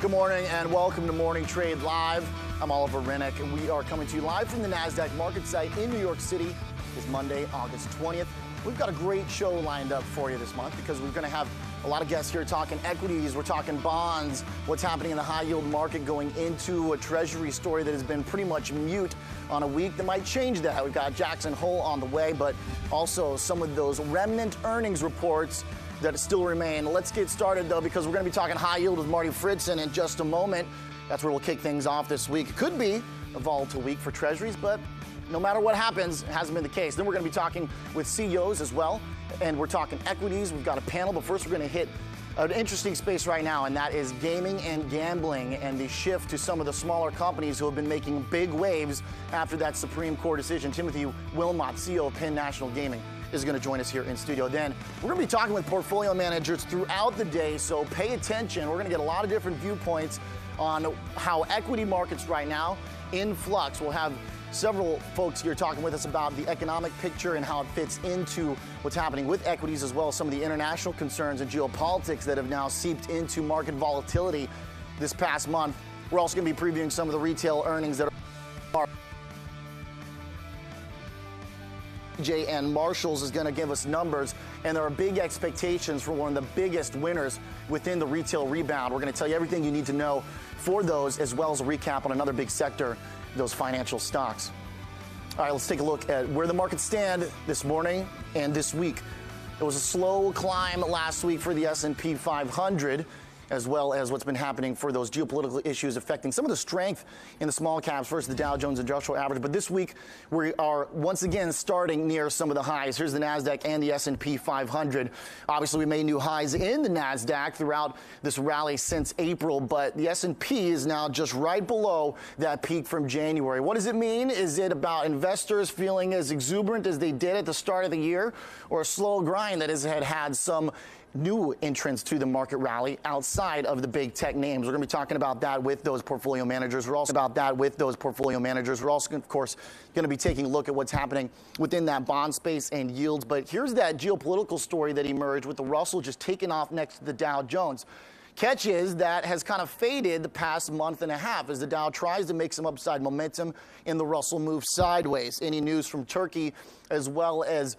Good morning and welcome to Morning Trade Live. I'm Oliver Rennick and we are coming to you live from the Nasdaq MarketSite in New York City. It's Monday, August 20th. We've got a great show lined up for you this month because we're going to have a lot of guests here talking equities, we're talking bonds, what's happening in the high yield market going into a treasury story that has been pretty much mute on a week that might change that. We've got Jackson Hole on the way, but also some of those remnant earnings reports that still remain. Let's get started though, because we're going to be talking high yield with Marty Fritzen in just a moment. That's where we'll kick things off this week. It could be a volatile week for treasuries, but no matter what happens, it hasn't been the case. Then we're going to be talking with CEOs as well, and we're talking equities. We've got a panel, but first we're going to hit an interesting space right now, and that is gaming and gambling and the shift to some of the smaller companies who have been making big waves after that Supreme Court decision. Timothy Wilmot, CEO of Penn National Gaming, is going to join us here in studio. Then we're going to be talking with portfolio managers throughout the day, so pay attention. We're going to get a lot of different viewpoints on how equity markets right now in flux. We'll have several folks here talking with us about the economic picture and how it fits into what's happening with equities, as well as some of the international concerns and geopolitics that have now seeped into market volatility this past month. We're also going to be previewing some of the retail earnings that are and Marshalls is going to give us numbers, and there are big expectations for one of the biggest winners within the retail rebound. We're going to tell you everything you need to know for those, as well as a recap on another big sector, those financial stocks. All right, let's take a look at where the markets stand this morning and this week. It was a slow climb last week for the S&P 500, as well as what's been happening for those geopolitical issues affecting some of the strength in the small caps versus the Dow Jones Industrial Average. But this week, we are once again starting near some of the highs. Here's the Nasdaq and the S&P 500. Obviously, we made new highs in the Nasdaq throughout this rally since April, but the S&P is now just right below that peak from January. What does it mean? Is it about investors feeling as exuberant as they did at the start of the year, or a slow grind that had some new entrants to the market rally outside of the big tech names? We're going to be talking about that with those portfolio managers. We're also of course, going to be taking a look at what's happening within that bond space and yields. But here's that geopolitical story that emerged with the Russell just taking off next to the Dow Jones. Catch is that has kind of faded the past month and a half as the Dow tries to make some upside momentum and the Russell moves sideways. Any news from Turkey, as well as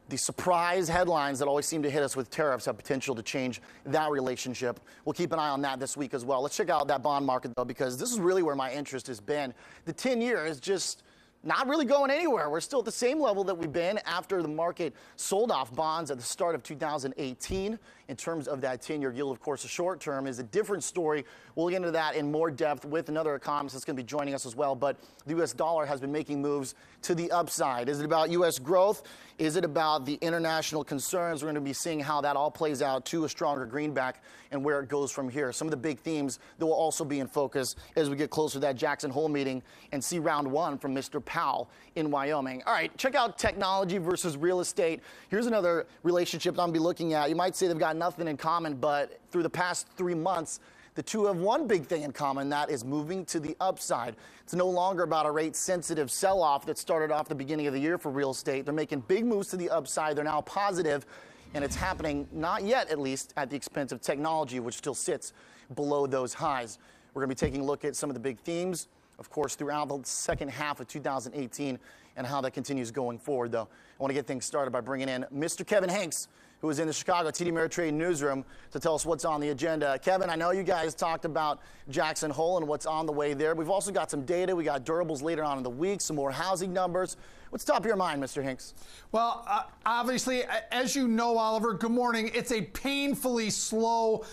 the surprise headlines that always seem to hit us with tariffs, have potential to change that relationship. We'll keep an eye on that this week as well. Let's check out that bond market, though, because this is really where my interest has been. The 10-year is just not really going anywhere. We're still at the same level that we've been after the market sold off bonds at the start of 2018. In terms of that 10-year yield, of course, the short term is a different story. We'll get into that in more depth with another economist that's going to be joining us as well. But the U.S. dollar has been making moves to the upside. Is it about U.S. growth? Is it about the international concerns? We're going to be seeing how that all plays out to a stronger greenback and where it goes from here. Some of the big themes that will also be in focus as we get closer to that Jackson Hole meeting and see round one from Mr. Powell in Wyoming. All right, check out technology versus real estate. Here's another relationship I'm going to be looking at. You might say they've got nothing in common, but through the past 3 months, the two have one big thing in common, that is moving to the upside. It's no longer about a rate-sensitive sell-off that started off the beginning of the year for real estate. They're making big moves to the upside. They're now positive, and it's happening, not yet at least, at the expense of technology, which still sits below those highs. We're going to be taking a look at some of the big themes, of course, throughout the second half of 2018 and how that continues going forward, though. I want to get things started by bringing in Mr. Kevin Hanks, who is in the Chicago TD Ameritrade newsroom to tell us what's on the agenda. Kevin, I know you guys talked about Jackson Hole and what's on the way there. We've also got some data. We got durables later on in the week, some more housing numbers. What's top of your mind, Mr. Hanks? Well, obviously, as you know, Oliver, good morning. It's a painfully slow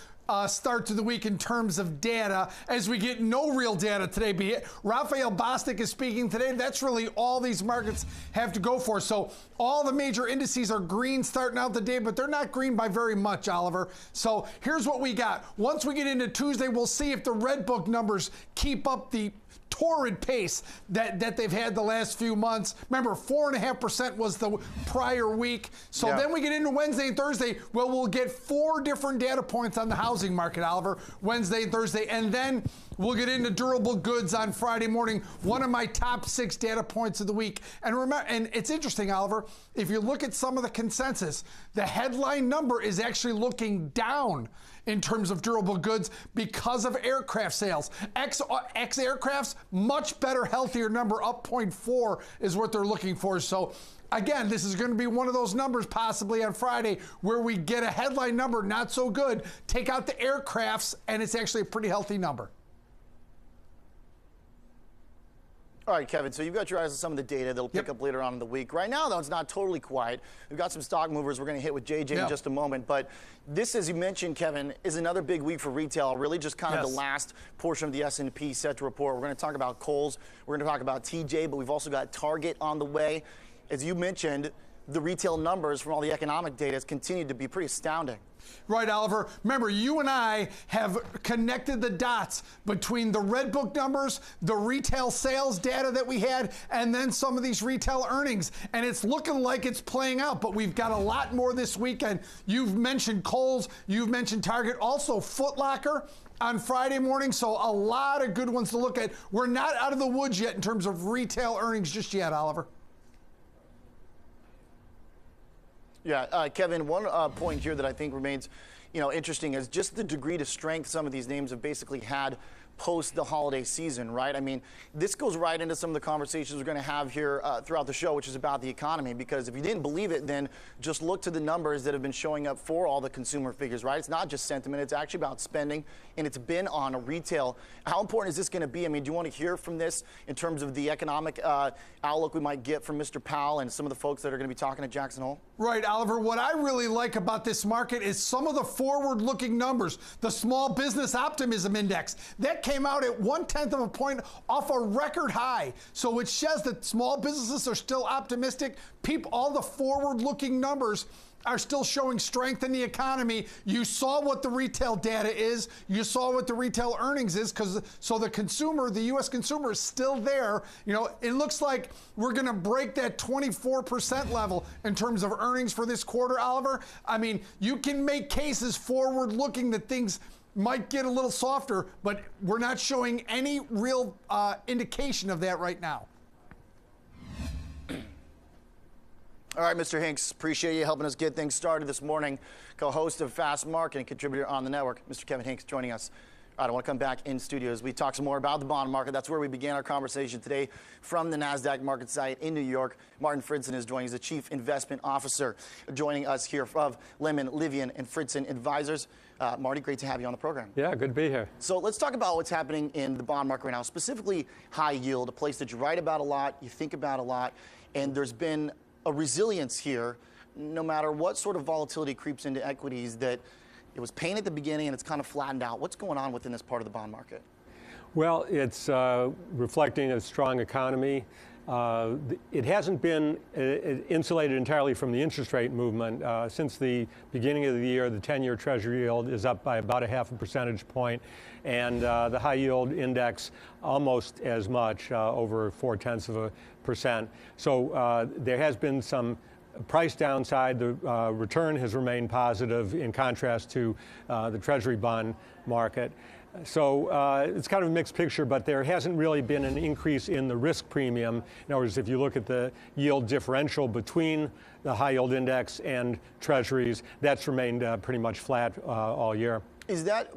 start to the week in terms of data, as we get no real data today. Raphael Bostic is speaking today. That's really all these markets have to go for. So all the major indices are green starting out the day, but they're not green by very much, Oliver. So here's what we got. Once we get into Tuesday, we'll see if the Red Book numbers keep up the torrid pace that they've had the last few months. Remember, 4.5% was the prior week. So then we get into Wednesday and Thursday. Well, we'll get 4 different data points on the housing market, Oliver, Wednesday and Thursday. And then We'll get into durable goods on Friday morning, one of my top 6 data points of the week. And remember, and it's interesting, Oliver, if you look at some of the consensus, the headline number is actually looking down in terms of durable goods because of aircraft sales. X aircrafts, much better, healthier number, up 0.4 is what they're looking for. So again, this is going to be one of those numbers possibly on Friday where we get a headline number not so good, take out the aircrafts, and it's actually a pretty healthy number. All right, Kevin, so you've got your eyes on some of the data that'll pick up later on in the week. Right now, though, it's not totally quiet. We've got some stock movers we're going to hit with JJ in just a moment. But this, as you mentioned, Kevin, is another big week for retail, really just kind of the last portion of the S&P set to report. We're going to talk about Kohl's. We're going to talk about TJ, but we've also got Target on the way. As you mentioned, the retail numbers from all the economic data has continued to be pretty astounding. Right, Oliver. Remember, you and I have connected the dots between the Red Book numbers, the retail sales data that we had, and then some of these retail earnings. And it's looking like it's playing out, but we've got a lot more this weekend. You've mentioned Kohl's, you've mentioned Target, also Foot Locker on Friday morning, so a lot of good ones to look at. We're not out of the woods yet in terms of retail earnings just yet, Oliver. Yeah, Kevin, one point here that I think remains, interesting is just the degree to strength some of these names have basically had post the holiday season, right? I mean, this goes right into some of the conversations we're going to have here throughout the show, which is about the economy, because if you didn't believe it, then just look to the numbers that have been showing up for all the consumer figures, right? It's not just sentiment, it's actually about spending, and it's been on a retail. How important is this going to be? I mean, do you want to hear from this in terms of the economic outlook we might get from Mr. Powell and some of the folks that are going to be talking at Jackson Hole? Right, Oliver. What I really like about this market is some of the forward-looking numbers. The Small Business Optimism Index, that came out at 0.1 of a point off a record high. So it says that small businesses are still optimistic. All the forward-looking numbers are still showing strength in the economy. You saw what the retail data is. You saw what the retail earnings is, so the consumer, the U.S. consumer, is still there. It looks like we're going to break that 24% level in terms of earnings for this quarter, Oliver. I mean, you can make cases forward-looking that things might get a little softer, but we're not showing any real indication of that right now. All right, Mr. Hinks, appreciate you helping us get things started this morning. Co-host of Fast Market and contributor on the network, Mr. Kevin Hinks, joining us. All right, I want to come back in studio as we talk some more about the bond market. That's where we began our conversation today from the Nasdaq MarketSite in New York. Martin Fridson is joining us, the Chief Investment Officer, joining us here of Lemon, Livian, and Fridson Advisors. Marty, great to have you on the program. Yeah, good to be here. So let's talk about what's happening in the bond market right now, specifically high yield, a place that you write about a lot, you think about a lot, and there's been a resilience here, no matter what sort of volatility creeps into equities, that it was pain at the beginning and it's kind of flattened out. What's going on within this part of the bond market? Well, it's reflecting a strong economy. It hasn't been insulated entirely from the interest rate movement. Since the beginning of the year, the 10-year Treasury yield is up by about 0.5 percentage point, and the high yield index almost as much, over 0.4%. So there has been some price downside. The return has remained positive in contrast to the Treasury bond market. So it's kind of a mixed picture, but there hasn't really been an increase in the risk premium. In other words, if you look at the yield differential between the high yield index and Treasuries, that's remained pretty much flat all year. Is that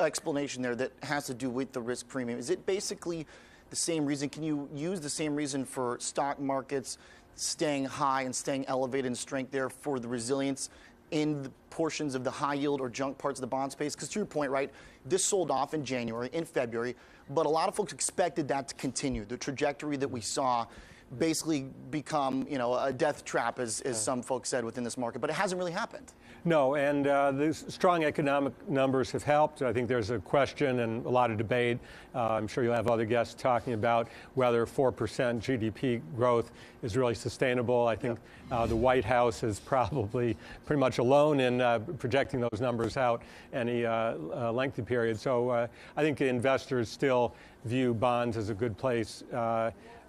explanation there that has to do with the risk premium? Is it basically the same reason? Can you use the same reason for stock markets staying high and staying elevated in strength there for the resilience in the portions of the high yield or junk parts of the bond space? Because to your point, right, this sold off in January, in February, but a lot of folks expected that to continue. The trajectory that we saw basically become, a death trap, as some folks said within this market, but it hasn't really happened. No, and the strong economic numbers have helped. I think there's a question and a lot of debate. I'm sure you'll have other guests talking about whether 4% GDP growth is really sustainable. I think the White House is probably pretty much alone in projecting those numbers out any lengthy period. So I think investors still view bonds as a good place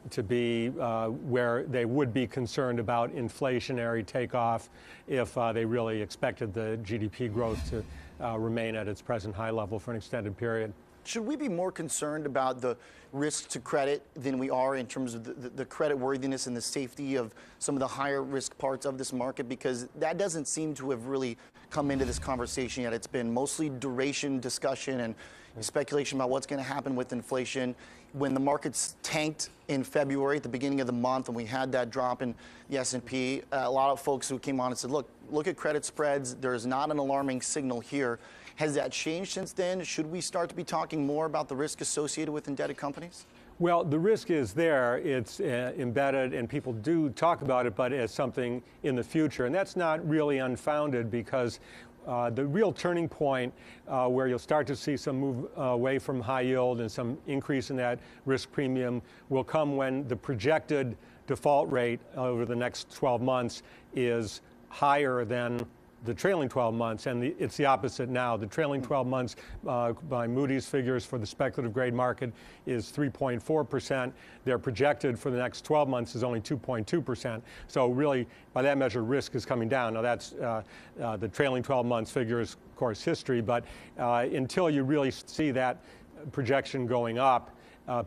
to be, where they would be concerned about inflationary takeoff if they really expected the GDP growth to remain at its present high level for an extended period. should we be more concerned about the risk to credit than we are in terms of the credit worthiness and the safety of some of the higher risk parts of this market? Because that doesn't seem to have really come into this conversation yet. It's been mostly duration discussion and speculation about what's going to happen with inflation. When the markets tanked in February at the beginning of the month and we had that drop in the S&P, a lot of folks who came on and said, look at credit spreads. There's not an alarming signal here. Has that changed since then? Should we start to be talking more about the risk associated with indebted companies? Well, the risk is there. It's embedded, and people do talk about it, but as something in the future. And that's not really unfounded, because the real turning point where you'll start to see some move away from high yield and some increase in that risk premium will come when the projected default rate over the next 12 months is higher than the trailing 12 months, and it's the opposite now. The trailing 12 months by Moody's figures for the speculative grade market is 3.4%. Their projected for the next 12 months is only 2.2%. So really, by that measure, risk is coming down. Now that's the trailing 12 months figures, of course, history, but until you really see that projection going up,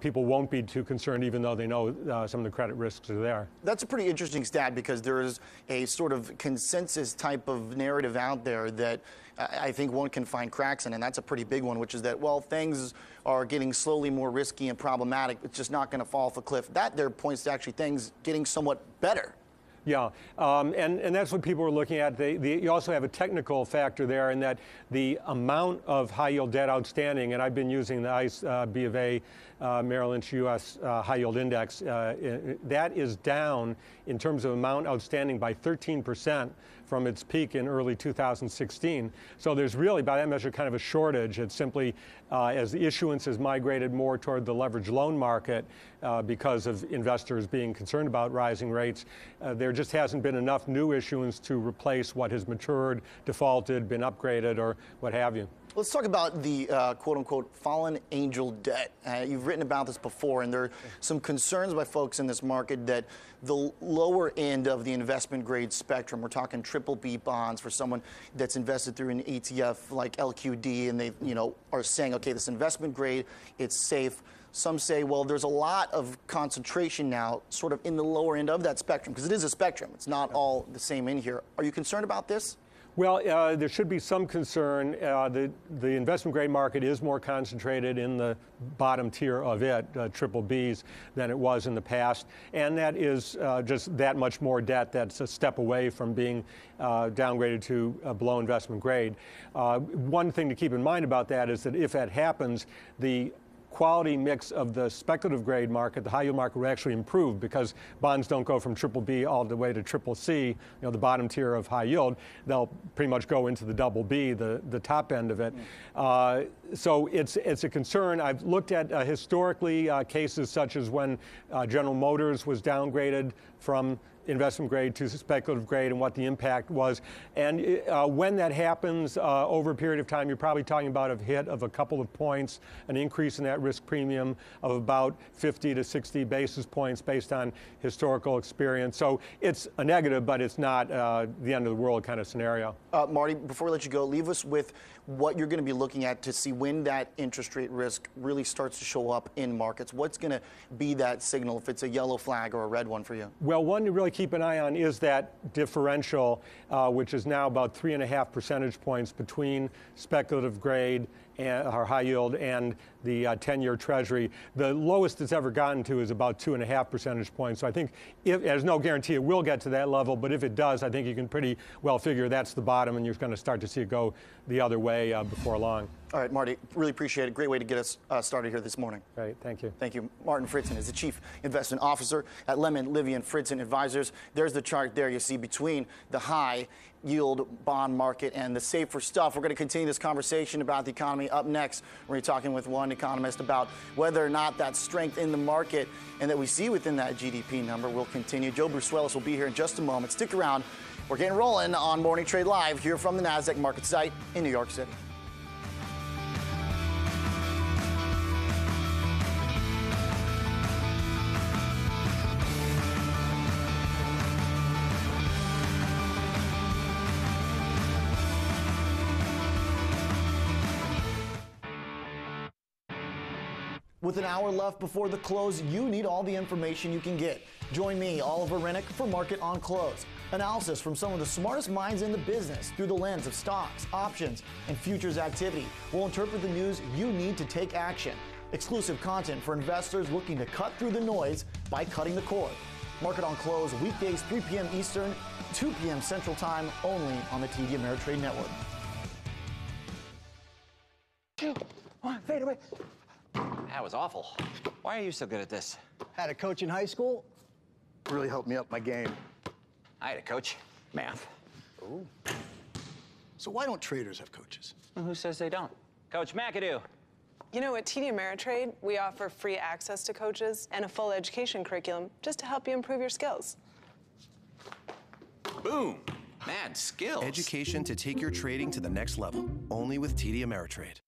people won't be too concerned, even though they know some of the credit risks are there. That's a pretty interesting stat, because there is a sort of consensus type of narrative out there that I think one can find cracks in, and that's a pretty big one, which is that, well, things are getting slowly more risky and problematic. It's just not going to fall off a cliff. That there points to actually things getting somewhat better. Yeah, and that's what people are looking at. You also have a technical factor there, in that the amount of high yield debt outstanding, and I've been using the ICE B of A Merrill Lynch U.S. High Yield Index, that is down in terms of amount outstanding by 13% from its peak in early 2016. So there's really, by that measure, kind of a shortage. It's simply as the issuance has migrated more toward the leveraged loan market because of investors being concerned about rising rates, there just hasn't been enough new issuance to replace what has matured, defaulted, been upgraded, or what have you. Let's talk about the quote-unquote fallen angel debt. You've written about this before, and there are some concerns by folks in this market that the lower end of the investment grade spectrum, we're talking BBB bonds for someone that's invested through an ETF like LQD, and they are saying, okay, this investment grade, it's safe. Some say, well, there's a lot of concentration now sort of in the lower end of that spectrum, because it is a spectrum. It's not all the same in here. Are you concerned about this? Well, there should be some concern. The investment grade market is more concentrated in the bottom tier of it, BBBs, than it was in the past. And that is just that much more debt that's a step away from being downgraded to below investment grade. One thing to keep in mind about that is that if that happens, the quality mix of the speculative grade market, the high yield market, will actually improve, because bonds don't go from BBB all the way to CCC, the bottom tier of high yield. They'll pretty much go into the BB, the top end of it. So it's a concern. I've looked at historically cases such as when General Motors was downgraded from investment grade to speculative grade, and what the impact was. And when that happens over a period of time, you're probably talking about a hit of a couple of points, an increase in that risk premium of about 50 to 60 basis points based on historical experience. So it's a negative, but it's not the end of the world kind of scenario. Marty, before we let you go, leave us with what you're going to be looking at to see when that interest rate risk really starts to show up in markets. What's going to be that signal, if it's a yellow flag or a red one for you? Well, one to really keep an eye on is that differential, which is now about 3.5 percentage points between speculative grade or high yield and the 10-year Treasury. The lowest it's ever gotten to is about 2.5 percentage points. So I think there's no guarantee it will get to that level, but if it does, I think you can pretty well figure that's the bottom, and you're going to start to see it go the other way before long. All right, Marty, really appreciate it. Great way to get us started here this morning. Great, thank you. Thank you. Martin Fritzen is the Chief Investment Officer at Lemon, Livy & Fritzen Advisors. There's the chart there you see between the high yield bond market and the safer stuff. We're going to continue this conversation about the economy. Up next, we're going to be talking with one economist about whether or not that strength in the market and that we see within that GDP number will continue. Joe Brusuelis will be here in just a moment. Stick around. We're getting rolling on Morning Trade Live here from the Nasdaq MarketSite in New York City. With an hour left before the close, you need all the information you can get. Join me, Oliver Rennick, for Market on Close. Analysis from some of the smartest minds in the business through the lens of stocks, options, and futures activity. We'll interpret the news you need to take action. Exclusive content for investors looking to cut through the noise by cutting the cord. Market on Close, weekdays 3 p.m. Eastern, 2 p.m. Central Time, only on the TD Ameritrade Network. 2, 1, fade away. That was awful. Why are you so good at this? Had a coach in high school. Really helped me up my game. I had a coach. Math. Ooh. So why don't traders have coaches? Well, who says they don't? Coach McAdoo. You know, at TD Ameritrade, we offer free access to coaches and a full education curriculum just to help you improve your skills. Boom. Mad skills. Education to take your trading to the next level. Only with TD Ameritrade.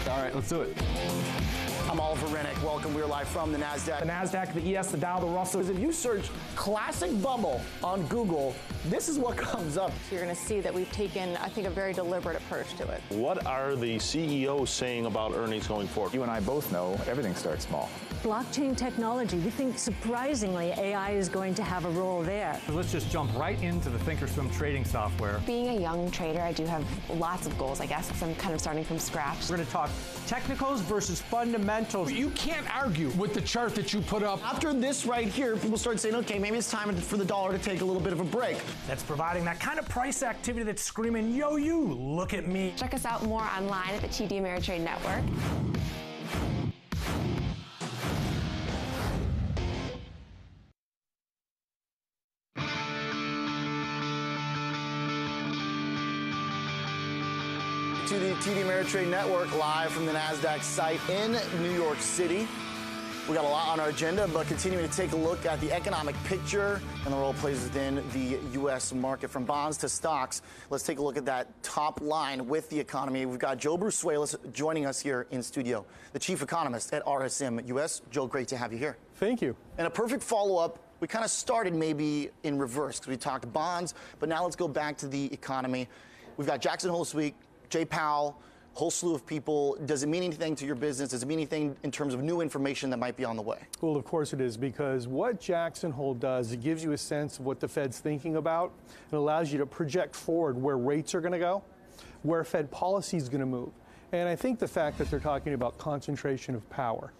All right, let's do it. I'm Oliver Rennick. Welcome. We're live from the Nasdaq. The Nasdaq, the ES, the Dow, the Russell. If you search classic bubble on Google, this is what comes up. You're going to see that we've taken, I think, a very deliberate approach to it. What are the CEOs saying about earnings going forward? You and I both know everything starts small. Blockchain technology, we think surprisingly AI is going to have a role there. So let's just jump right into the Thinkorswim trading software. Being a young trader, I do have lots of goals, I guess, because I'm kind of starting from scratch. We're going to talk technicals versus fundamentals. You can't argue with the chart that you put up. After this right here, people start saying, okay, maybe it's time for the dollar to take a little bit of a break. That's providing that kind of price activity that's screaming, yo, you, look at me. Check us out more online at the TD Ameritrade Network. To the TD Ameritrade Network, live from the Nasdaq site in New York City. We got a lot on our agenda, but continuing to take a look at the economic picture and the role it plays within the U.S. market, from bonds to stocks. Let's take a look at that top line with the economy. We've got Joe Brusuelas joining us here in studio, the chief economist at RSM US. Joe, great to have you here. Thank you. And a perfect follow-up. We kind of started maybe in reverse because we talked bonds, but now let's go back to the economy. We've got Jackson Hole this week. Jay Powell, whole slew of people. Does it mean anything to your business? Does it mean anything in terms of new information that might be on the way? Well, of course it is, because what Jackson Hole does, it gives you a sense of what the Fed's thinking about. It allows you to project forward where rates are going to go, where Fed policy is going to move. And I think the fact that they're talking about concentration of power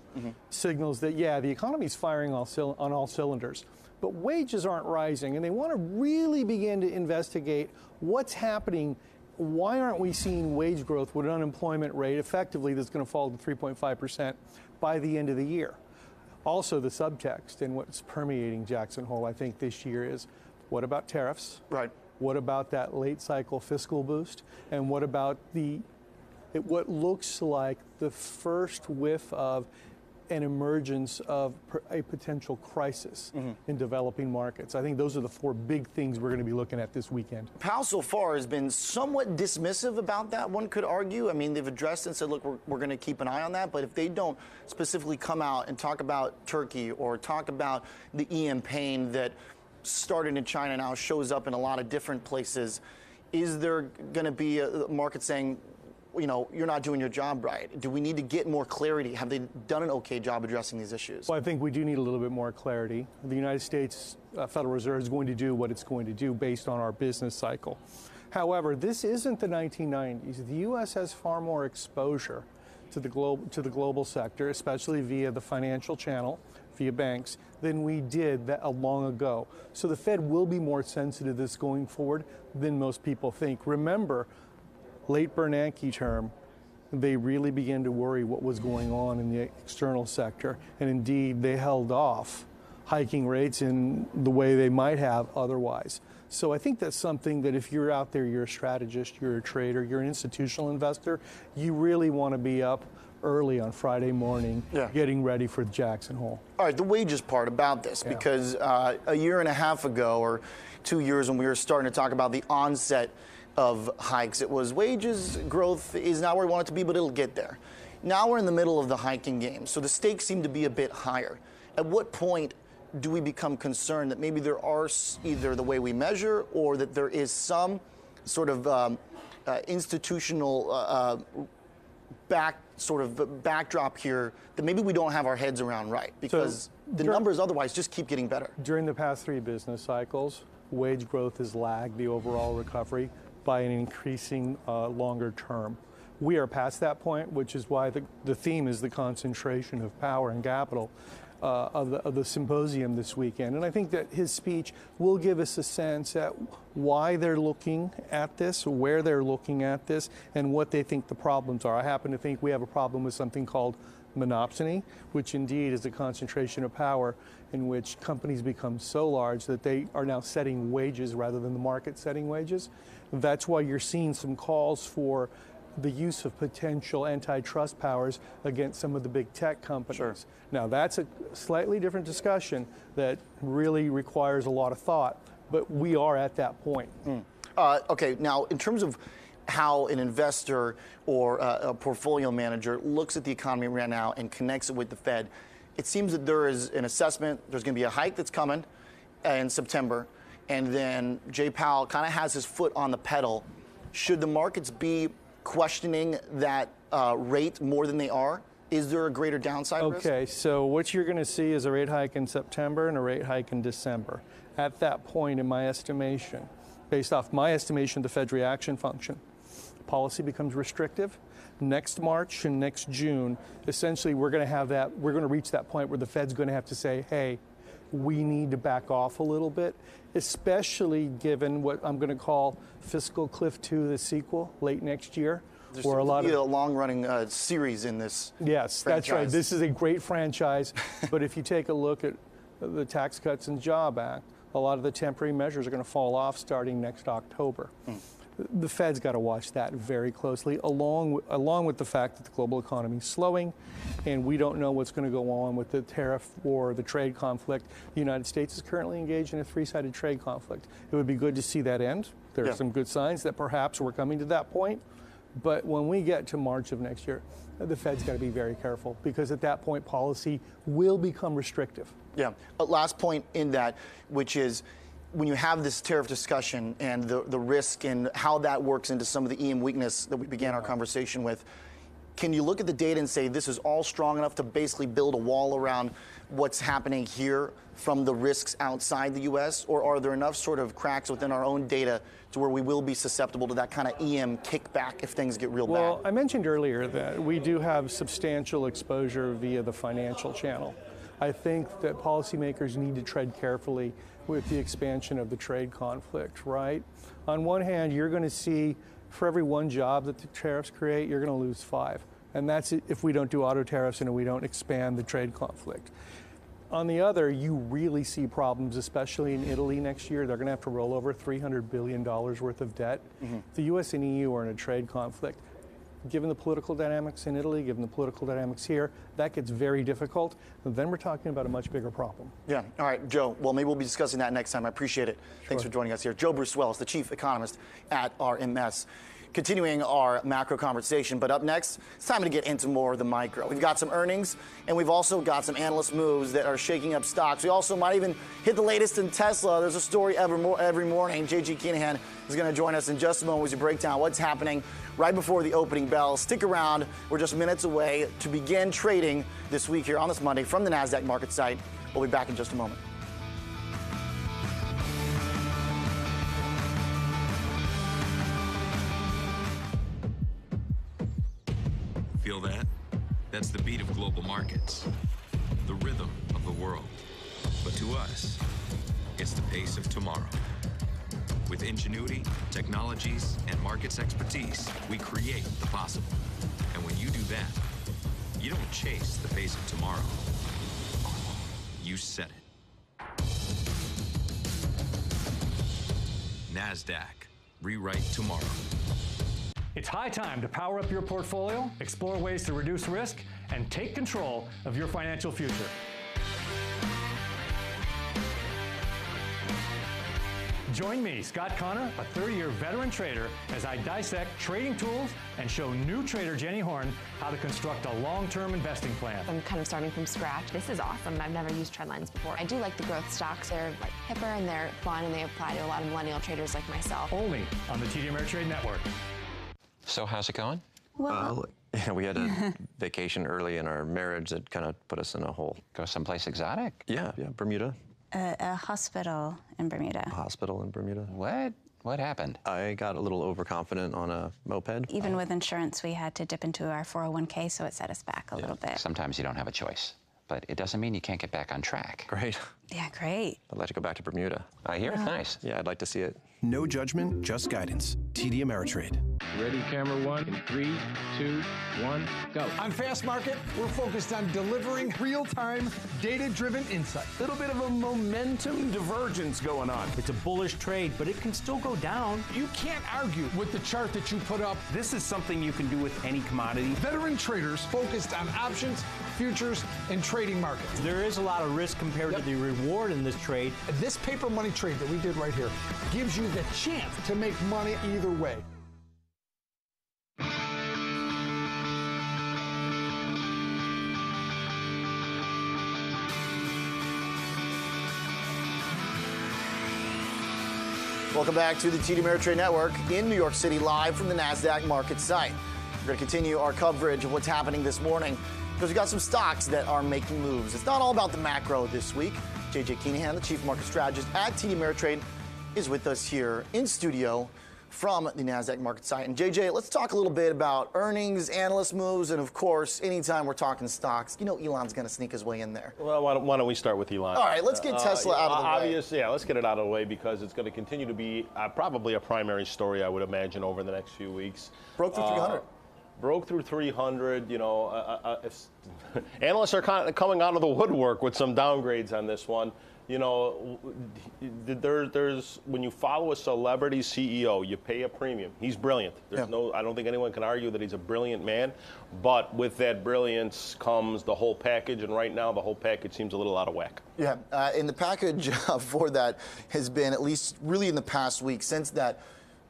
signals that, yeah, the economy's firing on all cylinders, but wages aren't rising. And they want to really begin to investigate what's happening. Why aren't we seeing wage growth with an unemployment rate effectively that's going to fall to 3.5% by the end of the year? Also, the subtext and what's permeating Jackson Hole, I think, this year is, what about tariffs? Right. What about that late cycle fiscal boost? And what about what looks like the first whiff of an emergence of a potential crisis in developing markets? I think those are the four big things we're going to be looking at this weekend. Powell so far has been somewhat dismissive about that, one could argue. I mean, they've addressed and said, look, we're going to keep an eye on that. But if they don't specifically come out and talk about Turkey or talk about the EM pain that started in China now shows up in a lot of different places, is there going to be a market saying, you know, you're not doing your job right? Do we need to get more clarity? Have they done an okay job addressing these issues? Well, I think we do need a little bit more clarity. The United States Federal Reserve is going to do what it's going to do based on our business cycle. However, this isn't the 1990s. The U.S. has far more exposure to the global sector, especially via the financial channel, via banks, than we did long ago. So the Fed will be more sensitive to this going forward than most people think. Remember, late Bernanke term, they really began to worry what was going on in the external sector. And indeed, they held off hiking rates in the way they might have otherwise. So I think that's something that if you're out there, you're a strategist, you're a trader, you're an institutional investor, you really want to be up early on Friday morning getting ready for Jackson Hole. All right, the wages part about this, because a year and a half ago or 2 years when we were starting to talk about the onset of hikes, it was wages growth is not where we want it to be, but it'll get there. Now we're in the middle of the hiking game, so the stakes seem to be a bit higher. At what point do we become concerned that maybe there are either the way we measure or that there is some sort of institutional backdrop here that maybe we don't have our heads around right, because the numbers otherwise just keep getting better. During the past 3 business cycles, wage growth has lagged the overall recovery by an increasing longer term. We are past that point, which is why the theme is the concentration of power and capital of the symposium this weekend. And I think that his speech will give us a sense at why they're looking at this, where they're looking at this, and what they think the problems are. I happen to think we have a problem with something called monopsony, which indeed is a concentration of power in which companies become so large that they are now setting wages rather than the market setting wages. That's why you're seeing some calls for the use of potential antitrust powers against some of the big tech companies. Sure. Now, that's a slightly different discussion that really requires a lot of thought, but we are at that point. Okay, now in terms of how an investor or a portfolio manager looks at the economy right now and connects it with the Fed, it seems that there is an assessment, there's going to be a hike that's coming in September, and then Jay Powell kind of has his foot on the pedal. Should the markets be questioning that rate more than they are? Is there a greater downside risk? Okay, so what you're going to see is a rate hike in September and a rate hike in December. At that point, in my estimation, based off my estimation of the Fed's reaction function, policy becomes restrictive. Next March and next June, essentially we're going to reach that point where the Fed's going to have to say, hey, we need to back off a little bit, especially given what I'm going to call Fiscal Cliff 2, the sequel, late next year. There's a long-running series in this. Yes, franchise. That's right. This is a great franchise. But if you take a look at the Tax Cuts and Job Act, a lot of the temporary measures are going to fall off starting next October. The Fed's got to watch that very closely, along with the fact that the global economy is slowing, and we don't know what's going to go on with the tariff war, the trade conflict. The United States is currently engaged in a 3-sided trade conflict. It would be good to see that end. There are some good signs that perhaps we're coming to that point. But when we get to March of next year, the Fed's got to be very careful, because at that point, policy will become restrictive. Yeah. But last point in that, which is when you have this tariff discussion and the risk and how that works into some of the EM weakness that we began our conversation with, can you look at the data and say this is all strong enough to basically build a wall around what's happening here from the risks outside the U.S., or are there enough sort of cracks within our own data to where we will be susceptible to that kind of EM kickback if things get real bad? Well, I mentioned earlier that we do have substantial exposure via the financial channel. I think that policymakers need to tread carefully with the expansion of the trade conflict, right? On one hand, you're going to see for every 1 job that the tariffs create, you're going to lose 5. And that's if we don't do auto tariffs and we don't expand the trade conflict. On the other, you really see problems, especially in Italy next year. They're going to have to roll over $300 billion worth of debt. The U.S. and EU are in a trade conflict. Given the political dynamics in Italy, given the political dynamics here, that gets very difficult. And then we're talking about a much bigger problem. Yeah. All right, Joe. Well, maybe we'll be discussing that next time. I appreciate it. Thanks for joining us here. Joe Bruce Wells, the chief economist at RMS. Continuing our macro conversation, but up next, it's time to get into more of the micro. We've got some earnings, and we've also got some analyst moves that are shaking up stocks. We also might even hit the latest in Tesla. There's a story every morning. J.G. Kinahan is going to join us in just a moment as we break down what's happening right before the opening bell. Stick around. We're just minutes away to begin trading this week here on this Monday from the Nasdaq MarketSite. We'll be back in just a moment. Feel that? That's the beat of global markets, the rhythm of the world. But to us, it's the pace of tomorrow. With ingenuity, technologies, and markets expertise, we create the possible. And when you do that, you don't chase the pace of tomorrow. You set it. Nasdaq. Rewrite tomorrow. It's high time to power up your portfolio, explore ways to reduce risk, and take control of your financial future. Join me, Scott Connor, a 30-year veteran trader, as I dissect trading tools and show new trader Jenny Horn how to construct a long-term investing plan. I'm kind of starting from scratch. This is awesome. I've never used trend lines before. I do like the growth stocks. They're like hipper and they're fun and they apply to a lot of millennial traders like myself. Only on the TD Ameritrade Network. So how's it going? Well, We had a vacation early in our marriage that kind of put us in a hole. Go someplace exotic? Yeah, Bermuda. A hospital in Bermuda. A hospital in Bermuda. What? What happened? I got a little overconfident on a moped. Even with insurance, we had to dip into our 401k, so it set us back a little bit. Sometimes you don't have a choice, but it doesn't mean you can't get back on track. Great. Yeah, great. I'd like to go back to Bermuda. I hear it's nice. Yeah, I'd like to see it. No judgment, just guidance. TD Ameritrade. Ready, camera one, in 3, 2, 1, go. On Fast Market, we're focused on delivering real-time, data-driven insight. Little bit of a momentum divergence going on. It's a bullish trade, but it can still go down. You can't argue with the chart that you put up. This is something you can do with any commodity. Veteran traders focused on options, futures, and trading markets. There is a lot of risk compared to the reward in this trade. This paper money trade that we did right here gives you the chance to make money either way. Welcome back to the TD Ameritrade Network in New York City, live from the Nasdaq MarketSite. We're going to continue our coverage of what's happening this morning because we've got some stocks that are making moves. It's not all about the macro this week. JJ Keenahan, the Chief Market Strategist at TD Ameritrade, is with us here in studio from the Nasdaq MarketSite. And JJ, let's talk a little bit about earnings, analyst moves, and of course, anytime we're talking stocks, you know Elon's going to sneak his way in there. Well, why don't we start with Elon? All right, let's get Tesla out of the way. Obviously, yeah, let's get it out of the way because it's going to continue to be probably a primary story, I would imagine, over the next few weeks. Broke through 300. Broke through 300. You know, analysts are kind of coming out of the woodwork with some downgrades on this one. You know, there's when you follow a celebrity CEO, you pay a premium. He's brilliant. I don't think anyone can argue that he's a brilliant man. But with that brilliance comes the whole package, and right now the whole package seems a little out of whack. Yeah, and the package for that has been, at least really in the past week, since that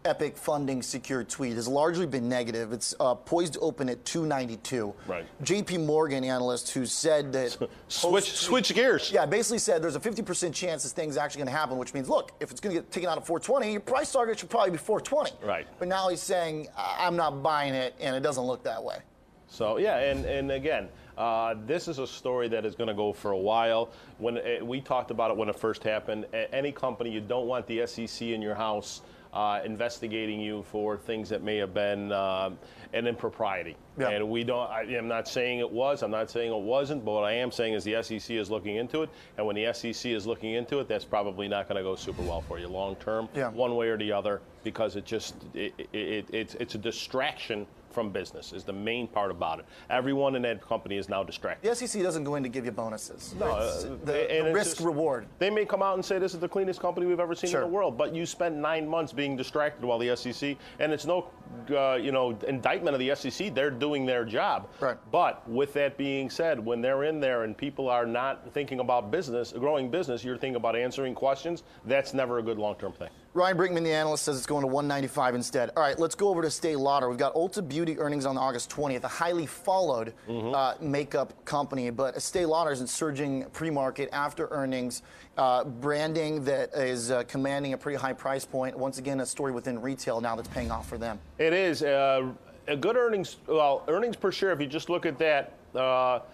Epic funding secured tweet, has largely been negative. It's poised to open at 292. Right. JP Morgan analyst who said that switch gears. Yeah, basically said there's a 50% chance this thing's actually going to happen, which means, look, if it's going to get taken out at 420, your price target should probably be 420. Right. But now he's saying I'm not buying it, and it doesn't look that way. So yeah, and again, this is a story that is going to go for a while. When we talked about it when it first happened, any company, you don't want the SEC in your house investigating you for things that may have been an impropriety. Yeah. And we don't, I'm not saying it was, I'm not saying it wasn't, but what I am saying is the SEC is looking into it, and when the SEC is looking into it, that's probably not going to go super well for you long term, one way or the other, because it's a distraction from business is the main part about it. Everyone in that company is now distracted. The SEC doesn't go in to give you bonuses. No, the risk reward. They may come out and say this is the cleanest company we've ever seen in the world, but you spent 9 months being distracted while the SEC, and it's no indictment of the SEC. They're doing their job. Right. But with that being said, when they're in there and people are not thinking about business, growing business, you're thinking about answering questions. That's never a good long-term thing. Ryan Brinkman, the analyst, says it's going to 195 instead. All right, let's go over to Estee Lauder. We've got Ulta Beauty earnings on August 20th, a highly followed makeup company, but Estee Lauder is surging pre-market after earnings, branding that is commanding a pretty high price point. Once again, a story within retail now that's paying off for them. It is. A good earnings, well, earnings per share, if you just look at that, up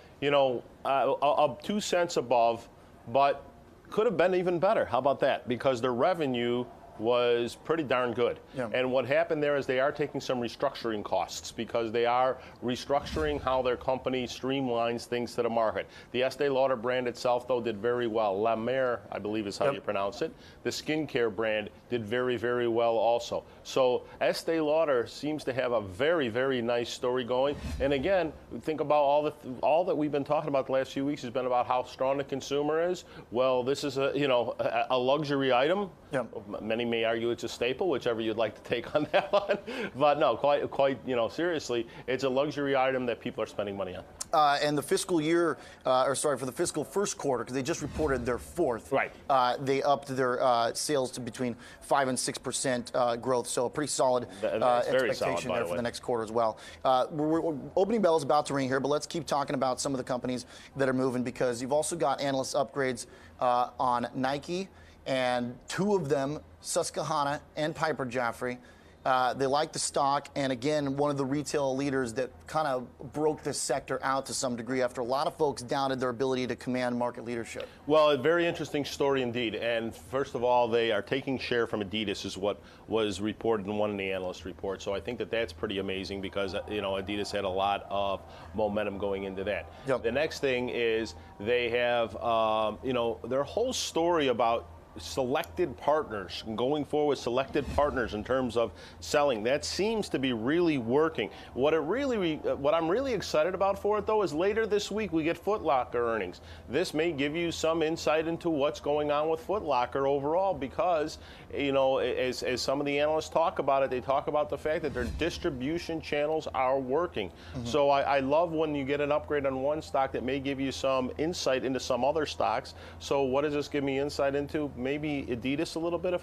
2 cents above, but could have been even better. How about that? Because their revenue was pretty darn good. Yeah. And what happened there is they are taking some restructuring costs because they are restructuring how their company streamlines things to the market. The Estee Lauder brand itself, though, did very well. La Mer, I believe is how you pronounce it. The skincare brand did very, very well also. So Estee Lauder seems to have a very, very nice story going. And again, think about all that we've been talking about the last few weeks has been about how strong the consumer is. Well, this is a luxury item. Yeah. Many Many may argue it's a staple, whichever you'd like to take on that one. But no, quite, seriously, it's a luxury item that people are spending money on. And the fiscal year, for the fiscal first quarter, because they just reported their fourth. Right. They upped their sales to between 5 and 6% growth. So a pretty solid expectation there for the next quarter as well. Opening bell is about to ring here, but let's keep talking about some of the companies that are moving, because you've also got analyst upgrades on Nike, and two of them, Susquehanna and Piper Jaffray. They like the stock, and again, one of the retail leaders that kind of broke this sector out to some degree after a lot of folks doubted their ability to command market leadership. Well, a very interesting story indeed. And first of all, they are taking share from Adidas, is what was reported in one of the analyst reports. So I think that that's pretty amazing, because Adidas had a lot of momentum going into that. Yep. The next thing is they have their whole story about selected partners, going forward with selected partners in terms of selling. That seems to be really working. What I'm really excited about for it, though, is later this week we get Foot Locker earnings. This may give you some insight into what's going on with Foot Locker overall, because as some of the analysts talk about it, they talk about the fact that their distribution channels are working. Mm-hmm. So I love when you get an upgrade on one stock that may give you some insight into some other stocks. So what does this give me insight into? Maybe Adidas a little bit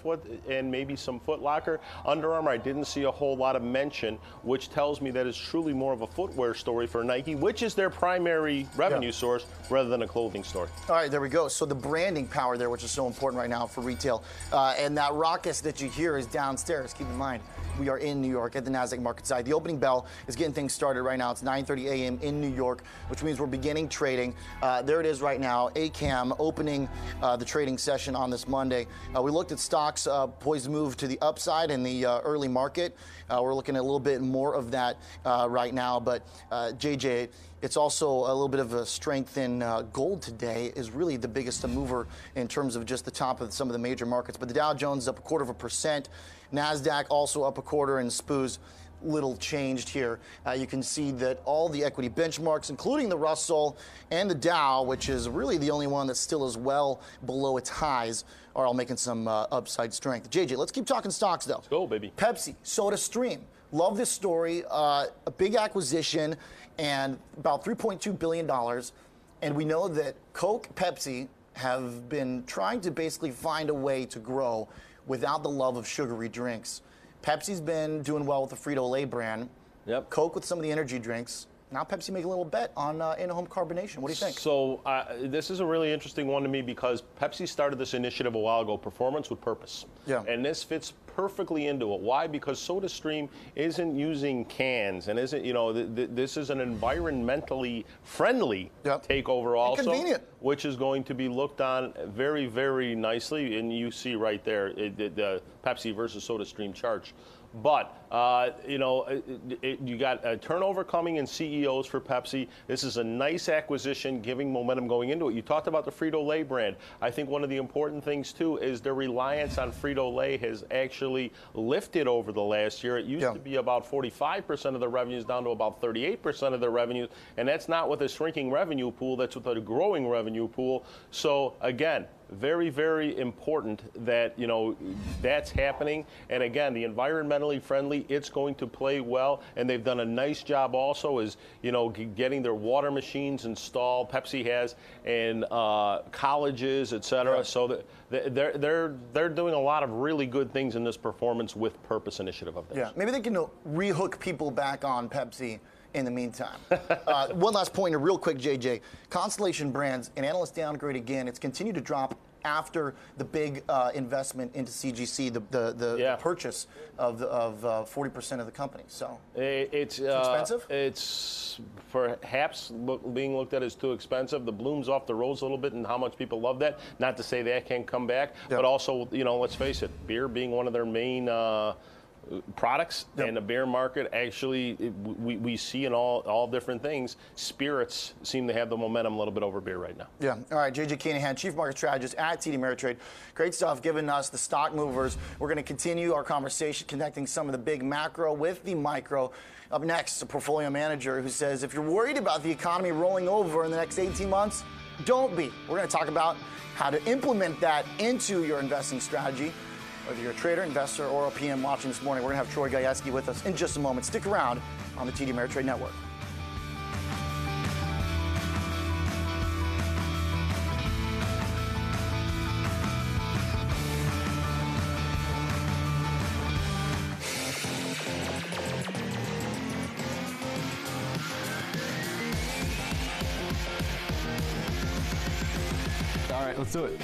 and maybe some Foot Locker. Under Armour, I didn't see a whole lot of mention, which tells me that it's truly more of a footwear story for Nike, which is their primary revenue source rather than a clothing story. All right, there we go. So the branding power there, which is so important right now for retail, and that raucous that you hear is downstairs. Keep in mind, we are in New York at the Nasdaq MarketSite. The opening bell is getting things started right now. It's 9:30 a.m. in New York, which means we're beginning trading. There it is right now. ACAM opening the trading session on this Monday. We looked at stocks poised to move to the upside in the early market. We're looking at a little bit more of that right now. But JJ, it's also a little bit of a strength in gold today, is really the biggest mover in terms of just the top of some of the major markets. But the Dow Jones is up 0.25%. Nasdaq also up 0.25%, and SPOO's little changed here. You can see that all the equity benchmarks, including the Russell and the Dow, which is really the only one that's still as well below its highs, are all making some upside strength. JJ, let's keep talking stocks, though. Let's go, baby. Pepsi, SodaStream. Love this story. A big acquisition and about $3.2 billion. And we know that Coke, Pepsi have been trying to basically find a way to grow without the love of sugary drinks. Pepsi's been doing well with the Frito-Lay brand. Yep. Coke with some of the energy drinks. Now Pepsi make a little bet on in-home carbonation. What do you think? So this is a really interesting one to me, because Pepsi started this initiative a while ago, Performance with Purpose. Yeah. And this fits perfectly into it. Why? Because SodaStream isn't using cans, and isn't, this is an environmentally friendly takeover also. Convenient. Which is going to be looked on very, very nicely. And you see right there the Pepsi versus SodaStream chart. But, you got a turnover coming in CEOs for Pepsi. This is a nice acquisition, giving momentum going into it. You talked about the Frito-Lay brand. I think one of the important things, too, is their reliance on Frito-Lay has actually lifted over the last year. It used to be about 45% of the revenues, down to about 38% of the revenues. And that's not with a shrinking revenue pool. That's with a growing revenue pool. So, again, very, very important that, that's happening. And again, the environmentally friendly, it's going to play well. And they've done a nice job also is, getting their water machines installed. Pepsi has in colleges, et cetera. Yeah. So they're doing a lot of really good things in this Performance with Purpose initiative of theirs. Yeah, maybe they can rehook people back on Pepsi in the meantime. One last point, real quick, JJ. Constellation Brands, an analyst downgrade again. It's continued to drop after the big investment into CGC, the purchase of 40% of the company. So it's expensive. It's perhaps being looked at as too expensive. The bloom's off the rose a little bit, and how much people love that. Not to say that can't come back, but also, let's face it, beer being one of their main products and the beer market, actually we see in all different things, spirits seem to have the momentum a little bit over beer right now. Yeah. All right, JJ Kinahan, Chief Market Strategist at TD Ameritrade. Great stuff giving us the stock movers. We're going to continue our conversation connecting some of the big macro with the micro. Up next, a portfolio manager who says if you're worried about the economy rolling over in the next 18 months, don't be. We're going to talk about how to implement that into your investing strategy. Whether you're a trader, investor, or a PM watching this morning, we're going to have Troy Gajewski with us in just a moment. Stick around on the TD Ameritrade Network. All right, let's do it.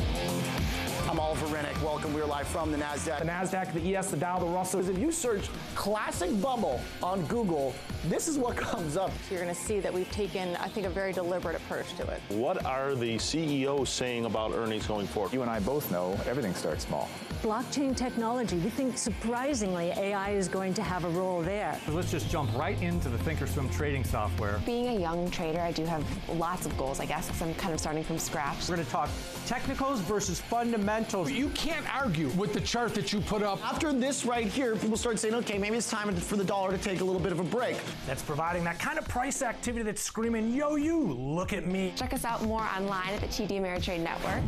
I'm Oliver Rennick. Welcome. We're live from the Nasdaq. The Nasdaq, the ES, the Dow, the Russell. If you search classic bubble on Google, this is what comes up. You're going to see that we've taken, I think, a very deliberate approach to it. What are the CEOs saying about earnings going forward? You and I both know everything starts small. Blockchain technology, we think surprisingly AI is going to have a role there. So let's just jump right into the Thinkorswim trading software. Being a young trader, I do have lots of goals, I guess, because I'm kind of starting from scratch. We're going to talk technicals versus fundamentals. You can't argue with the chart that you put up. After this right here, people start saying, okay, maybe it's time for the dollar to take a little bit of a break. That's providing that kind of price activity that's screaming, yo, you, look at me. Check us out more online at the TD Ameritrade Network.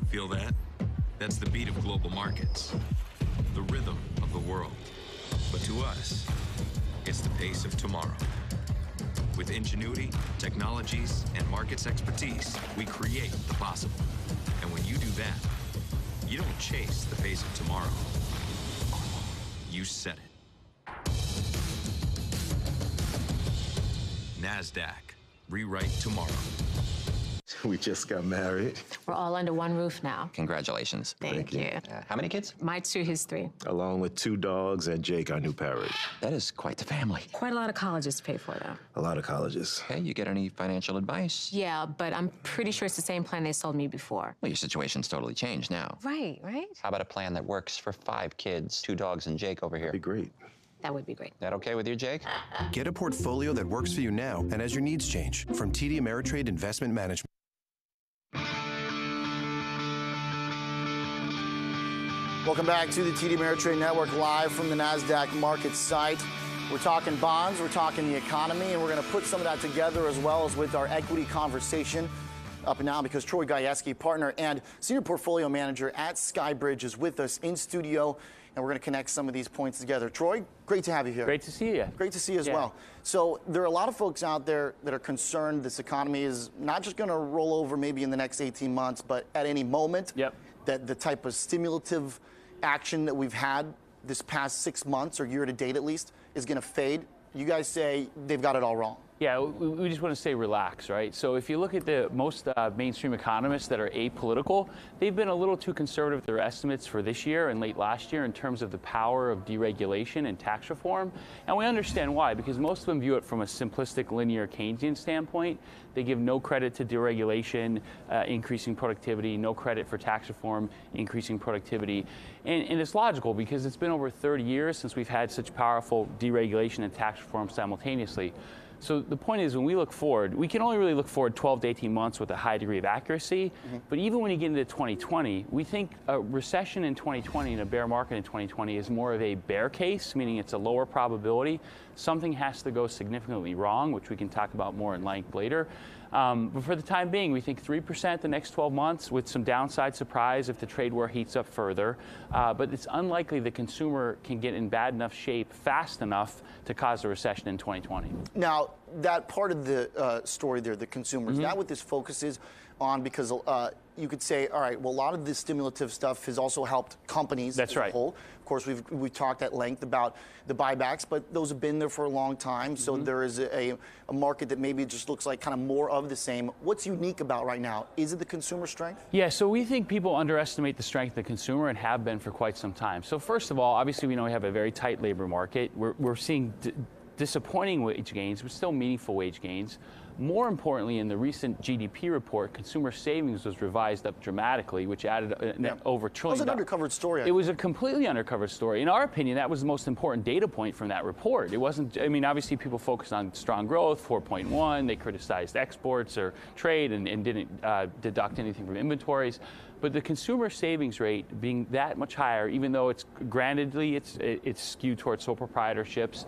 Feel that? That's the beat of global markets, the rhythm of the world. But to us, it's the pace of tomorrow. With ingenuity, technologies, and markets expertise, we create the possible. And when you do that, you don't chase the pace of tomorrow. You set it. Nasdaq. Rewrite tomorrow. We just got married. We're all under one roof now. Congratulations. Thank you. How many kids? My two, his three. Along with 2 dogs and Jake, our new parrot. That is quite the family. Quite a lot of colleges to pay for, though. A lot of colleges. Hey, you get any financial advice? Yeah, but I'm pretty sure it's the same plan they sold me before. Well, your situation's totally changed now. Right, right? How about a plan that works for 5 kids, 2 dogs, and Jake over here? That'd be great. That would be great. That okay with you, Jake? Get a portfolio that works for you now and as your needs change from TD Ameritrade Investment Management. Welcome back to the TD Ameritrade Network, live from the Nasdaq MarketSite. We're talking bonds, we're talking the economy, and we're going to put some of that together as well as with our equity conversation up and now, because Troy Gajewski, partner and senior portfolio manager at Skybridge, is with us in studio, and we're going to connect some of these points together. Troy, great to have you here. Great to see you. Great to see you as well. So there are a lot of folks out there that are concerned this economy is not just going to roll over maybe in the next 18 months, but at any moment. That the type of stimulative action that we've had this past 6 months or year to date at least is going to fade. You guys say they've got it all wrong. Yeah, we just want to say relax, right? So if you look at the most mainstream economists that are apolitical, they've been a little too conservative with their estimates for this year and late last year in terms of the power of deregulation and tax reform. And we understand why, because most of them view it from a simplistic linear Keynesian standpoint. They give no credit to deregulation, increasing productivity, no credit for tax reform, increasing productivity. And it's logical because it's been over 30 years since we've had such powerful deregulation and tax reform simultaneously. So the point is, when we look forward, we can only really look forward 12 to 18 months with a high degree of accuracy. But even when you get into 2020, we think a recession in 2020 and a bear market in 2020 is more of a bear case, meaning it's a lower probability. Something has to go significantly wrong, which we can talk about more in length later. But for the time being, we think 3% the next 12 months with some downside surprise if the trade war heats up further. But it's unlikely the consumer can get in bad enough shape fast enough to cause a recession in 2020. Now, that part of the story there, the consumers, that what this focuses on, because you could say, all right, well, a lot of this stimulative stuff has also helped companies as a whole. Of course, we've talked at length about the buybacks, but those have been there for a long time. So there is a market that maybe just looks like kind of more of the same. What's unique about right now? Is it the consumer strength? Yeah, so we think people underestimate the strength of the consumer and have been for quite some time. So first of all, obviously we know we have a very tight labor market. We're seeing disappointing wage gains, but still meaningful wage gains. More importantly, in the recent GDP report, consumer savings was revised up dramatically, which added over $1 trillion. It was an undercovered story. It was a completely undercovered story. In our opinion, that was the most important data point from that report. It wasn't, I mean, obviously people focused on strong growth, 4.1. They criticized exports or trade and didn't deduct anything from inventories. But the consumer savings rate being that much higher, even though it's grantedly it's skewed towards sole proprietorships,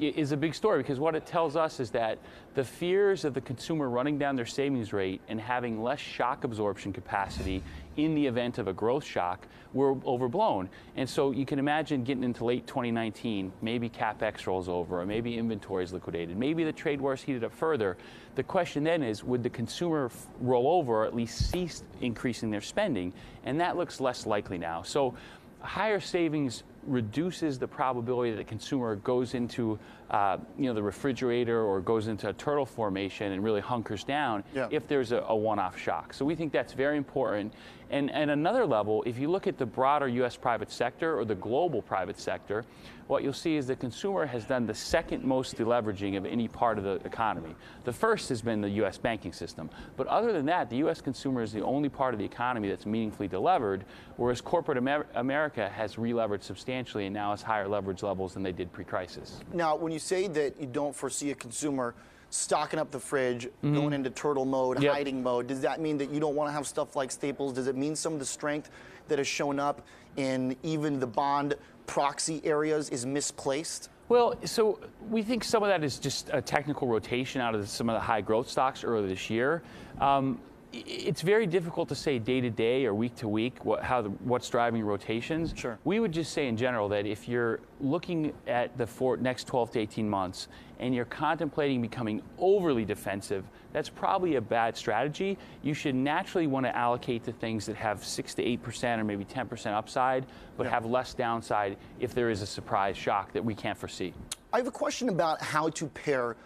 is a big story, because what it tells us is that the fear fears of the consumer running down their savings rate and having less shock absorption capacity in the event of a growth shock were overblown. And so you can imagine getting into late 2019, maybe CapEx rolls over, or maybe inventory is liquidated, maybe the trade wars heated up further. The question then is, would the consumer roll over or at least cease increasing their spending? And that looks less likely now. So higher savings reduces the probability that the consumer goes into the refrigerator or goes into a turtle formation and really hunkers down if there's a one-off shock. So we think that's very important. And another level, if you look at the broader U.S. private sector or the global private sector, what you'll see is the consumer has done the second most deleveraging of any part of the economy. The first has been the U.S. banking system. But other than that, the U.S. consumer is the only part of the economy that's meaningfully delevered, whereas corporate America has releveraged substantially and now has higher leverage levels than they did pre-crisis. Now, when you say that you don't foresee a consumer stocking up the fridge, going into turtle mode, hiding mode, does that mean that you don't want to have stuff like staples? Does it mean some of the strength that has shown up in even the bond proxy areas is misplaced? Well, so we think some of that is just a technical rotation out of some of the high growth stocks earlier this year. It's very difficult to say day to day or week to week what's driving rotations. Sure. We would just say in general that if you're looking at the next 12 to 18 months and you're contemplating becoming overly defensive, that's probably a bad strategy. You should naturally want to allocate to things that have 6 to 8% or maybe 10% upside, but have less downside if there is a surprise shock that we can't foresee. I have a question about how to pair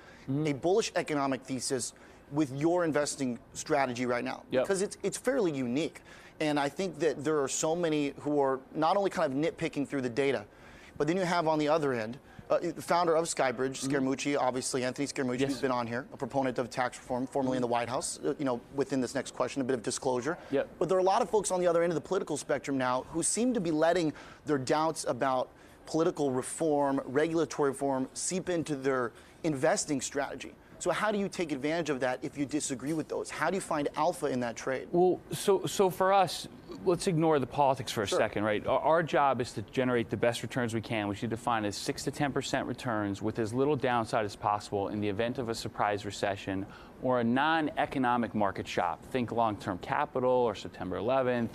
a bullish economic thesis with your investing strategy right now, because it's fairly unique. And I think that there are so many who are not only kind of nitpicking through the data, but then you have on the other end, the founder of Skybridge, Scaramucci, obviously Anthony Scaramucci, who's been on here, a proponent of tax reform, formerly in the White House, within this next question, a bit of disclosure. But there are a lot of folks on the other end of the political spectrum now who seem to be letting their doubts about political reform, regulatory reform, seep into their investing strategy. So how do you take advantage of that if you disagree with those? How do you find alpha in that trade? Well, so for us, let's ignore the politics for a second, right? Our job is to generate the best returns we can, which you define as 6 to 10% returns with as little downside as possible in the event of a surprise recession or a non-economic market shock. Think long-term capital or September 11th.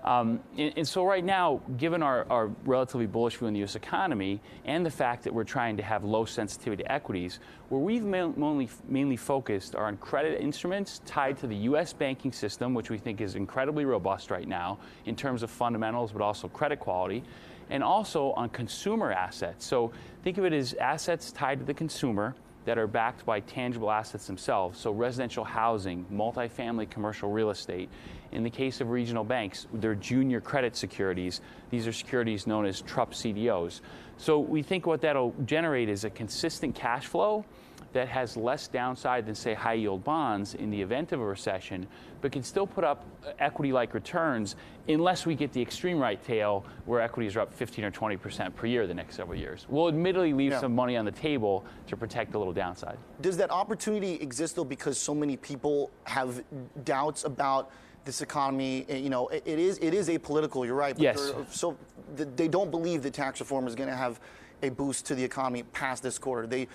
And so right now, given our relatively bullish view in the U.S. economy and the fact that we're trying to have low sensitivity to equities, where we've mainly focused are on credit instruments tied to the U.S. banking system, which we think is incredibly robust right now in terms of fundamentals, but also credit quality, and also on consumer assets. So think of it as assets tied to the consumer that are backed by tangible assets themselves, so residential housing, multifamily commercial real estate. In the case of regional banks, they're junior credit securities. These are securities known as TRUP CDOs. So we think what that'll generate is a consistent cash flow that has less downside than, say, high-yield bonds in the event of a recession, but can still put up equity-like returns unless we get the extreme right tail where equities are up 15 or 20% per year the next several years. We'll admittedly leave some money on the table to protect a little downside. Does that opportunity exist, though, because so many people have doubts about this economy? It is apolitical, you're right. But so they don't believe that tax reform is going to have a boost to the economy past this quarter. They,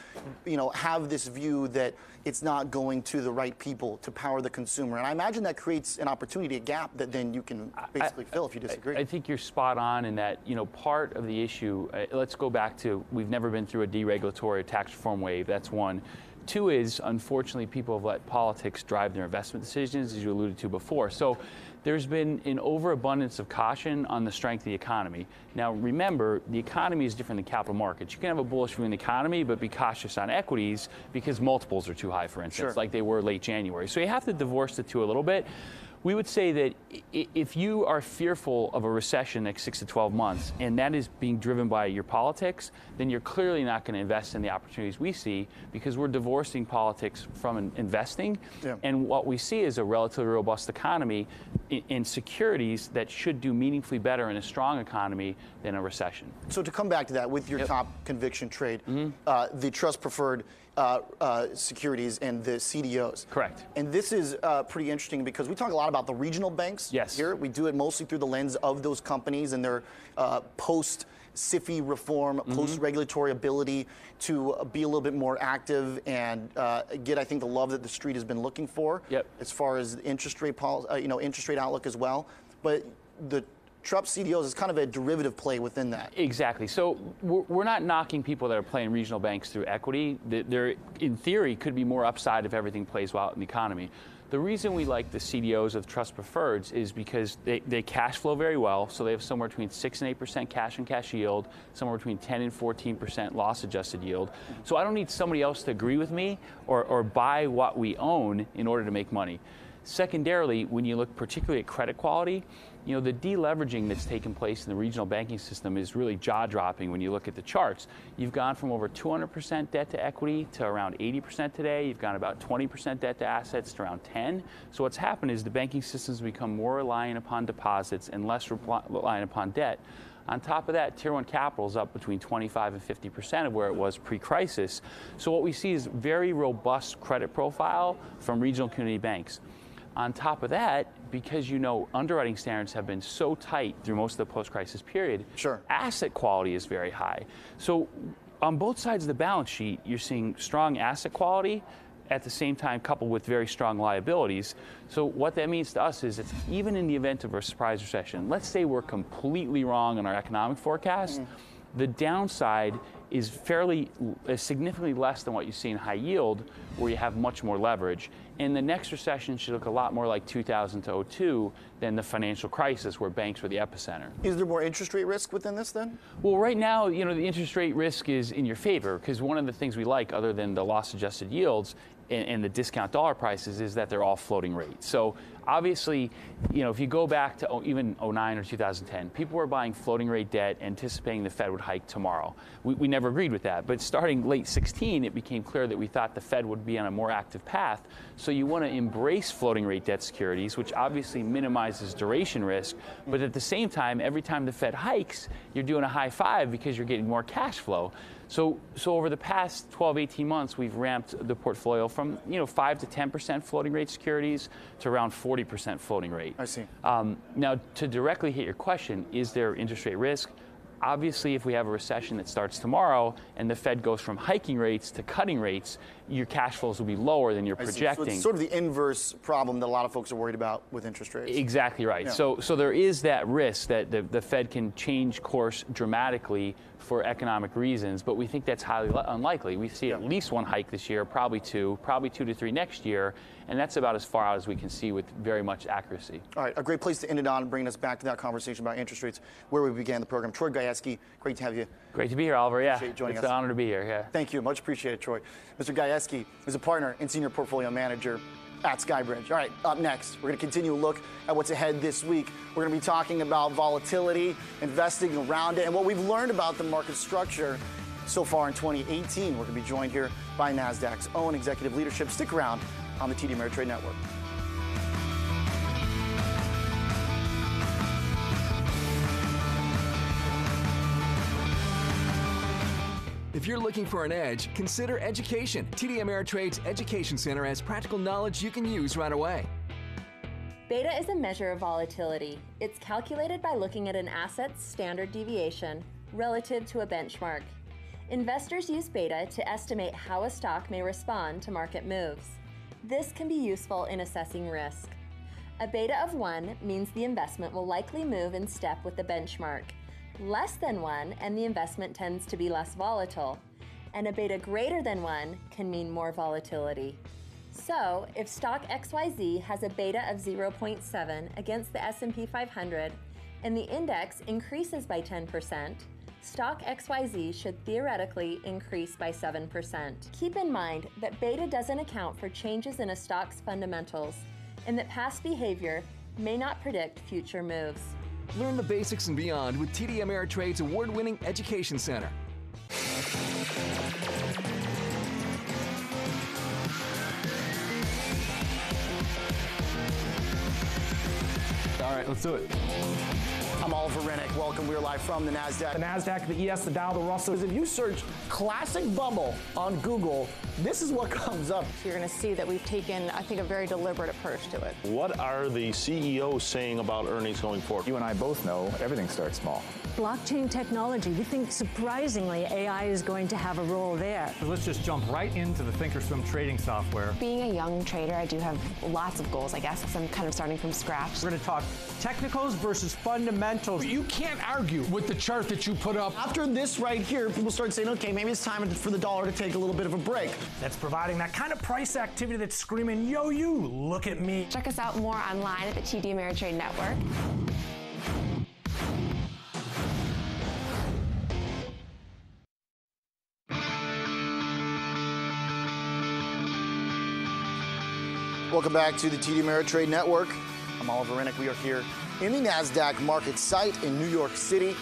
have this view that it's not going to the right people to power the consumer. And I imagine that creates an opportunity, a gap that then you can basically fill if you disagree. I think you're spot on in that, part of the issue, let's go back to, we've never been through a deregulatory tax reform wave. That's one. Two is, unfortunately, people have let politics drive their investment decisions, as you alluded to before. So there's been an overabundance of caution on the strength of the economy. Now, remember, the economy is different than capital markets. You can have a bullish view in the economy, but be cautious on equities because multiples are too high, for instance, like they were late January. So you have to divorce the two a little bit. We would say that if you are fearful of a recession next 6 to 12 months, and that is being driven by your politics, then you're clearly not going to invest in the opportunities we see because we're divorcing politics from investing. And what we see is a relatively robust economy in securities that should do meaningfully better in a strong economy than a recession. So to come back to that, with your top conviction trade, the trust preferred securities and the CDOs. Correct. And this is pretty interesting because we talk a lot about the regional banks here. We do it mostly through the lens of those companies and their post SIFI reform, post-regulatory ability to be a little bit more active and get, I think, the love that the street has been looking for as far as interest rate interest rate outlook as well. But the Trump CDOs is kind of a derivative play within that. Exactly. So we're not knocking people that are playing regional banks through equity. There, in theory, could be more upside if everything plays well in the economy. The reason we like the CDOs of trust preferreds is because they cash flow very well. So they have somewhere between 6 and 8% cash and cash yield, somewhere between 10 and 14% loss adjusted yield. So I don't need somebody else to agree with me or buy what we own in order to make money. Secondarily, when you look particularly at credit quality, the deleveraging that's taken place in the regional banking system is really jaw-dropping when you look at the charts. You've gone from over 200% debt to equity to around 80% today. You've gone about 20% debt to assets to around 10. So what's happened is the banking system's become more reliant upon deposits and less reliant upon debt. On top of that, Tier 1 capital is up between 25 and 50% of where it was pre-crisis. So what we see is very robust credit profile from regional community banks. On top of that, because underwriting standards have been so tight through most of the post-crisis period, asset quality is very high. So on both sides of the balance sheet, you're seeing strong asset quality at the same time coupled with very strong liabilities. So what that means to us is it's even in the event of a surprise recession, let's say we're completely wrong on our economic forecast, the downside is significantly less than what you see in high yield, where you have much more leverage. And the next recession should look a lot more like 2000 to 2002 than the financial crisis, where banks were the epicenter. Is there more interest rate risk within this then? Well, right now, the interest rate risk is in your favor, because one of the things we like, other than the loss-adjusted yields and the discount dollar prices, is that they're all floating rate. So obviously, if you go back to even 2009 or 2010, people were buying floating rate debt anticipating the Fed would hike tomorrow. We never agreed with that. But starting late 2016, it became clear that we thought the Fed would be on a more active path. So you want to embrace floating rate debt securities, which obviously minimizes duration risk. But at the same time, every time the Fed hikes, you're doing a high five because you're getting more cash flow. So over the past 12, 18 months, we've ramped the portfolio from 5 to 10% floating rate securities to around 40% floating rate. I see. Now, to directly hit your question, is there interest rate risk? Obviously, if we have a recession that starts tomorrow and the Fed goes from hiking rates to cutting rates, your cash flows will be lower than you're projecting. So it's sort of the inverse problem that a lot of folks are worried about with interest rates. Exactly right. Yeah. So there is that risk that the Fed can change course dramatically for economic reasons, but we think that's highly unlikely. We see at least one hike this year, probably two to three next year, and that's about as far out as we can see with very much accuracy. All right, a great place to end it on, bringing us back to that conversation about interest rates, where we began the program. Troy Gajewski, great to have you. Great to be here, Oliver. Yeah, Appreciate joining it's us. an honor to be here. Yeah. Thank you, much appreciated, Troy. Mr. Gajewski is a partner and senior portfolio manager at Skybridge. All right, up next, we're going to continue to look at what's ahead this week. We're going to be talking about volatility, investing around it, and what we've learned about the market structure so far in 2018. We're going to be joined here by Nasdaq's own executive leadership. Stick around on the TD Ameritrade Network. If you're looking for an edge, consider education. TD Ameritrade's Education Center has practical knowledge you can use right away. Beta is a measure of volatility. It's calculated by looking at an asset's standard deviation relative to a benchmark. Investors use beta to estimate how a stock may respond to market moves. This can be useful in assessing risk. A beta of 1 means the investment will likely move in step with the benchmark. Less than 1 and the investment tends to be less volatile. And a beta greater than 1 can mean more volatility. So, if stock XYZ has a beta of 0.7 against the S&P 500 and the index increases by 10%, stock XYZ should theoretically increase by 7%. Keep in mind that beta doesn't account for changes in a stock's fundamentals and that past behavior may not predict future moves. Learn the basics and beyond with TD Ameritrade's award-winning Education Center. All right, let's do it. I'm Oliver Rennick. Welcome. We're live from the Nasdaq. The Nasdaq, the ES, the Dow, the Russell. If you search classic bubble on Google, this is what comes up. So you're going to see that we've taken, I think, a very deliberate approach to it. What are the CEOs saying about earnings going forward? You and I both know everything starts small. Blockchain technology, we think surprisingly AI is going to have a role there. So let's just jump right into the Thinkorswim trading software. Being a young trader, I do have lots of goals, I guess, because I'm kind of starting from scratch. We're going to talk technicals versus fundamentals. You can't argue with the chart that you put up. After this right here, people start saying, okay, maybe it's time for the dollar to take a little bit of a break. That's providing that kind of price activity that's screaming, yo, you, look at me. Check us out more online at the TD Ameritrade Network. Welcome back to the TD Ameritrade Network. I'm Oliver Rennick. We are here in the Nasdaq MarketSite in New York City,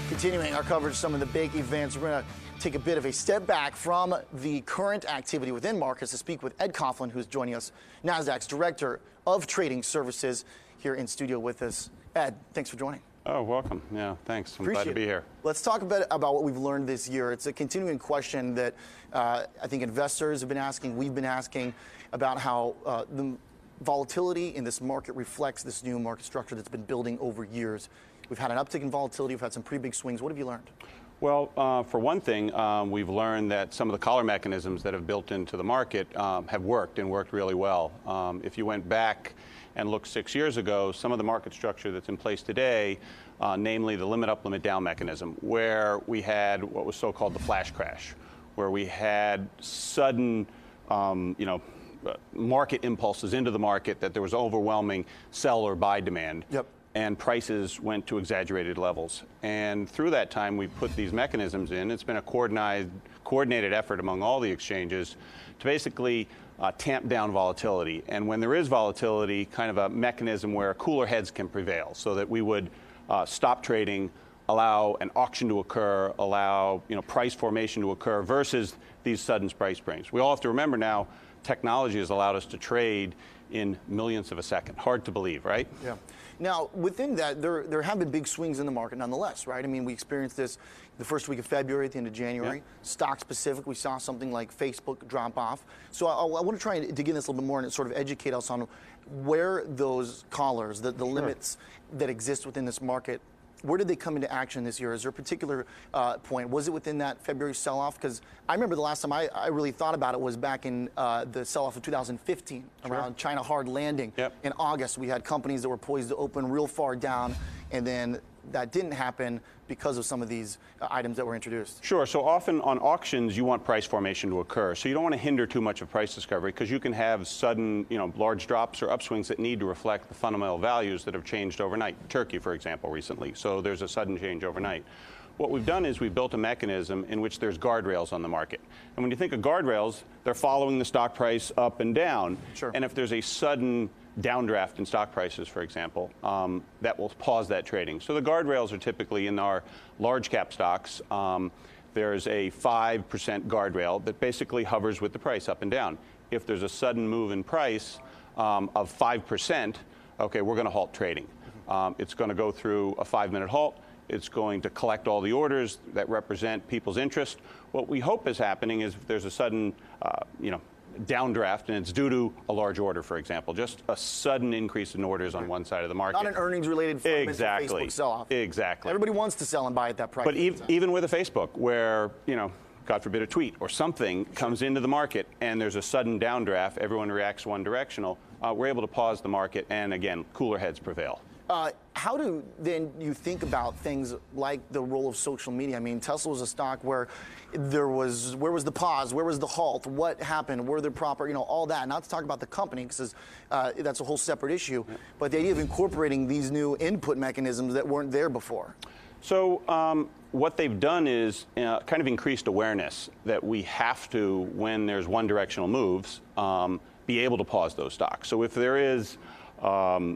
continuing our coverage of some of the big events. We're going to take a bit of a step back from the current activity within markets to speak with Ed Coughlin, who's joining us, Nasdaq's Director of Trading Services, here in studio with us. Ed, thanks for joining. Oh, welcome. Yeah, thanks. I'm glad to be here. Let's talk a bit about what we've learned this year. It's a continuing question that I think investors have been asking, we've been asking, about how the volatility in this market reflects this new market structure that's been building over years. We've had an uptick in volatility. We've had some pretty big swings. What have you learned? Well, for one thing, we've learned that some of the collar mechanisms that have built into the market have worked and worked really well. If you went back and looked 6 years ago, some of the market structure that's in place today, namely the limit up, limit down mechanism, where we had what was so-called the flash crash, where we had sudden, market impulses into the market, that there was overwhelming sell or buy demand. Yep. And prices went to exaggerated levels. And through that time, we put these mechanisms in. It's been a coordinated effort among all the exchanges to basically tamp down volatility. And when there is volatility, kind of a mechanism where cooler heads can prevail, so that we would stop trading, allow an auction to occur, allow price formation to occur versus these sudden price springs. We all have to remember now, technology has allowed us to trade in millionths of a second. Hard to believe, right? Yeah. Now, within that, there have been big swings in the market nonetheless, right? I mean, we experienced this the first week of February, at the end of January. Yeah. Stock specific, we saw something like Facebook drop off. So I want to try and dig in this a little bit more and sort of educate us on where those collars, the limits that exist within this market, where did they come into action this year? Is there a particular point? Was it within that February sell-off? Because I remember the last time I really thought about it was back in the sell-off of 2015, around China hard landing. Yep. In August, we had companies that were poised to open real far down, and then that didn't happen because of some of these items that were introduced. Sure. So often on auctions, you want price formation to occur. So you don't want to hinder too much of price discovery, because you can have sudden, large drops or upswings that need to reflect the fundamental values that have changed overnight. Turkey, for example, recently. So there's a sudden change overnight. What we've done is we've built a mechanism in which there's guardrails on the market. And when you think of guardrails, they're following the stock price up and down. Sure. And if there's a sudden downdraft in stock prices, for example, that will pause that trading. So the guardrails are typically in our large cap stocks. There's a 5% guardrail that basically hovers with the price up and down. If there's a sudden move in price of 5%, okay, we're going to halt trading. It's going to go through a 5-minute halt. It's going to collect all the orders that represent people's interest. What we hope is happening is if there's a sudden, downdraft, and it's due to a large order, for example, just a sudden increase in orders on one side of the market. Not an earnings-related Facebook sell-off. Exactly. Everybody wants to sell and buy at that price. But even with a Facebook, where, God forbid, a tweet or something comes into the market and there's a sudden downdraft, everyone reacts one directional, we're able to pause the market, and again, cooler heads prevail. How do then you think about things like the role of social media? I mean, Tesla was a stock where where was the pause? Where was the halt? What happened? Were there proper, all that? Not to talk about the company, because that's a whole separate issue. Yeah. But the idea of incorporating these new input mechanisms that weren't there before. So what they've done is kind of increased awareness that we have to, when there's one directional moves, be able to pause those stocks. So if there is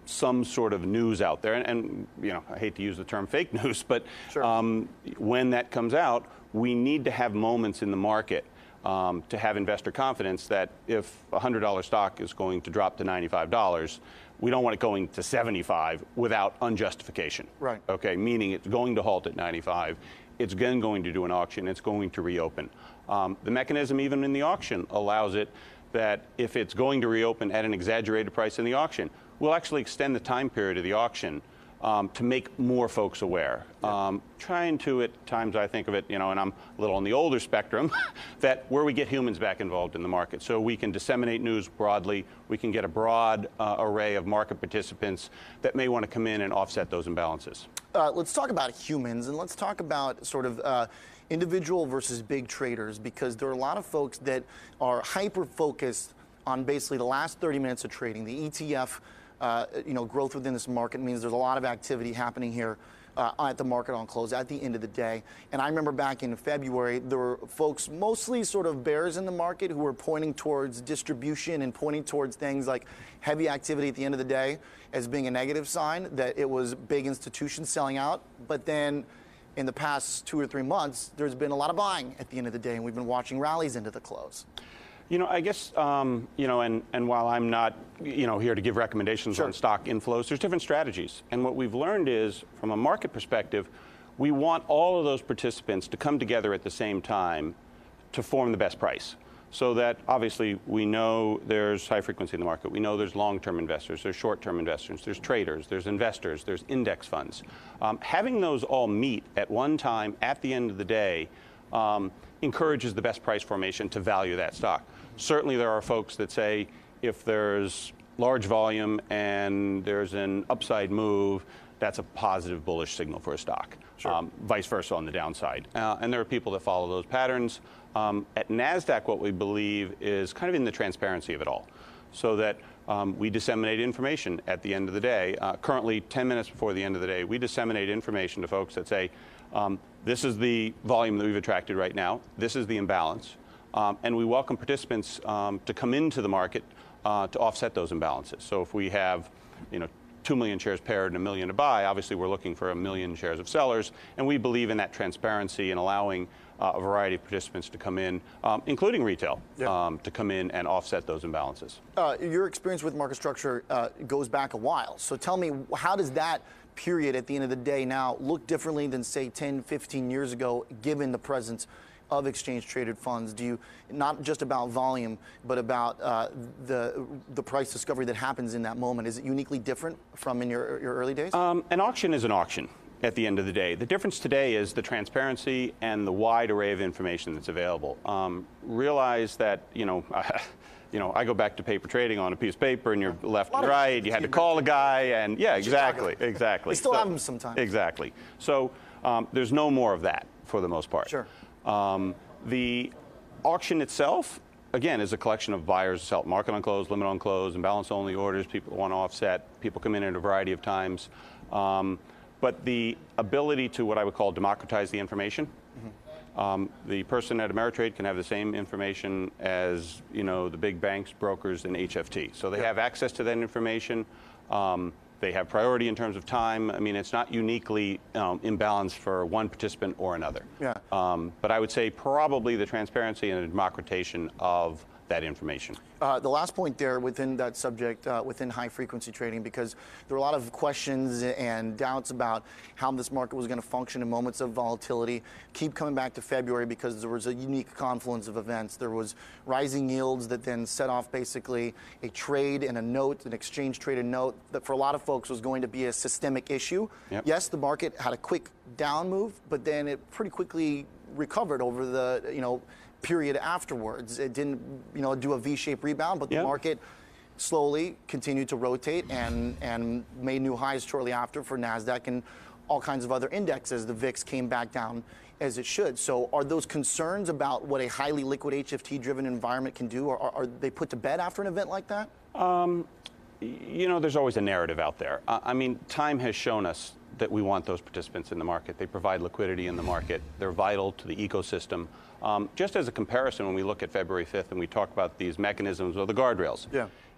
some sort of news out there, and I hate to use the term fake news, but sure. When that comes out, we need to have moments in the market to have investor confidence that if a $100 stock is going to drop to $95, we don't want it going to 75 without unjustification. Right. Okay, meaning it's going to halt at 95. It's then going to do an auction. It's going to reopen. The mechanism even in the auction allows it that if it's going to reopen at an exaggerated price in the auction, we'll actually extend the time period of the auction to make more folks aware. Trying to, at times I think of it, and I'm a little on the older spectrum, that where we get humans back involved in the market so we can disseminate news broadly, we can get a broad array of market participants that may want to come in and offset those imbalances. Let's talk about humans, and let's talk about sort of individual versus big traders, because there are a lot of folks that are hyper-focused on basically the last 30 minutes of trading. The ETF growth within this market means there's a lot of activity happening here at the market on close at the end of the day. And I remember back in February, there were folks, mostly sort of bears in the market, who were pointing towards distribution and pointing towards things like heavy activity at the end of the day as being a negative sign, that it was big institutions selling out. But then in the past 2 or 3 months, there's been a lot of buying at the end of the day, and we've been watching rallies into the close. I guess, and while I'm not, here to give recommendations on stock inflows, there's different strategies. And what we've learned is, from a market perspective, we want all of those participants to come together at the same time to form the best price. So that, obviously, we know there's high frequency in the market. We know there's long-term investors, there's short-term investors, there's traders, there's investors, there's index funds. Having those all meet at one time at the end of the day encourages the best price formation to value that stock. Certainly there are folks that say if there's large volume and there's an upside move, that's a positive bullish signal for a stock. Vice versa on the downside. And there are people that follow those patterns. At Nasdaq, what we believe is kind of in the transparency of it all, so that we disseminate information at the end of the day. Currently, 10 minutes before the end of the day, we disseminate information to folks that say, this is the volume that we've attracted right now. This is the imbalance. And we welcome participants to come into the market to offset those imbalances. So if we have, 2 million shares paired and 1 million to buy, obviously we're looking for 1 million shares of sellers. And we believe in that transparency and allowing a variety of participants to come in, including retail, to come in and offset those imbalances. Your experience with market structure goes back a while. So tell me, how does that period at the end of the day now look differently than, say, 10, 15 years ago, given the presence of exchange-traded funds? Do you, not just about volume, but about the price discovery that happens in that moment, is it uniquely different from in your early days? An auction is an auction at the end of the day. The difference today is the transparency and the wide array of information that's available. Realize that, I go back to paper trading on a piece of paper, and you're left and right. You had to call a guy, and exactly. We still have them sometimes. Exactly. So there's no more of that for the most part. Sure. The auction itself, again, is a collection of buyers, sell, market on close, limit on close, imbalance only orders. People want to offset. People come in at a variety of times. But the ability to what I would call democratize the information. The person at Ameritrade can have the same information as the big banks, brokers, and HFT. So they have access to that information. They have priority in terms of time. I mean, it's not uniquely imbalanced for one participant or another. But I would say probably the transparency and the democratization of that information. The last point there within that subject, within high frequency trading, because there are a lot of questions and doubts about how this market was going to function in moments of volatility. Keep coming back to February because there was a unique confluence of events. There was rising yields that then set off basically a trade and a note, an exchange traded note that for a lot of folks was going to be a systemic issue. Yes, the market had a quick down move, but then it pretty quickly recovered over the, period afterwards. It didn't, do a V-shaped rebound, but the market slowly continued to rotate and made new highs shortly after for Nasdaq and all kinds of other indexes. The VIX came back down as it should. So are those concerns about what a highly liquid HFT-driven environment can do, or are they put to bed after an event like that? There's always a narrative out there. I mean, time has shown us that we want those participants in the market. They provide liquidity in the market. They're vital to the ecosystem. Just as a comparison, when we look at February 5th and we talk about these mechanisms or the guardrails,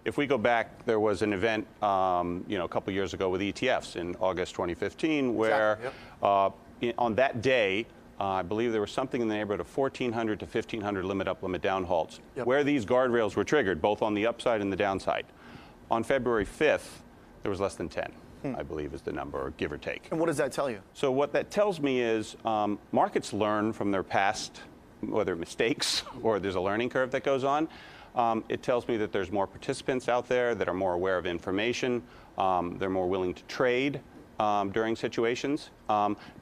if we go back, there was an event, a couple years ago with ETFs in August 2015, where on that day, I believe there was something in the neighborhood of 1,400 to 1,500 limit up, limit down halts, where these guardrails were triggered, both on the upside and the downside. On February 5th, There was less than 10, I believe is the number, give or take. And what does that tell you? So what that tells me is markets learn from their past, whether mistakes or there's a learning curve that goes on. It tells me that there's more participants out there that are more aware of information. They're more willing to trade during situations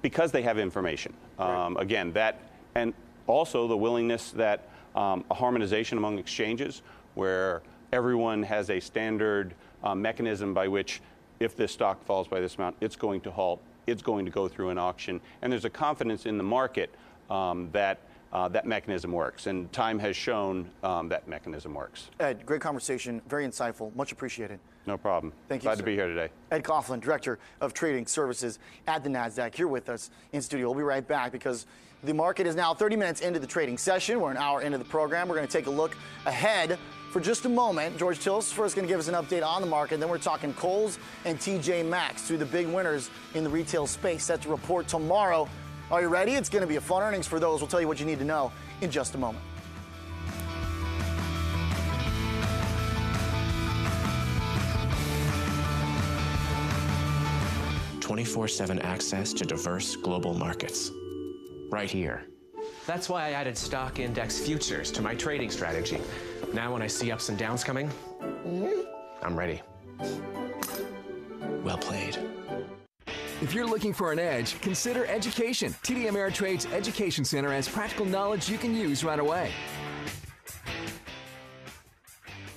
because they have information. Again, that, and also the willingness that a harmonization among exchanges where everyone has a standard mechanism by which if this stock falls by this amount, it's going to halt, it's going to go through an auction, and there's a confidence in the market that that mechanism works, and time has shown that mechanism works. Ed, great conversation, very insightful, much appreciated. No problem. Thank you, Glad sir. to be here today. Ed Coughlin, Director of Trading Services at the Nasdaq, here with us in studio. We'll be right back because the market is now 30 minutes into the trading session. We're an hour into the program. We're going to take a look ahead for just a moment. George Till's first going to give us an update on the market. Then we're talking Kohl's and TJ Maxx, two of the big winners in the retail space, set to report tomorrow. Are you ready? It's going to be a fun earnings for those. We'll tell you what you need to know in just a moment. "24/7 access to diverse global markets. Right here. That's why I added stock index futures to my trading strategy. Now when I see ups and downs coming, I'm ready." Well played. If you're looking for an edge, consider education. TD Ameritrade's Education Center has practical knowledge you can use right away.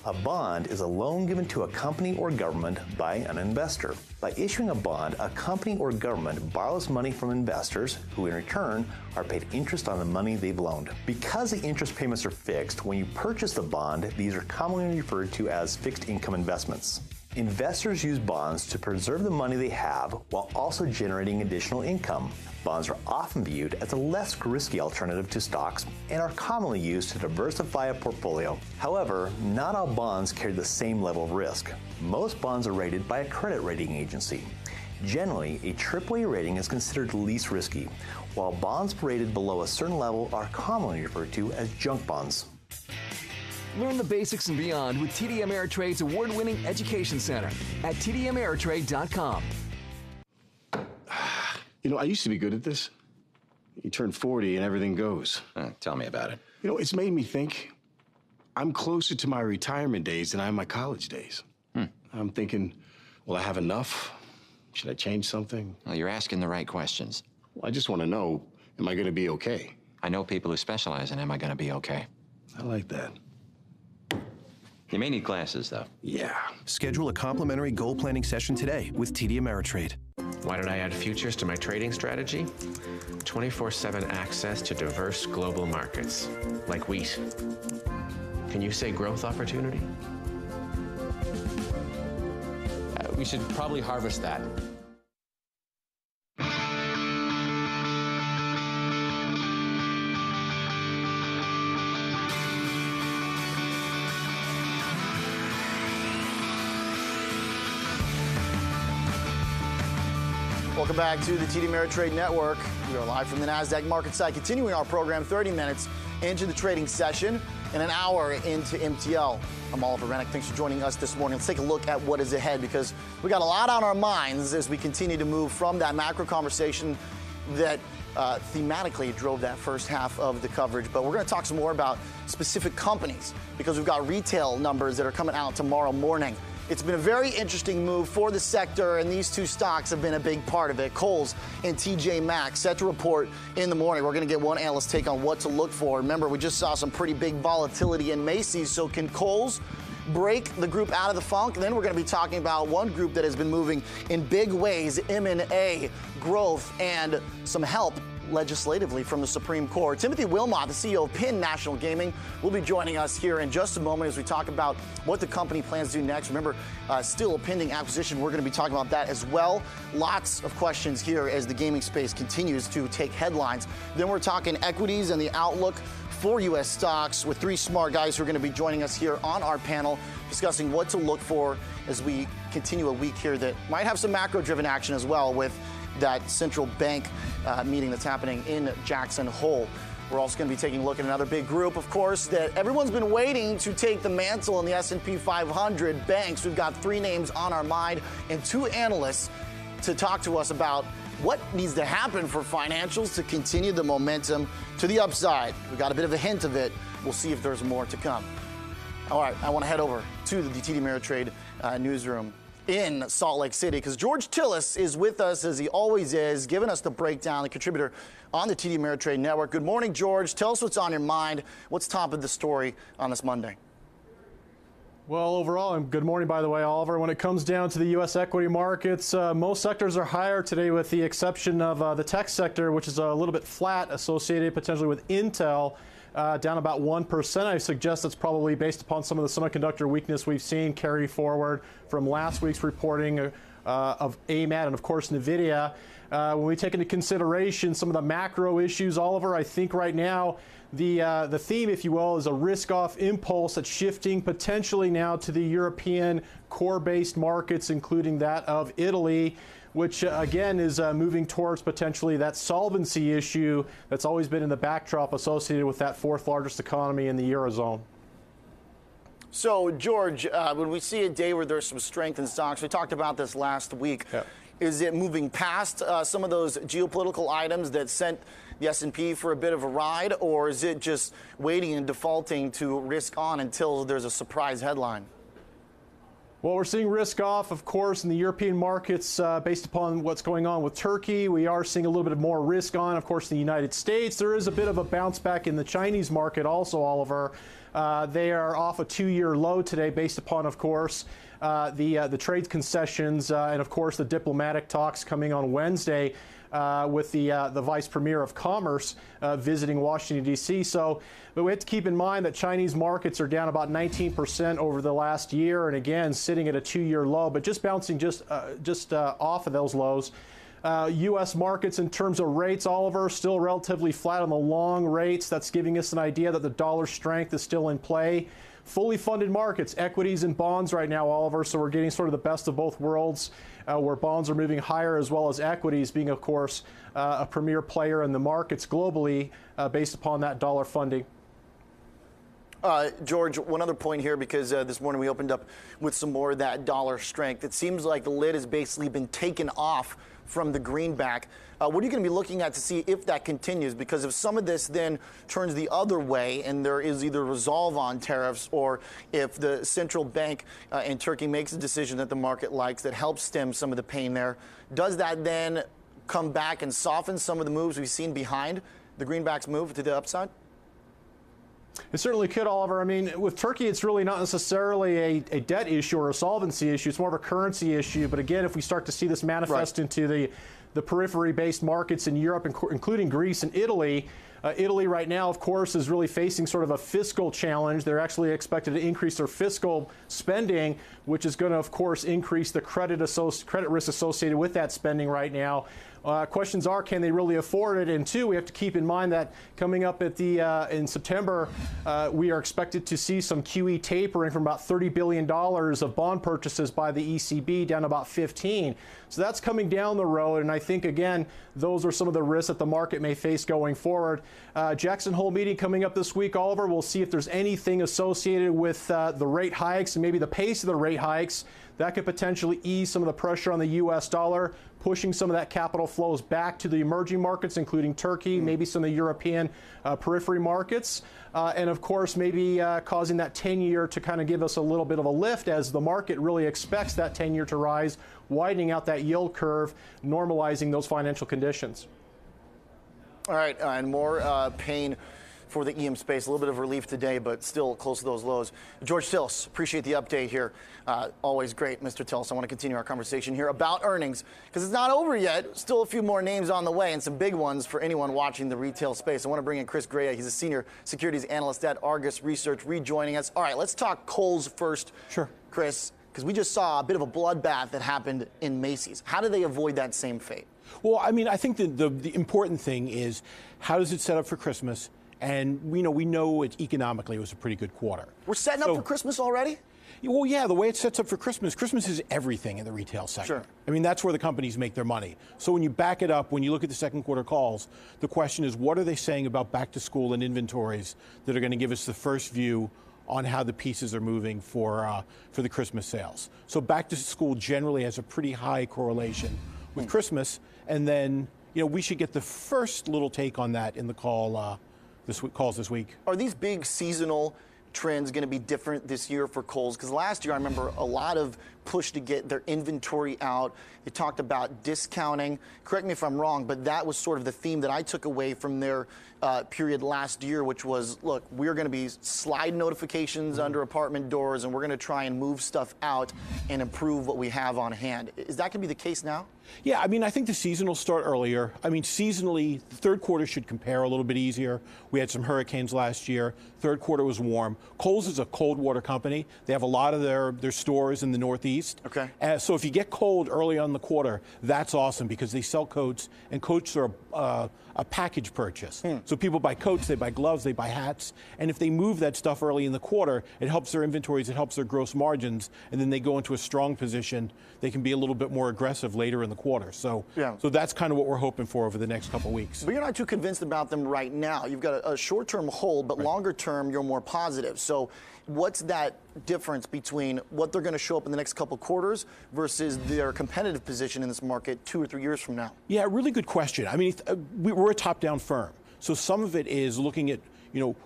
A bond is a loan given to a company or government by an investor. By issuing a bond, a company or government borrows money from investors who in return are paid interest on the money they've loaned. Because the interest payments are fixed, when you purchase the bond, these are commonly referred to as fixed income investments. Investors use bonds to preserve the money they have while also generating additional income. Bonds are often viewed as a less risky alternative to stocks and are commonly used to diversify a portfolio. However, not all bonds carry the same level of risk. Most bonds are rated by a credit rating agency. Generally, a AAA rating is considered least risky, while bonds rated below a certain level are commonly referred to as junk bonds. Learn the basics and beyond with TD Ameritrade's award-winning Education Center at tdameritrade.com. You know, I used to be good at this. You turn 40 and everything goes. Tell me about it. You know, it's made me think I'm closer to my retirement days than I am my college days. I'm thinking, will I have enough? Should I change something? Well, you're asking the right questions. Well, I just want to know, am I going to be okay? I know people who specialize in am I going to be okay? I like that. You may need glasses, though. Yeah. Schedule a complimentary goal planning session today with TD Ameritrade. Why did I add futures to my trading strategy? 24/7 access to diverse global markets, like wheat. Can you say growth opportunity? We should probably harvest that. Welcome back to the TD Ameritrade Network. We are live from the Nasdaq MarketSite, continuing our program 30 minutes into the trading session and an hour into MTL. I'm Oliver Rennick. Thanks for joining us this morning. Let's take a look at what is ahead because we got a lot on our minds as we continue to move from that macro conversation that thematically drove that first half of the coverage. But we're going to talk some more about specific companies because we've got retail numbers that are coming out tomorrow morning. It's been a very interesting move for the sector, and these two stocks have been a big part of it. Kohl's and TJ Maxx set to report in the morning. We're going to get one analyst take on what to look for. Remember, we just saw some pretty big volatility in Macy's, so can Kohl's break the group out of the funk? And then we're going to be talking about one group that has been moving in big ways, M&A, growth, and some help legislatively from the Supreme Court. Timothy Wilmot, the CEO of Penn National Gaming, will be joining us here in just a moment as we talk about what the company plans to do next. Remember, still a pending acquisition. We're going to be talking about that as well. Lots of questions here as the gaming space continues to take headlines. Then we're talking equities and the outlook for U.S. stocks with three smart guys who are going to be joining us here on our panel discussing what to look for as we continue a week here that might have some macro-driven action as well with that central bank meeting that's happening in Jackson Hole. We're also going to be taking a look at another big group, of course, that everyone's been waiting to take the mantle in the S&P 500 banks. We've got 3 names on our mind and 2 analysts to talk to us about what needs to happen for financials to continue the momentum to the upside. We got a bit of a hint of it. We'll see if there's more to come. All right, I want to head over to the TD Ameritrade newsroom in Salt Lake City because George Tillis is with us, as he always is, giving us the breakdown, the contributor on the TD Ameritrade Network. Good morning, George. Tell us what's on your mind. What's top of the story on this Monday? Well, overall, and good morning, by the way, Oliver. When it comes down to the U.S. equity markets, most sectors are higher today with the exception of the tech sector, which is a little bit flat, associated potentially with Intel, down about 1%. I suggest that's probably based upon some of the semiconductor weakness we've seen carry forward from last week's reporting of AMAT and, of course, NVIDIA. When we take into consideration some of the macro issues, Oliver, I think right now the theme, if you will, is a risk-off impulse that's shifting potentially now to the European core-based markets, including that of Italy, which again is moving towards potentially that solvency issue that's always been in the backdrop associated with that 4th largest economy in the Eurozone. So, George, when we see a day where there's some strength in stocks, we talked about this last week. Yep. Is it moving past some of those geopolitical items that sent the S&P for a bit of a ride, or is it just waiting and defaulting to risk on until there's a surprise headline? Well, we're seeing risk off, of course, in the European markets based upon what's going on with Turkey. We are seeing a little bit more risk on, of course, in the United States. There is a bit of a bounce back in the Chinese market also, Oliver. They are off a 2-year low today based upon, of course, the trade concessions and, of course, the diplomatic talks coming on Wednesday with the Vice Premier of Commerce visiting Washington, D.C. But we have to keep in mind that Chinese markets are down about 19% over the last year, and again, sitting at a 2-year low, but just bouncing just off of those lows. U.S. markets in terms of rates, Oliver, still relatively flat on the long rates. That's giving us an idea that the dollar strength is still in play. Fully funded markets, equities and bonds right now, Oliver, so we're getting sort of the best of both worlds, where bonds are moving higher as well as equities being, of course, a premier player in the markets globally based upon that dollar funding. George, one other point here, because this morning we opened up with some more of that dollar strength. It seems like the lid has basically been taken off from the greenback. What are you going to be looking at to see if that continues? Because if some of this then turns the other way and there is either resolve on tariffs, or if the central bank in Turkey makes a decision that the market likes that helps stem some of the pain there, does that then come back and soften some of the moves we've seen behind the greenback's move to the upside? It certainly could, Oliver. I mean, with Turkey, it's really not necessarily a debt issue or a solvency issue. It's more of a currency issue. But again, if we start to see this manifest into the periphery-based markets in Europe, including Greece and Italy, Italy right now, of course, is really facing sort of a fiscal challenge. They're actually expected to increase their fiscal spending, which is going to, of course, increase the credit risk associated with that spending right now. Questions are, can they really afford it? And 2, we have to keep in mind that coming up at in September, we are expected to see some QE tapering from about $30 billion of bond purchases by the ECB down to about 15. So that's coming down the road. And I think, again, those are some of the risks that the market may face going forward. Jackson Hole meeting coming up this week, Oliver. We'll see if there's anything associated with the rate hikes and maybe the pace of the rate hikes that could potentially ease some of the pressure on the U.S. dollar, pushing some of that capital flows back to the emerging markets, including Turkey, maybe some of the European periphery markets, and of course maybe causing that 10-year to kind of give us a little bit of a lift as the market really expects that 10-year to rise, widening out that yield curve, normalizing those financial conditions. All right, and more pain for the EM space. A little bit of relief today, but still close to those lows. George Tillis, appreciate the update here. Always great, Mr. Tillis. I want to continue our conversation here about earnings, because it's not over yet. Still a few more names on the way, and some big ones for anyone watching the retail space. I want to bring in Chris Gray. He's a senior securities analyst at Argus Research, rejoining us. All right, let's talk Kohl's first. Sure. Chris, because we just saw a bit of a bloodbath that happened in Macy's. How do they avoid that same fate? Well, I mean, I think the important thing is, how does it set up for Christmas? And we know it economically was a pretty good quarter. We're setting up for Christmas already? Well, yeah, the way it sets up for Christmas is everything in the retail sector. Sure. I mean, that's where the companies make their money. So when you back it up, when you look at the second quarter calls, the question is, what are they saying about back to school and inventories that are going to give us the first view on how the pieces are moving for the Christmas sales? So back to school generally has a pretty high correlation with Christmas, and then we should get the first little take on that in the calls this week. Are these big seasonal trends going to be different this year for Kohl's? Because last year I remember a lot of push to get their inventory out. They talked about discounting. Correct me if I'm wrong, but that was sort of the theme that I took away from their period last year, which was, look, we're going to be slide notifications under apartment doors, and we're going to try and move stuff out and improve what we have on hand. Is that going to be the case now? Yeah, I mean, I think the season will start earlier. I mean, seasonally, the third quarter should compare a little bit easier. We had some hurricanes last year. Third quarter was warm. Kohl's is a cold water company. They have a lot of their stores in the Northeast. Okay. So if you get cold early on in the quarter, that's awesome because they sell coats, and coats are a package purchase. So people buy coats, they buy gloves, they buy hats, and if they move that stuff early in the quarter, it helps their inventories, it helps their gross margins, and then they go into a strong position. They can be a little bit more aggressive later in the quarter. So that's kind of what we're hoping for over the next couple of weeks. But you're not too convinced about them right now. You've got a short-term hold, but longer term, you're more positive. So what's that difference between what they're going to show up in the next couple of quarters versus their competitive position in this market 2 or 3 years from now? Yeah, really good question. I mean, we're a top-down firm. So some of it is looking at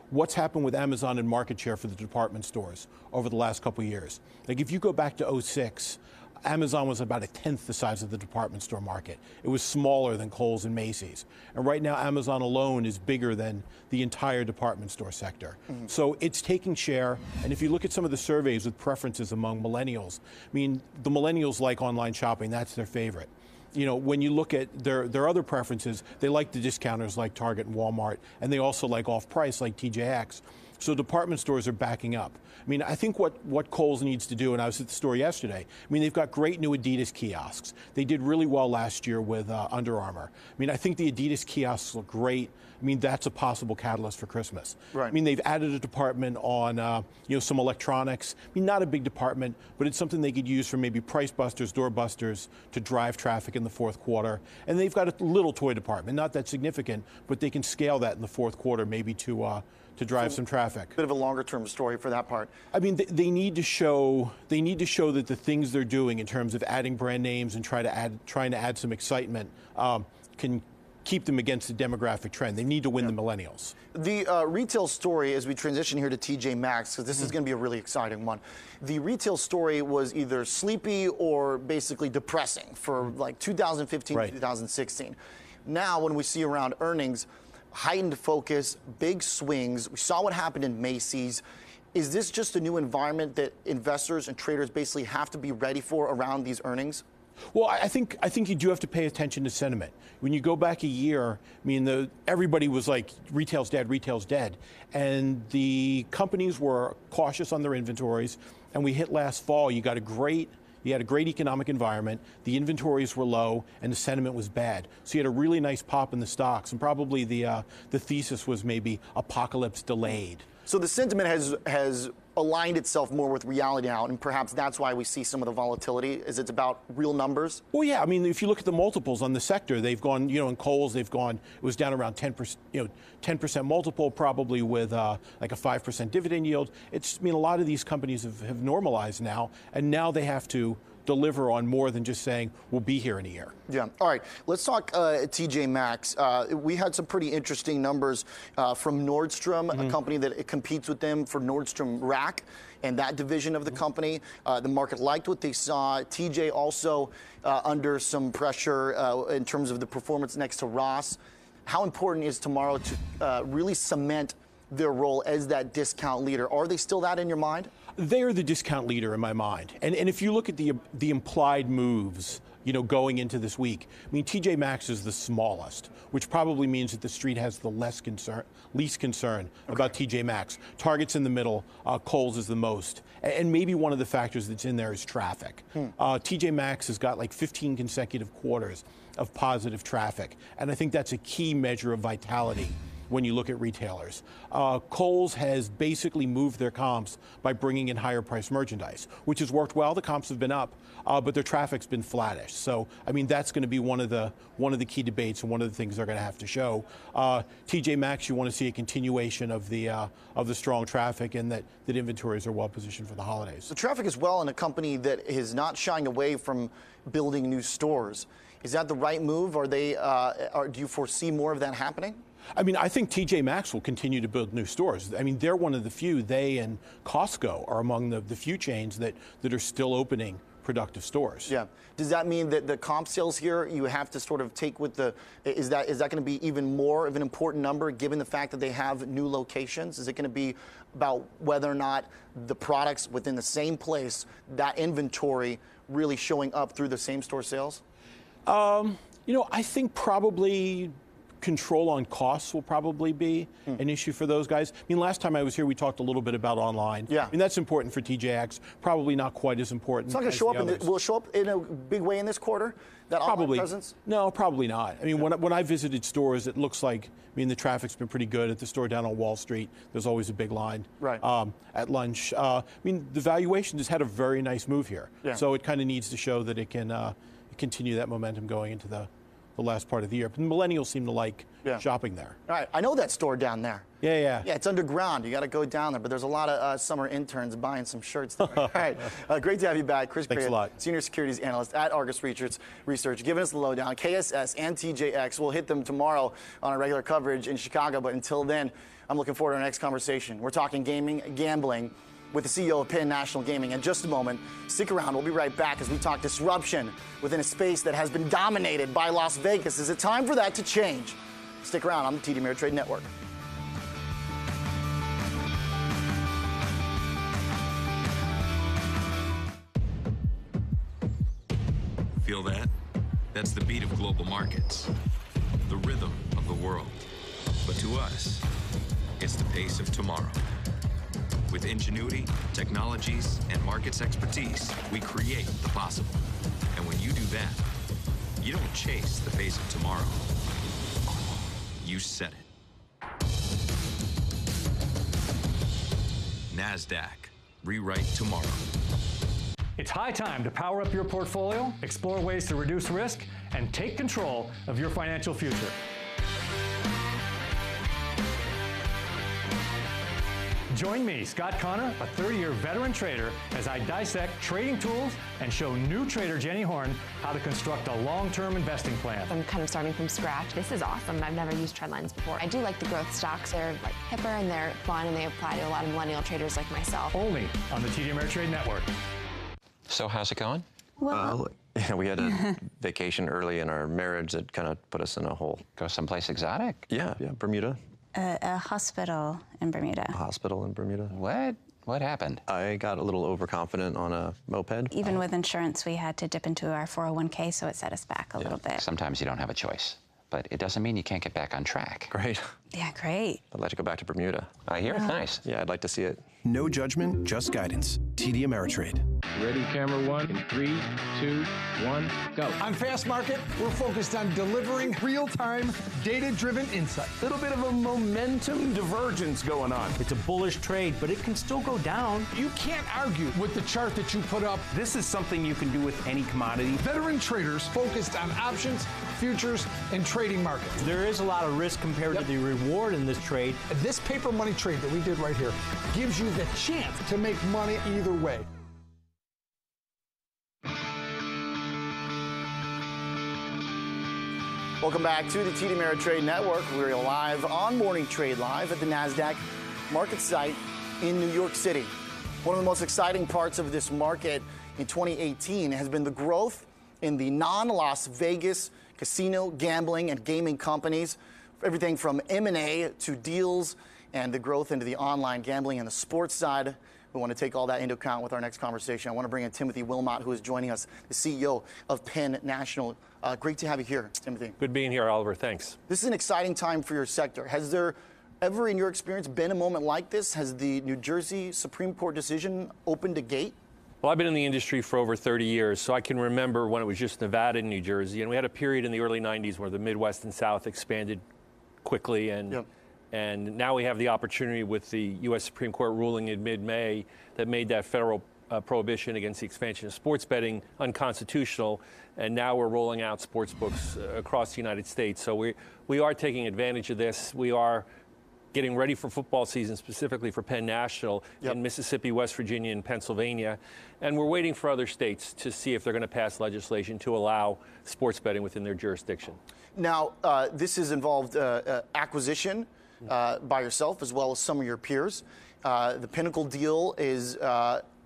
what's happened with Amazon and market share for the department stores over the last couple of years. Like if you go back to 2006, Amazon was about 1/10 the size of the department store market. It was smaller than Kohl's and Macy's. And right now, Amazon alone is bigger than the entire department store sector. So it's taking share. And if you look at some of the surveys with preferences among millennials, I mean, the millennials like online shopping. That's their favorite. When you look at their other preferences, they like the discounters like Target and Walmart, and they also like off-price like TJX. So department stores are backing up. I mean, I think what Kohl's needs to do, and I was at the store yesterday, I mean, they've got great new Adidas kiosks. They did really well last year with Under Armour. I mean, I think the Adidas kiosks look great. I mean, that's a possible catalyst for Christmas. Right. I mean, they've added a department on, some electronics. I mean, not a big department, but it's something they could use for maybe price busters, door busters to drive traffic in the fourth quarter. And they've got a little toy department, not that significant, but they can scale that in the fourth quarter maybe to drive some traffic. Bit of a longer-term story for that part. I mean, they need to show that the things they're doing in terms of adding brand names and trying to add some excitement can keep them against the demographic trend. They need to win the millennials. The retail story, as we transition here to TJ Maxx, because this is going to be a really exciting one. The retail story was either sleepy or basically depressing for like 2015 to 2016. Now, when we see around earnings, heightened focus, big swings. We saw what happened in Macy's. Is this just a new environment that investors and traders basically have to be ready for around these earnings? Well, I think you do have to pay attention to sentiment. When you go back a year, I mean, everybody was like, retail's dead. And the companies were cautious on their inventories. And we hit last fall, you had a great economic environment, the inventories were low, and the sentiment was bad. So you had a really nice pop in the stocks, and probably the thesis was maybe apocalypse delayed. So the sentiment has aligned itself more with reality now, and perhaps that's why we see some of the volatility, is it's about real numbers? Well, yeah, I mean, if you look at the multiples on the sector, they've gone, in Kohl's, it was down around 10%, 10% multiple, probably with like a 5% dividend yield. A lot of these companies have normalized now, and now they have to deliver on more than just saying we'll be here in a year. Yeah. All right. Let's talk TJ Maxx. We had some pretty interesting numbers from Nordstrom, a company that competes with them for Nordstrom Rack and that division of the company. The market liked what they saw. TJ also under some pressure in terms of the performance next to Ross. How important is tomorrow to really cement their role as that discount leader? Are they still that in your mind? They're the discount leader in my mind. And if you look at the implied moves, going into this week, I mean, TJ Maxx is the smallest, which probably means that the street has the least concern about TJ Maxx. Target's in the middle, Kohl's is the most. And maybe one of the factors that's in there is traffic. TJ Maxx has got like 15 consecutive quarters of positive traffic. And I think that's a key measure of vitality. when you look at retailers. Kohl's has basically moved their comps by bringing in higher priced merchandise, which has worked well. The comps have been up, but their traffic's been flattish. So, I mean, that's going to be one of the key debates and one of the things they're going to have to show. TJ Maxx, you want to see a continuation of the strong traffic, and that inventories are well positioned for the holidays. The traffic as well in a company that is not shying away from building new stores. Is that the right move? Are they? Do you foresee more of that happening? I mean, I think TJ Maxx will continue to build new stores. I mean, they're one of the few. They and Costco are among the few chains that are still opening productive stores. Yeah. Does that mean that the comp sales here you have to sort of take with the? Is that going to be even more of an important number given the fact that they have new locations? Is it going to be about whether or not the products within the same place, that inventory really showing up through the same store sales? You know, I think probably control on costs will probably be an issue for those guys. I mean, last time I was here, we talked a little bit about online. Yeah. I mean, that's important for TJX. Probably not quite as important. It's not going to show up. Will it show up in a big way in this quarter? That probably online presence? No, probably not. I mean, when I visited stores, it looks like. I mean, the traffic's been pretty good at the store down on Wall Street. There's always a big line. Right. At lunch. I mean, the valuation has had a very nice move here. Yeah. So it kind of needs to show that it can continue that momentum going into the last part of the year. But the millennials seem to like shopping there. All right, I know that store down there. Yeah. Yeah, it's underground. You got to go down there, but there's a lot of summer interns buying some shirts there. All right, great to have you back. Chris Thanks Craig, a lot. Senior Securities Analyst at Argus Research, giving us the lowdown. KSS and TJX, we'll hit them tomorrow on our regular coverage in Chicago, but until then, I'm looking forward to our next conversation. We're talking gaming, gambling, with the CEO of Penn National Gaming. In just a moment, stick around. We'll be right back as we talk disruption within a space that has been dominated by Las Vegas. Is it time for that to change? Stick around on the TD Ameritrade Network. Feel that? That's the beat of global markets, the rhythm of the world. But to us, it's the pace of tomorrow. With ingenuity, technologies, and markets expertise, we create the possible. And when you do that, you don't chase the pace of tomorrow. You set it. Nasdaq. Rewrite tomorrow. It's high time to power up your portfolio, explore ways to reduce risk, and take control of your financial future. Join me, Scott Connor, a 30-year veteran trader, as I dissect trading tools and show new trader Jenny Horn how to construct a long-term investing plan. I'm kind of starting from scratch. This is awesome. I've never used trend lines before. I do like the growth stocks. They're like hipper and they're fun and they apply to a lot of millennial traders like myself. Only on the TD Ameritrade Network. So how's it going? Well, we had a vacation early in our marriage that kind of put us in a hole. Go someplace exotic? Yeah, Bermuda. A hospital in Bermuda. A hospital in Bermuda. What? What happened? I got a little overconfident on a moped. Even with insurance, we had to dip into our 401k, so it set us back a little bit. Sometimes you don't have a choice, but it doesn't mean you can't get back on track. Great. Yeah, great. I'd like to go back to Bermuda. I hear it's nice. Yeah, I'd like to see it. No judgment, just guidance. TD Ameritrade. Ready, camera one, in 3, 2, 1, go. On Fast Market, we're focused on delivering real-time, data-driven insight. A little bit of a momentum divergence going on. It's a bullish trade, but it can still go down. You can't argue with the chart that you put up. This is something you can do with any commodity. Veteran traders focused on options, futures, and trading markets. There is a lot of risk compared to the reward in this trade. This paper money trade that we did right here gives you the chance to make money either way. Welcome back to the TD Ameritrade Network. We're live on Morning Trade Live at the Nasdaq MarketSite in New York City. One of the most exciting parts of this market in 2018 has been the growth in the non-Las Vegas casino, gambling, and gaming companies. Everything from M&A to deals and the growth into the online gambling and the sports side. We want to take all that into account with our next conversation. I want to bring in Timothy Wilmot, who is joining us, the CEO of Penn National. Great to have you here, Timothy. Good being here, Oliver. Thanks. This is an exciting time for your sector. Has there ever, in your experience, been a moment like this? Has the New Jersey Supreme Court decision opened a gate? Well, I've been in the industry for over 30 years, so I can remember when it was just Nevada and New Jersey, and we had a period in the early 90s where the Midwest and South expanded quickly, and And now we have the opportunity with the U.S. Supreme Court ruling in mid-May that made that federal prohibition against the expansion of sports betting unconstitutional, and now we're rolling out sports books across the United States. So we are taking advantage of this. We are getting ready for football season, specifically for Penn National in Mississippi, West Virginia, and Pennsylvania. And we're waiting for other states to see if they're going to pass legislation to allow sports betting within their jurisdiction. Now, this has involved acquisition by yourself as well as some of your peers. The Pinnacle deal is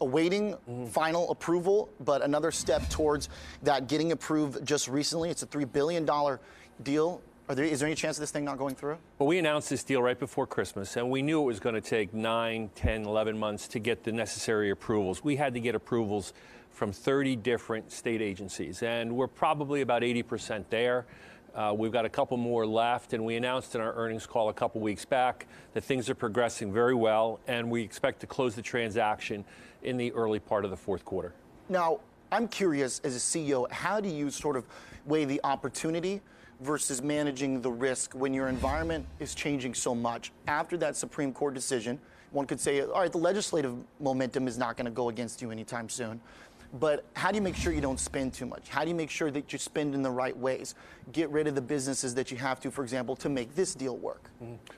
awaiting final approval, but another step towards that getting approved just recently. It's a $3 billion deal. Is there any chance of this thing not going through? Well, we announced this deal right before Christmas, and we knew it was going to take 9, 10, 11 months to get the necessary approvals. We had to get approvals from 30 different state agencies, and we're probably about 80% there. We've got a couple more left, and we announced in our earnings call a couple weeks back that things are progressing very well, and we expect to close the transaction in the early part of the fourth quarter. Now, I'm curious, as a CEO, how do you sort of weigh the opportunity versus managing the risk when your environment is changing so much? After that Supreme Court decision, one could say, all right, the legislative momentum is not going to go against you anytime soon. But how do you make sure you don't spend too much? How do you make sure that you spend in the right ways? Get rid of the businesses that you have to, for example, to make this deal work.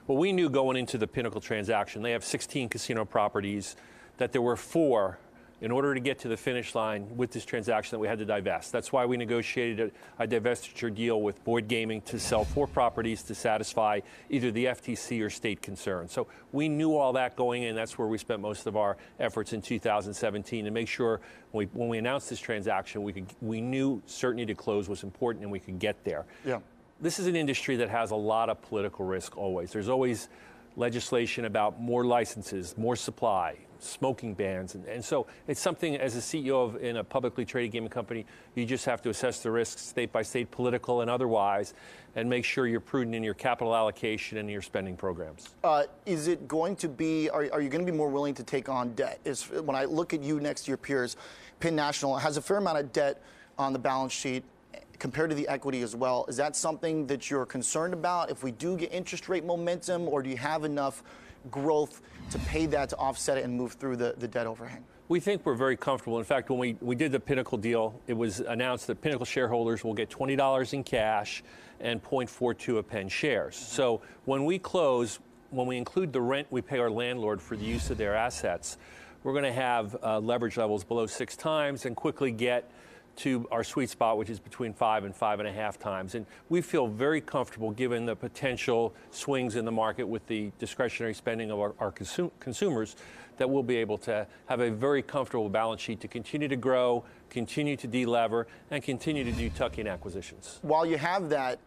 Well, we knew going into the Pinnacle transaction, they have 16 casino properties, that there were 4 in order to get to the finish line with this transaction that we had to divest. That's why we negotiated a divestiture deal with Boyd Gaming to sell 4 properties to satisfy either the FTC or state concerns. So we knew all that going in. That's where we spent most of our efforts in 2017 to make sure when we announced this transaction, we knew certainty to close was important and we could get there. Yeah. This is an industry that has a lot of political risk always. There's always legislation about more licenses, more supply, smoking bans. And so it's something, as a CEO in a publicly traded gaming company, you just have to assess the risks state by state, political and otherwise, and make sure you're prudent in your capital allocation and your spending programs. Is it going to be, are you going to be more willing to take on debt? When I look at you next to your peers, Penn National has a fair amount of debt on the balance sheet compared to the equity as well. Is that something that you're concerned about if we do get interest rate momentum, or do you have enough growth to pay that to offset it and move through the debt overhang? We think we're very comfortable. In fact, when we did the Pinnacle deal, it was announced that Pinnacle shareholders will get $20 in cash and 0.42 of Penn shares. So when we close, when we include the rent we pay our landlord for the use of their assets, we're going to have leverage levels below 6 times and quickly get to our sweet spot, which is between 5 and 5.5 times. And we feel very comfortable given the potential swings in the market with the discretionary spending of our consumers that we'll be able to have a very comfortable balance sheet to continue to grow, continue to delever, and continue to do tuck-in acquisitions. While you have that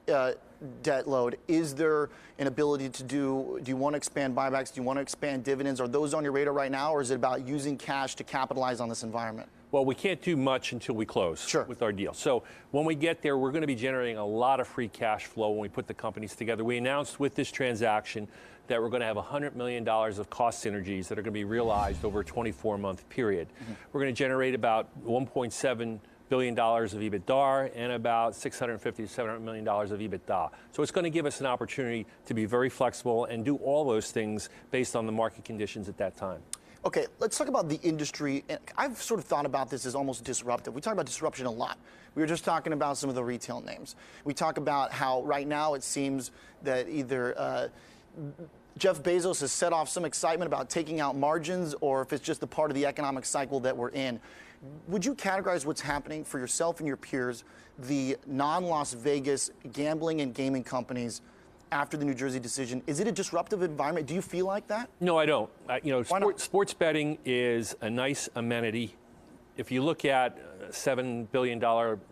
debt load, is there an ability to do you want to expand buybacks? Do you want to expand dividends? Are those on your radar right now, or is it about using cash to capitalize on this environment? Well, we can't do much until we close with our deal. So when we get there, we're going to be generating a lot of free cash flow when we put the companies together. We announced with this transaction that we're going to have $100 million of cost synergies that are going to be realized over a 24-month period. We're going to generate about $1.7 billion of EBITDA and about $650 to $700 million of EBITDA. So it's going to give us an opportunity to be very flexible and do all those things based on the market conditions at that time. Okay, let's talk about the industry. And I've sort of thought about this as almost disruptive. We talk about disruption a lot. We were just talking about some of the retail names. We talk about how right now it seems that either Jeff Bezos has set off some excitement about taking out margins, or if it's just a part of the economic cycle that we're in. Would you categorize what's happening for yourself and your peers, the non-Las Vegas gambling and gaming companies, after the New Jersey decision? Is it a disruptive environment? Do you feel like that? No, I don't. Sports betting is a nice amenity. If you look at a $7 billion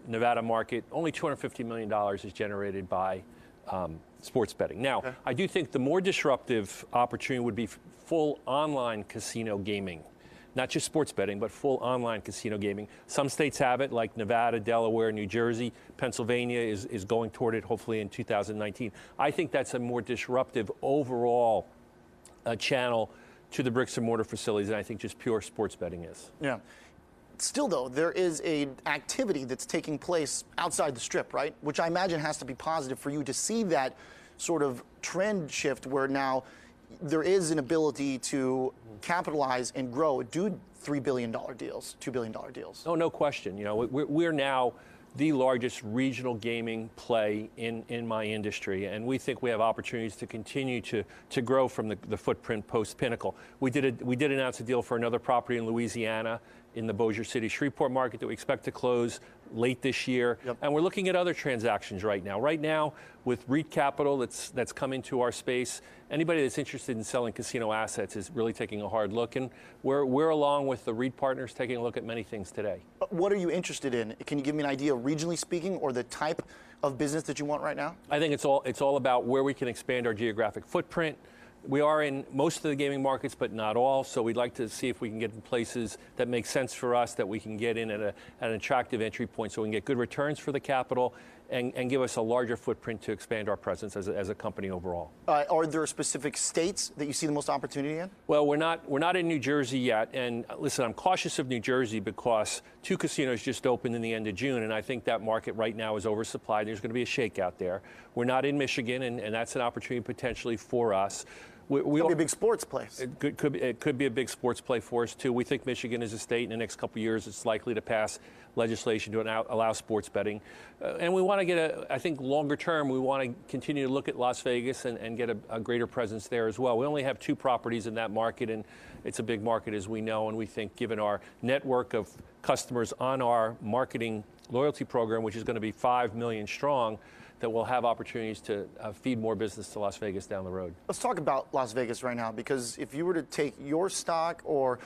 Nevada market, only $250 million is generated by sports betting. Now, I do think the more disruptive opportunity would be full online casino gaming. Not just sports betting, but full online casino gaming. Some states have it, like Nevada, Delaware, New Jersey. Pennsylvania is going toward it, hopefully in 2019. I think that's a more disruptive overall channel to the bricks and mortar facilities than I think just pure sports betting is. Yeah. Still, though, there is an activity that's taking place outside the Strip, right? Which I imagine has to be positive for you to see that sort of trend shift where now there is an ability to capitalize and grow, do $3 billion deals, $2 billion deals. Oh, no question. You know, we're now the largest regional gaming play in my industry, and we think we have opportunities to continue to grow from the footprint post-Pinnacle. We did announce a deal for another property in Louisiana in the Bossier City Shreveport market that we expect to close late this year. Yep. And we're looking at other transactions right now. Right now, with REIT capital that's come into our space, anybody that's interested in selling casino assets is really taking a hard look. And we're along with the REIT partners taking a look at many things today. What are you interested in? Can you give me an idea, regionally speaking, or the type of business that you want right now? I think it's all about where we can expand our geographic footprint. We are in most of the gaming markets, but not all, so we'd like to see if we can get in places that make sense for us, that we can get in at an attractive entry point so we can get good returns for the capital and give us a larger footprint to expand our presence as a company overall. Are there specific states that you see the most opportunity in? Well, we're not in New Jersey yet, and listen, I'm cautious of New Jersey because 2 casinos just opened in the end of June, and I think that market right now is oversupplied. There's going to be a shakeout there. We're not in Michigan, and that's an opportunity potentially for us. It could be a big sports place. It could be a big sports play for us, too. We think Michigan is a state in the next couple of years it's likely to pass legislation to allow sports betting. And we want to get I think longer term, we want to continue to look at Las Vegas and get a greater presence there as well. We only have 2 properties in that market, and it's a big market, as we know. And we think given our network of customers on our marketing loyalty program, which is going to be 5 million strong, that we'll have opportunities to feed more business to Las Vegas down the road. Let's talk about Las Vegas right now, because if you were to take your stock or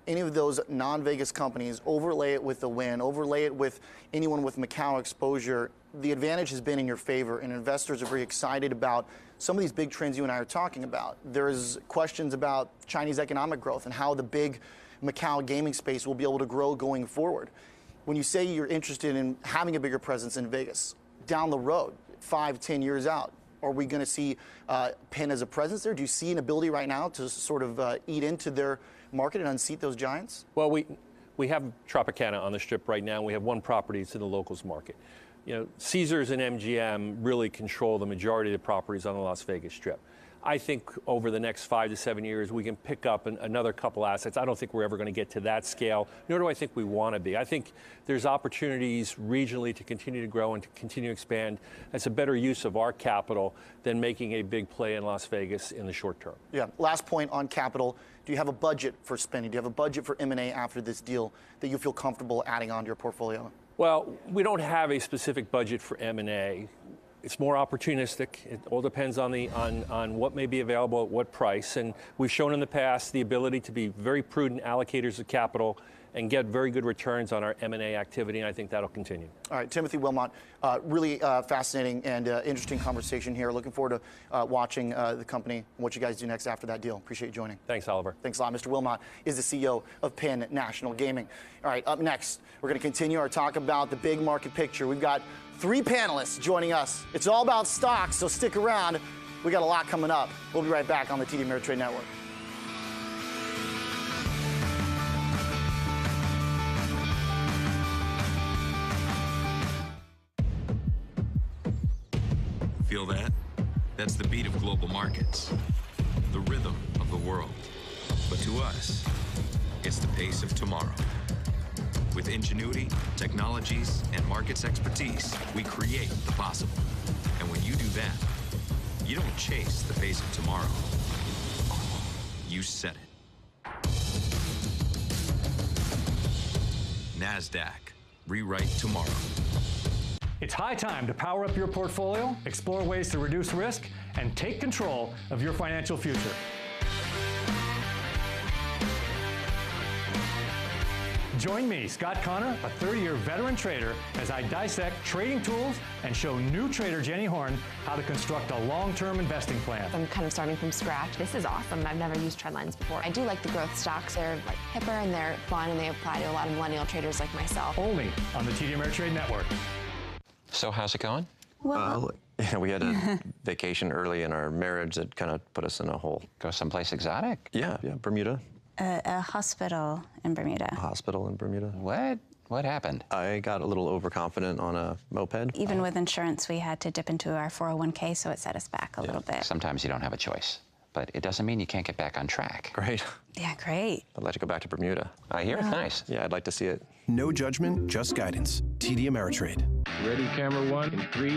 any of those non-Vegas companies, overlay it with the Wynn, overlay it with anyone with Macau exposure, the advantage has been in your favor, and investors are very excited about some of these big trends you and I are talking about. There's questions about Chinese economic growth and how the big Macau gaming space will be able to grow going forward. When you say you're interested in having a bigger presence in Vegas, down the road, 5-10 years out, are we going to see Penn as a presence there? Do you see an ability right now to sort of eat into their market and unseat those giants? Well, we have Tropicana on the Strip right now, and we have 1 property that's in the locals market. You know, Caesars and MGM really control the majority of the properties on the Las Vegas Strip. I think over the next 5 to 7 years, we can pick up another couple assets. I don't think we're ever going to get to that scale, nor do I think we want to be. I think there's opportunities regionally to continue to grow and to continue to expand. That's a better use of our capital than making a big play in Las Vegas in the short term. Yeah. Last point on capital. Do you have a budget for spending? Do you have a budget for M&A after this deal that you feel comfortable adding on to your portfolio? Well, we don't have a specific budget for M&A. It's more opportunistic. It all depends on what may be available at what price. And we've shown in the past the ability to be very prudent allocators of capital and get very good returns on our M&A activity, and I think that'll continue. All right, Timothy Wilmot, really fascinating and interesting conversation here. Looking forward to watching the company and what you guys do next after that deal. Appreciate you joining. Thanks, Oliver. Thanks a lot. Mr. Wilmot is the CEO of Penn National Gaming. All right, up next, we're going to continue our talk about the big market picture. We've got 3 panelists joining us. It's all about stocks, so stick around. We got a lot coming up. We'll be right back on the TD Ameritrade Network. Feel that? That's the beat of global markets, the rhythm of the world. But to us, it's the pace of tomorrow. With ingenuity, technologies, and markets expertise, we create the possible. And when you do that, you don't chase the pace of tomorrow. You set it. Nasdaq. Rewrite tomorrow. It's high time to power up your portfolio, explore ways to reduce risk, and take control of your financial future. Join me, Scott Connor, a 30-year veteran trader, as I dissect trading tools and show new trader Jenny Horn how to construct a long-term investing plan. I'm kind of starting from scratch. This is awesome. I've never used trend lines before. I do like the growth stocks. They're like hipper and they're fun and they apply to a lot of millennial traders like myself. Only on the TD Ameritrade Network. So how's it going? Well, we had a vacation early in our marriage that kind of put us in a hole. Go someplace exotic? Yeah, Bermuda. a hospital in Bermuda. A hospital in Bermuda. What? What happened? I got a little overconfident on a moped. Even with insurance, we had to dip into our 401k, so it set us back a little bit. Sometimes you don't have a choice, but it doesn't mean you can't get back on track. Great. Yeah, great. I'd like to go back to Bermuda. I hear it's nice. Yeah, I'd like to see it. No judgment, just guidance. TD Ameritrade. Ready, camera one, in 3,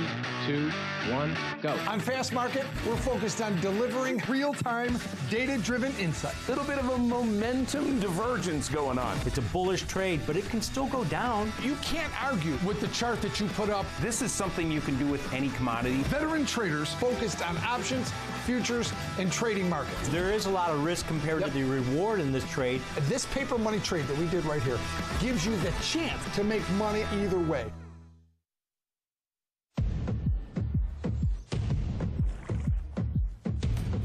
2, 1, go. On Fast Market, we're focused on delivering real-time, data-driven insight. Little bit of a momentum divergence going on. It's a bullish trade, but it can still go down. You can't argue with the chart that you put up. This is something you can do with any commodity. Veteran traders focused on options, futures, and trading markets. There is a lot of risk compared to the reward in this trade. This paper money trade that we did right here gives you the chance to make money either way.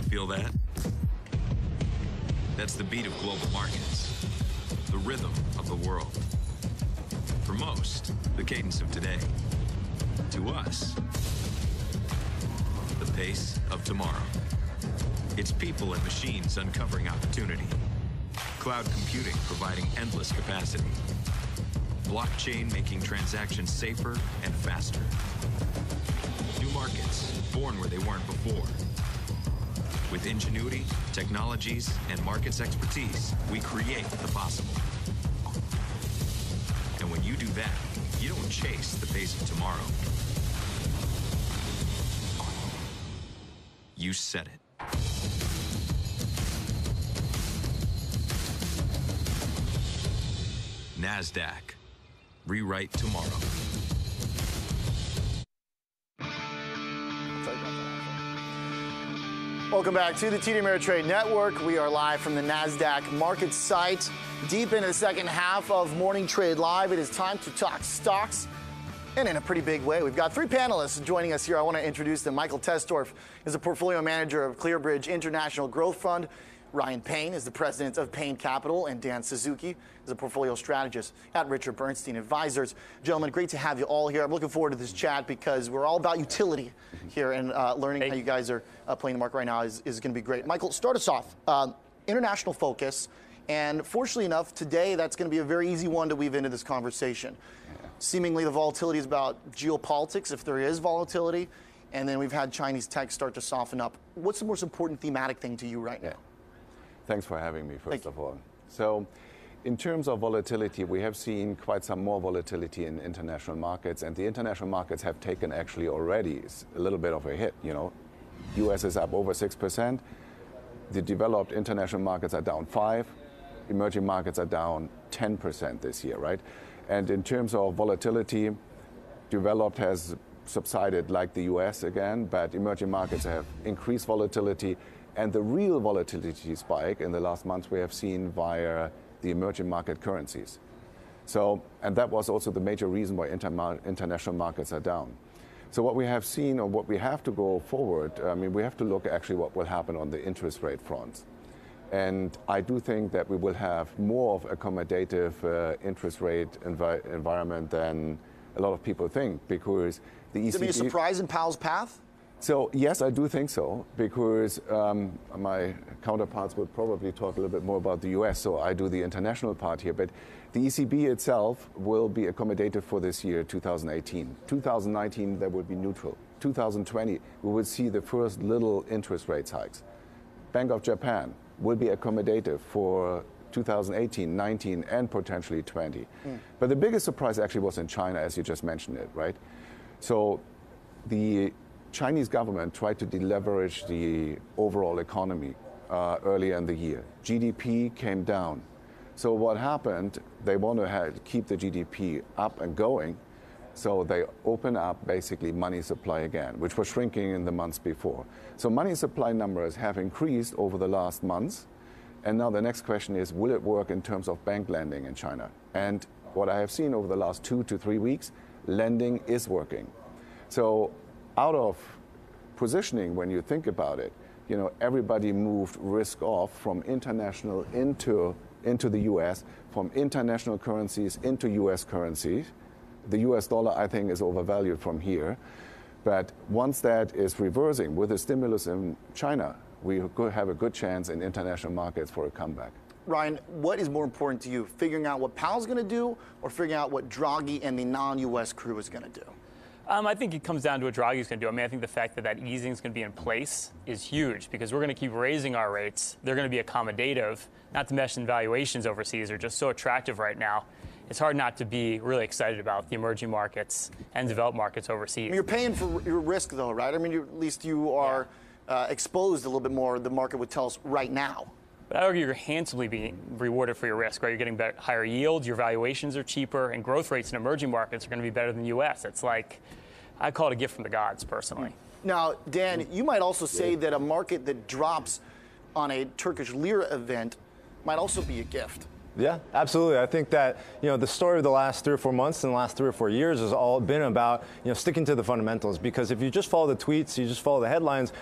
Feel that? That's the beat of global markets, the rhythm of the world. For most, the cadence of today. To us, the pace of tomorrow. It's people and machines uncovering opportunity. Cloud computing providing endless capacity. Blockchain making transactions safer and faster. New markets, born where they weren't before. With ingenuity, technologies, and markets expertise, we create the possible. And when you do that, you don't chase the pace of tomorrow. You set it. Nasdaq. Rewrite tomorrow. Welcome back to the TD Ameritrade Network. We are live from the Nasdaq MarketSite. Deep into the second half of Morning Trade Live, it is time to talk stocks, and in a pretty big way. We've got three panelists joining us here. I want to introduce them. Michael Tesdorf is a portfolio manager of ClearBridge International Growth Fund. Ryan Payne is the president of Payne Capital, and Dan Suzuki is a portfolio strategist at Richard Bernstein Advisors. Gentlemen, great to have you all here. I'm looking forward to this chat because we're all about utility here, and learning how you guys are playing the market right now is going to be great. Michael, start us off. International focus, and fortunately enough, today that's going to be a very easy one to weave into this conversation. Seemingly the volatility is about geopolitics, if there is volatility, and then we've had Chinese tech start to soften up. What's the most important thematic thing to you right now? Thanks for having me, first of all. So, in terms of volatility, we have seen quite some more volatility in international markets, and the international markets have taken actually already a little bit of a hit. You know, U.S. is up over 6%. The developed international markets are down 5%. Emerging markets are down 10% this year, right? And in terms of volatility, developed has subsided like the U.S. again, but emerging markets have increased volatility. And the real volatility spike in the last months we have seen via the emerging market currencies. So, and that was also the major reason why international markets are down. So what we have seen, or what we have to go forward, I mean, we have to look actually what will happen on the interest rate front. And I do think that we will have more of accommodative interest rate environment than a lot of people think, because the ECB... Is it be a surprise in Powell's path? So, yes, I do think so, because my counterparts would probably talk a little bit more about the US, so I do the international part here. But the ECB itself will be accommodative for this year, 2018. 2019, that would be neutral. 2020, we will see the first little interest rate hikes. Bank of Japan will be accommodative for 2018, 19, and potentially 20. But the biggest surprise actually was in China, as you just mentioned it, right? So the Chinese government tried to deleverage the overall economy earlier in the year. GDP came down. So what happened, they want to keep the GDP up and going, so they open up basically money supply again, which was shrinking in the months before. So money supply numbers have increased over the last months, and now the next question is, will it work in terms of bank lending in China? And what I have seen over the last 2 to 3 weeks, lending is working. So out of positioning, when you think about it, you know, everybody moved risk off from international into the US, from international currencies into US currencies. The US dollar, I think, is overvalued from here. But once that is reversing with the stimulus in China, we could have a good chance in international markets for a comeback. Ryan, what is more important to you, figuring out what Powell's going to do or figuring out what Draghi and the non-U.S. crew is going to do? I think it comes down to what Draghi's going to do. I mean, I think the fact that that easing is going to be in place is huge because we're going to keep raising our rates. They're going to be accommodative. Not to mention valuations overseas are just so attractive right now. It's hard not to be really excited about the emerging markets and developed markets overseas. I mean, you're paying for your risk, though, right? I mean, at least you are exposed a little bit more, the market would tell us right now. But I argue you're handsomely being rewarded for your risk, right? You're getting higher yields, your valuations are cheaper, and growth rates in emerging markets are going to be better than the U.S. It's like, I call it a gift from the gods, personally. Now, Dan, you might also say that a market that drops on a Turkish lira event might also be a gift. Yeah, absolutely. I think that, the story of the last 3 or 4 months and the last 3 or 4 years has all been about, sticking to the fundamentals. Because if you just follow the tweets, you just follow the headlines,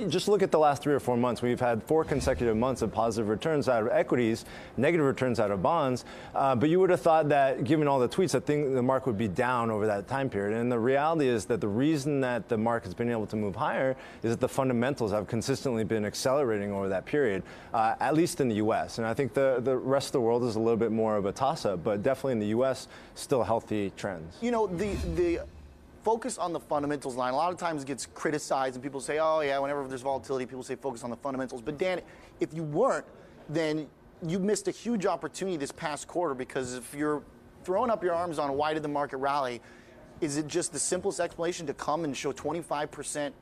just look at the last 3 or 4 months. We've had 4 consecutive months of positive returns out of equities, negative returns out of bonds. But you would have thought that, given all the tweets, that the market would be down over that time period. And the reality is that the reason that the market's been able to move higher is that the fundamentals have consistently been accelerating over that period, at least in the U.S. And I think the rest of the world is a little bit more of a toss-up, but definitely in the U.S., still healthy trends. The focus on the fundamentals line a lot of times gets criticized, and people say, oh, yeah, whenever there's volatility, people say focus on the fundamentals. But, Dan, if you weren't, then you missed a huge opportunity this past quarter, because if you're throwing up your arms on why did the market rally, is it just the simplest explanation to come and show 25%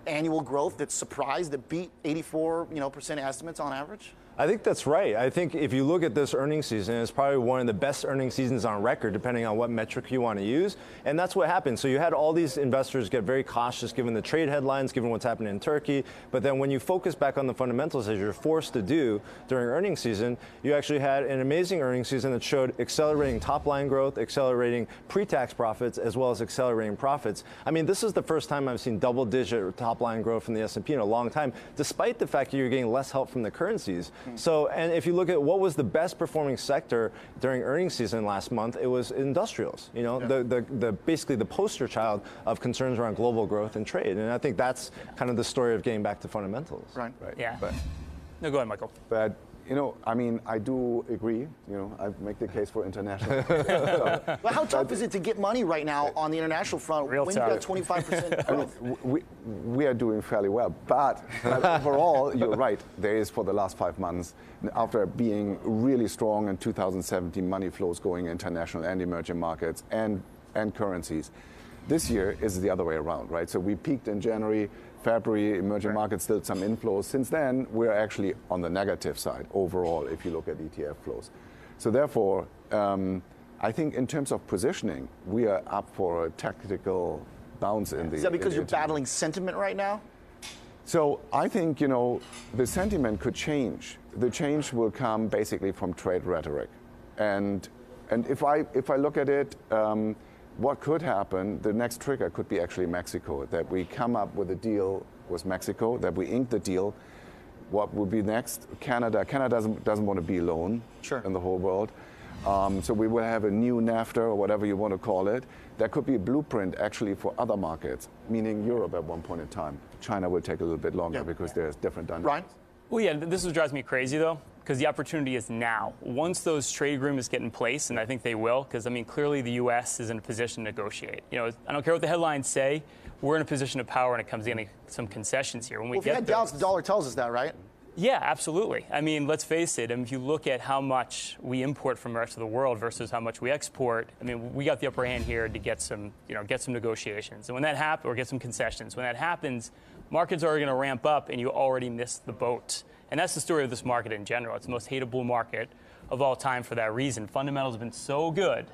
annual growth that surprised, that beat 84% estimates on average? I think that's right. I think if you look at this earnings season, it's probably one of the best earnings seasons on record, depending on what metric you want to use. And that's what happened. So you had all these investors get very cautious given the trade headlines, given what's happening in Turkey. But then when you focus back on the fundamentals, as you're forced to do during earnings season, you actually had an amazing earnings season that showed accelerating top-line growth, accelerating pre-tax profits, as well as accelerating profits. I mean, this is the first time I've seen double-digit top-line growth from the S&P in a long time, despite the fact that you're getting less help from the currencies. So, and if you look at what was the best performing sector during earnings season last month, it was industrials. Basically the poster child of concerns around global growth and trade. And I think that's kind of the story of getting back to fundamentals. Right. Yeah. But, no, go ahead, Michael. But I mean, I do agree. I make the case for international. But how tough is it to get money right now on the international front when you've got 25% growth? I mean, we are doing fairly well. But overall, you're right. There is, for the last 5 months, after being really strong in 2017, money flows going international and emerging markets and currencies. This year is the other way around, right? So we peaked in January. February, emerging markets still some inflows. Since then, we're actually on the negative side overall if you look at ETF flows. So therefore, I think in terms of positioning, we are up for a tactical bounce in the... Is that because you're battling sentiment right now? So I think, the sentiment could change. The change will come basically from trade rhetoric. And if I look at it, what could happen, the next trigger could be actually Mexico, that we come up with a deal with Mexico, that we ink the deal. What would be next? Canada. Canada doesn't want to be alone in the whole world. So we will have a new NAFTA, or whatever you want to call it. That could be a blueprint actually for other markets, meaning Europe at one point in time. China will take a little bit longer because there's different dynamics. Ryan? Well, yeah, this is what drives me crazy, though, because the opportunity is now. Once those trade agreements get in place, and I think they will, because, I mean, clearly the U.S. is in a position to negotiate. I don't care what the headlines say. We're in a position of power when it comes to getting some concessions here. When we if you had doubts, the dollar tells us that, right? Yeah, absolutely. I mean, let's face it. I mean, if you look at how much we import from the rest of the world versus how much we export, I mean, we got the upper hand here to get some, get some negotiations. And when that happens, or get some concessions, when that happens, markets are going to ramp up, and you already missed the boat. And that's the story of this market in general. It's the most hateable market of all time for that reason. Fundamentals have been so good,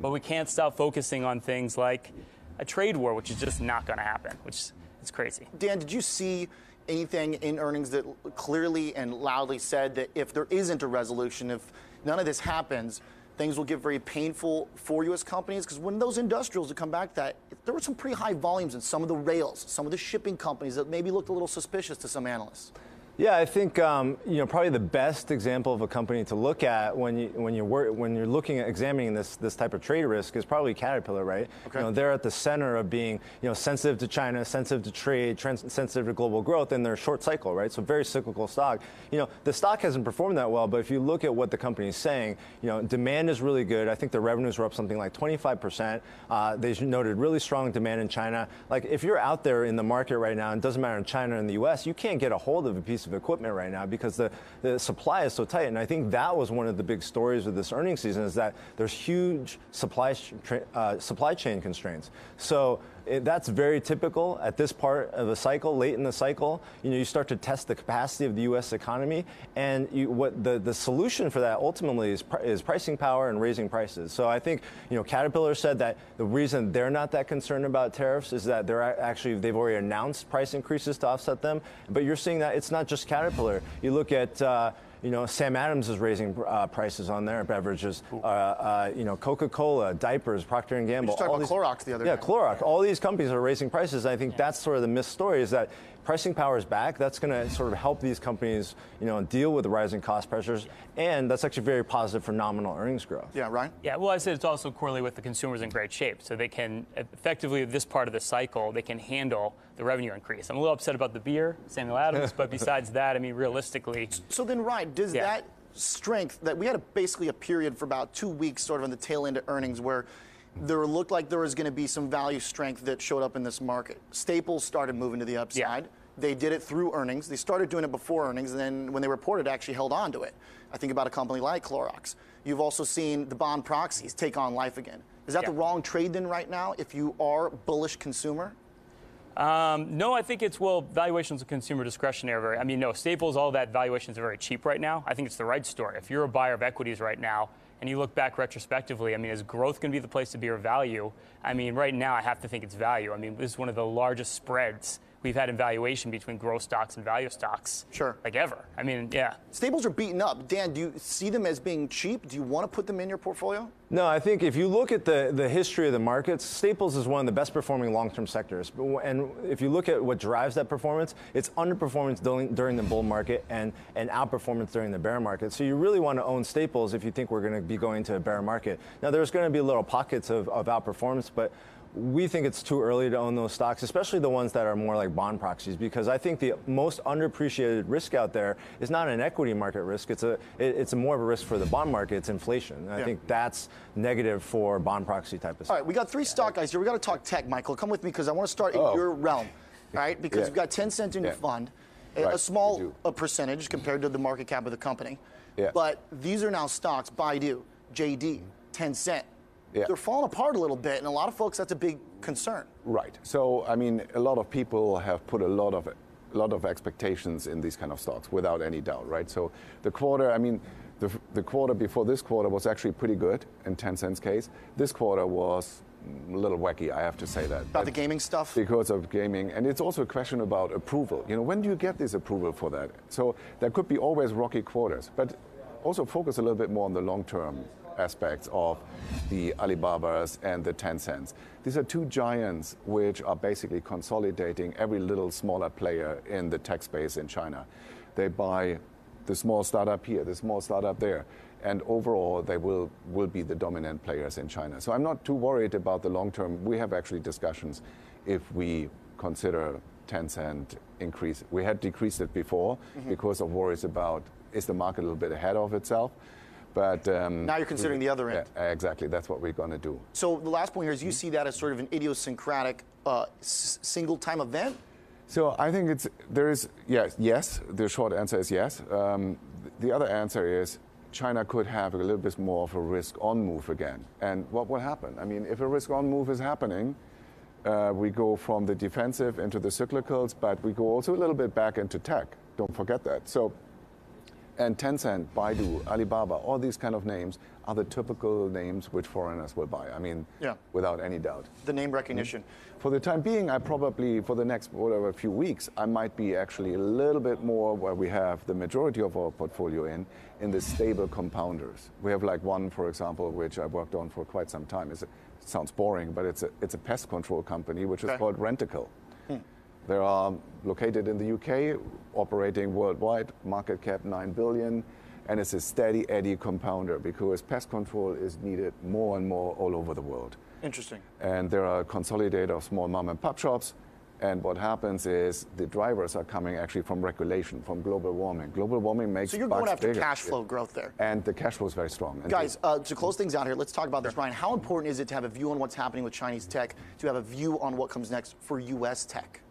but we can't stop focusing on things like a trade war, which is just not going to happen, which is crazy. Dan, did you see anything in earnings that clearly and loudly said that if there isn't a resolution, if none of this happens, things will get very painful for U.S. companies? Because when those industrials would come back, that there were some pretty high volumes in some of the rails, some of the shipping companies that maybe looked a little suspicious to some analysts. Yeah, I think probably the best example of a company to look at when you're looking at examining this type of trade risk is probably Caterpillar, right? Okay. They're at the center of being sensitive to China, sensitive to trade, sensitive to global growth, and they're short cycle, right? So very cyclical stock. The stock hasn't performed that well, but if you look at what the company is saying, demand is really good. I think the revenues were up something like 25%. They noted really strong demand in China. Like if you're out there in the market right now, and it doesn't matter in China or in the U.S., you can't get a hold of a piece of equipment right now because the supply is so tight. And I think that was one of the big stories of this earnings season is that there's huge supply chain constraints. So that's very typical at this part of the cycle, late in the cycle. You start to test the capacity of the U.S. economy, and what the solution for that ultimately is pricing power and raising prices. So I think Caterpillar said that the reason they're not that concerned about tariffs is that they've already announced price increases to offset them. But you're seeing that it's not just Caterpillar. You look at Sam Adams is raising prices on their beverages. Coca-Cola, diapers, Procter & Gamble. We just talked about Clorox the other day. Yeah, Clorox. All these companies are raising prices. I think that's sort of the missed story is that pricing power is back. That's going to sort of help these companies, deal with the rising cost pressures, and that's actually very positive for nominal earnings growth. Yeah, Ryan? Yeah, well, I said it's also correlated with the consumers in great shape, so they can effectively, this part of the cycle, they can handle the revenue increase. I'm a little upset about the beer, Samuel Adams, but besides that, I mean, realistically. So then, Ryan, does that strength that we had basically a period for about 2 weeks, sort of on the tail end of earnings, where there looked like there was going to be some value strength that showed up in this market. Staples started moving to the upside. Yeah. They did it through earnings. They started doing it before earnings, and then when they reported, actually held on to it. I think about a company like Clorox. You've also seen the bond proxies take on life again. Is that the wrong trade then right now if you are bullish consumer? No, I think it's, valuations of consumer discretionary. No, Staples, all that valuations are very cheap right now. I think it's the right story. If you're a buyer of equities right now, and you look back retrospectively, is growth going to be the place to be or value? Right now I have to think it's value. This is one of the largest spreads we've had in valuation between growth stocks and value stocks. Sure. Like ever. Yeah. Staples are beaten up. Dan, do you see them as being cheap? Do you want to put them in your portfolio? No, I think if you look at the history of the markets, Staples is one of the best performing long-term sectors. And if you look at what drives that performance, it's underperformance during the bull market and outperformance during the bear market. So you really want to own Staples if you think we're going to be going to a bear market. Now, there's going to be little pockets of outperformance, but we think it's too early to own those stocks, especially the ones that are more like bond proxies, because I think the most underappreciated risk out there is not an equity market risk. It's more of a risk for the bond market. It's inflation. And I think that's negative for bond proxy type of stuff. All right, we got three stock guys here. We got to talk tech, Michael. Come with me because I want to start in your realm, all right? Because you've got Tencent in your fund, a small percentage compared to the market cap of the company. Yeah. But these are now stocks, Baidu, JD, Tencent. Yeah. They're falling apart a little bit, and a lot of folks, that's a big concern. Right. So, a lot of people have put a lot of expectations in these kind of stocks, without any doubt, right? So the quarter, the quarter before this quarter was actually pretty good in Tencent's case. This quarter was a little wacky, I have to say that. About the gaming stuff? Because of gaming. And it's also a question about approval. When do you get this approval for that? So there could be always rocky quarters, but also focus a little bit more on the long-term aspects of the Alibabas and the Tencents. These are two giants which are basically consolidating every little smaller player in the tech space in China. They buy the small startup here, the small startup there, and overall they will be the dominant players in China. So I'm not too worried about the long term. We have actually discussions if we consider Tencent increase. We had decreased it before because of worries about, is the market a little bit ahead of itself? But now you're considering the other end. Yeah, exactly. That's what we're going to do. So the last point here is you see that as sort of an idiosyncratic single-time event? So I think yes. The short answer is yes. The other answer is China could have a little bit more of a risk-on move again. And what will happen? If a risk-on move is happening, we go from the defensive into the cyclicals, but we go also a little bit back into tech. Don't forget that. And Tencent, Baidu, Alibaba, all these kind of names are the typical names which foreigners will buy. Without any doubt. The name recognition. For the time being, I probably, for the next few weeks, I might be actually a little bit more where we have the majority of our portfolio in the stable compounders. We have like one, for example, which I worked on for quite some time. It sounds boring, but it's a pest control company, which is called Rentokil. They are located in the UK, operating worldwide, market cap $9 billion, and it's a steady Eddie compounder because pest control is needed more and more all over the world. Interesting. And there are a consolidator of small mom and pop shops. And what happens is the drivers are coming actually from regulation, from global warming. Global warming makes So you're going after bigger. cash flow growth there. And the cash flow is very strong. And Guys, to close things out here, let's talk about this, Ryan. How important is it to have a view on what's happening with Chinese tech, to have a view on what comes next for U.S. tech?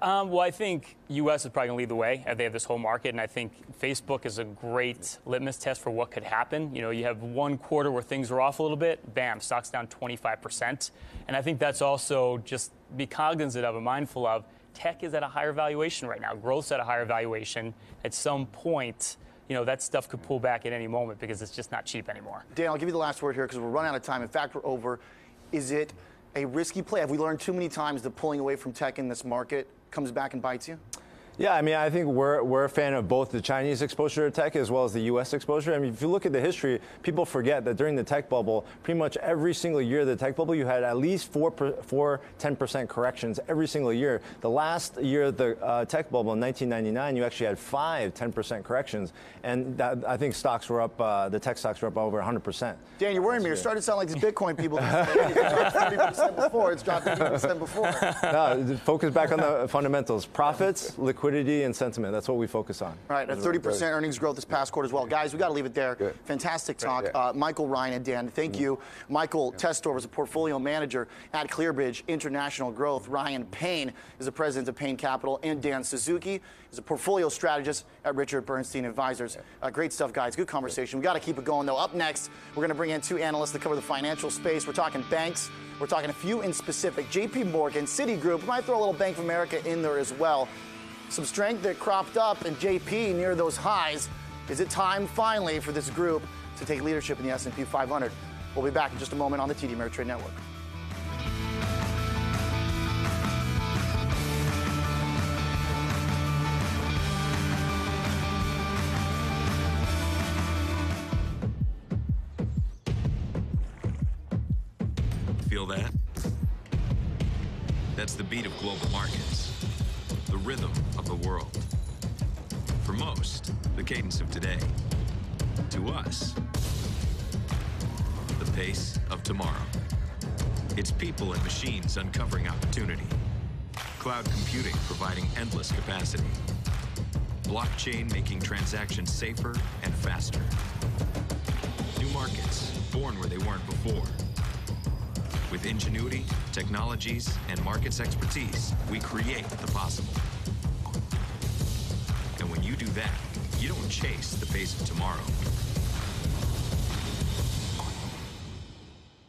Well, I think U.S. is probably going to lead the way. They have this whole market, and I think Facebook is a great litmus test for what could happen. You know, you have one quarter where things are off a little bit, bam, stock's down 25%. And I think that's also just be cognizant of and mindful of. Tech is at a higher valuation right now. Growth's at a higher valuation. At some point, you know, that stuff could pull back at any moment because it's just not cheap anymore. Dan, I'll give you the last word here because we're running out of time. In fact, we're over. Is it a risky play? Have we learned too many times that pulling away from tech in this market comes back and bites you? Yeah, I mean, I think we're a fan of both the Chinese exposure to tech as well as the U.S. exposure. I mean, if you look at the history, people forget that during the tech bubble, pretty much every single year of the tech bubble, you had at least 10% corrections every single year. The last year of the tech bubble in 1999, you actually had 10% corrections. And that, I think stocks were up, the tech stocks were up over 100%. Dan, you're worrying me. You're starting to sound like these Bitcoin people. It's dropped 30% before. It's dropped 50% before. No, focus back on the fundamentals. Profits, liquidity, and sentiment. That's what we focus on. All right, a 30% earnings growth this past quarter as well. Guys, we got to leave it there. Good. Fantastic talk. Michael, Ryan, and Dan, thank you. Michael Testor is a portfolio manager at ClearBridge International Growth. Ryan Payne is the president of Payne Capital. And Dan Suzuki is a portfolio strategist at Richard Bernstein Advisors. Great stuff, guys. Good conversation. We got to keep it going, though. Up next, we're going to bring in two analysts to cover the financial space. We're talking banks. We're talking a few in specific. JP Morgan, Citigroup. We might throw a little Bank of America in there as well. Some strength that cropped up in JP near those highs. Is it time finally for this group to take leadership in the S&P 500? We'll be back in just a moment on the TD Ameritrade Network. Feel that? That's the beat of global markets. The rhythm of the world. For most, the cadence of today. To us, the pace of tomorrow. It's people and machines uncovering opportunity. Cloud computing providing endless capacity. Blockchain making transactions safer and faster. New markets born where they weren't before. With ingenuity, technologies, and markets expertise, we create the possible. And when you do that, you don't chase the pace of tomorrow.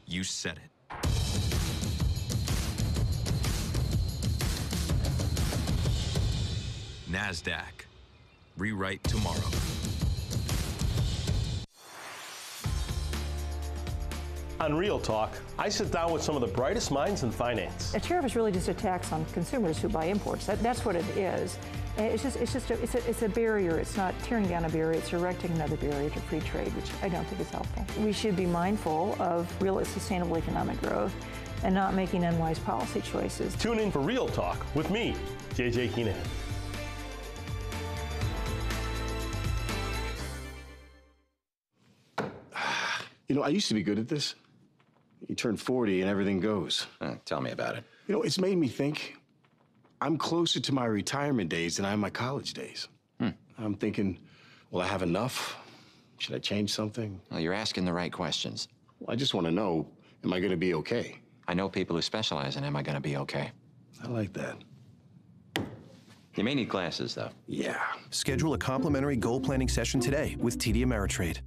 You set it. Nasdaq. Rewrite tomorrow. On Real Talk, I sit down with some of the brightest minds in finance. A tariff is really just a tax on consumers who buy imports. That's what it is. It's a barrier. It's not tearing down a barrier. It's erecting another barrier to free trade, which I don't think is helpful. We should be mindful of real sustainable economic growth and not making unwise policy choices. Tune in for Real Talk with me, JJ Keenan. You know, I used to be good at this. You turn 40 and everything goes. Tell me about it. You know, it's made me think I'm closer to my retirement days than I am my college days. I'm thinking, will I have enough? Should I change something? Well, you're asking the right questions. Well, I just want to know, am I going to be okay? I know people who specialize in am I going to be okay? I like that. You may need glasses, though. Yeah. Schedule a complimentary goal planning session today with TD Ameritrade.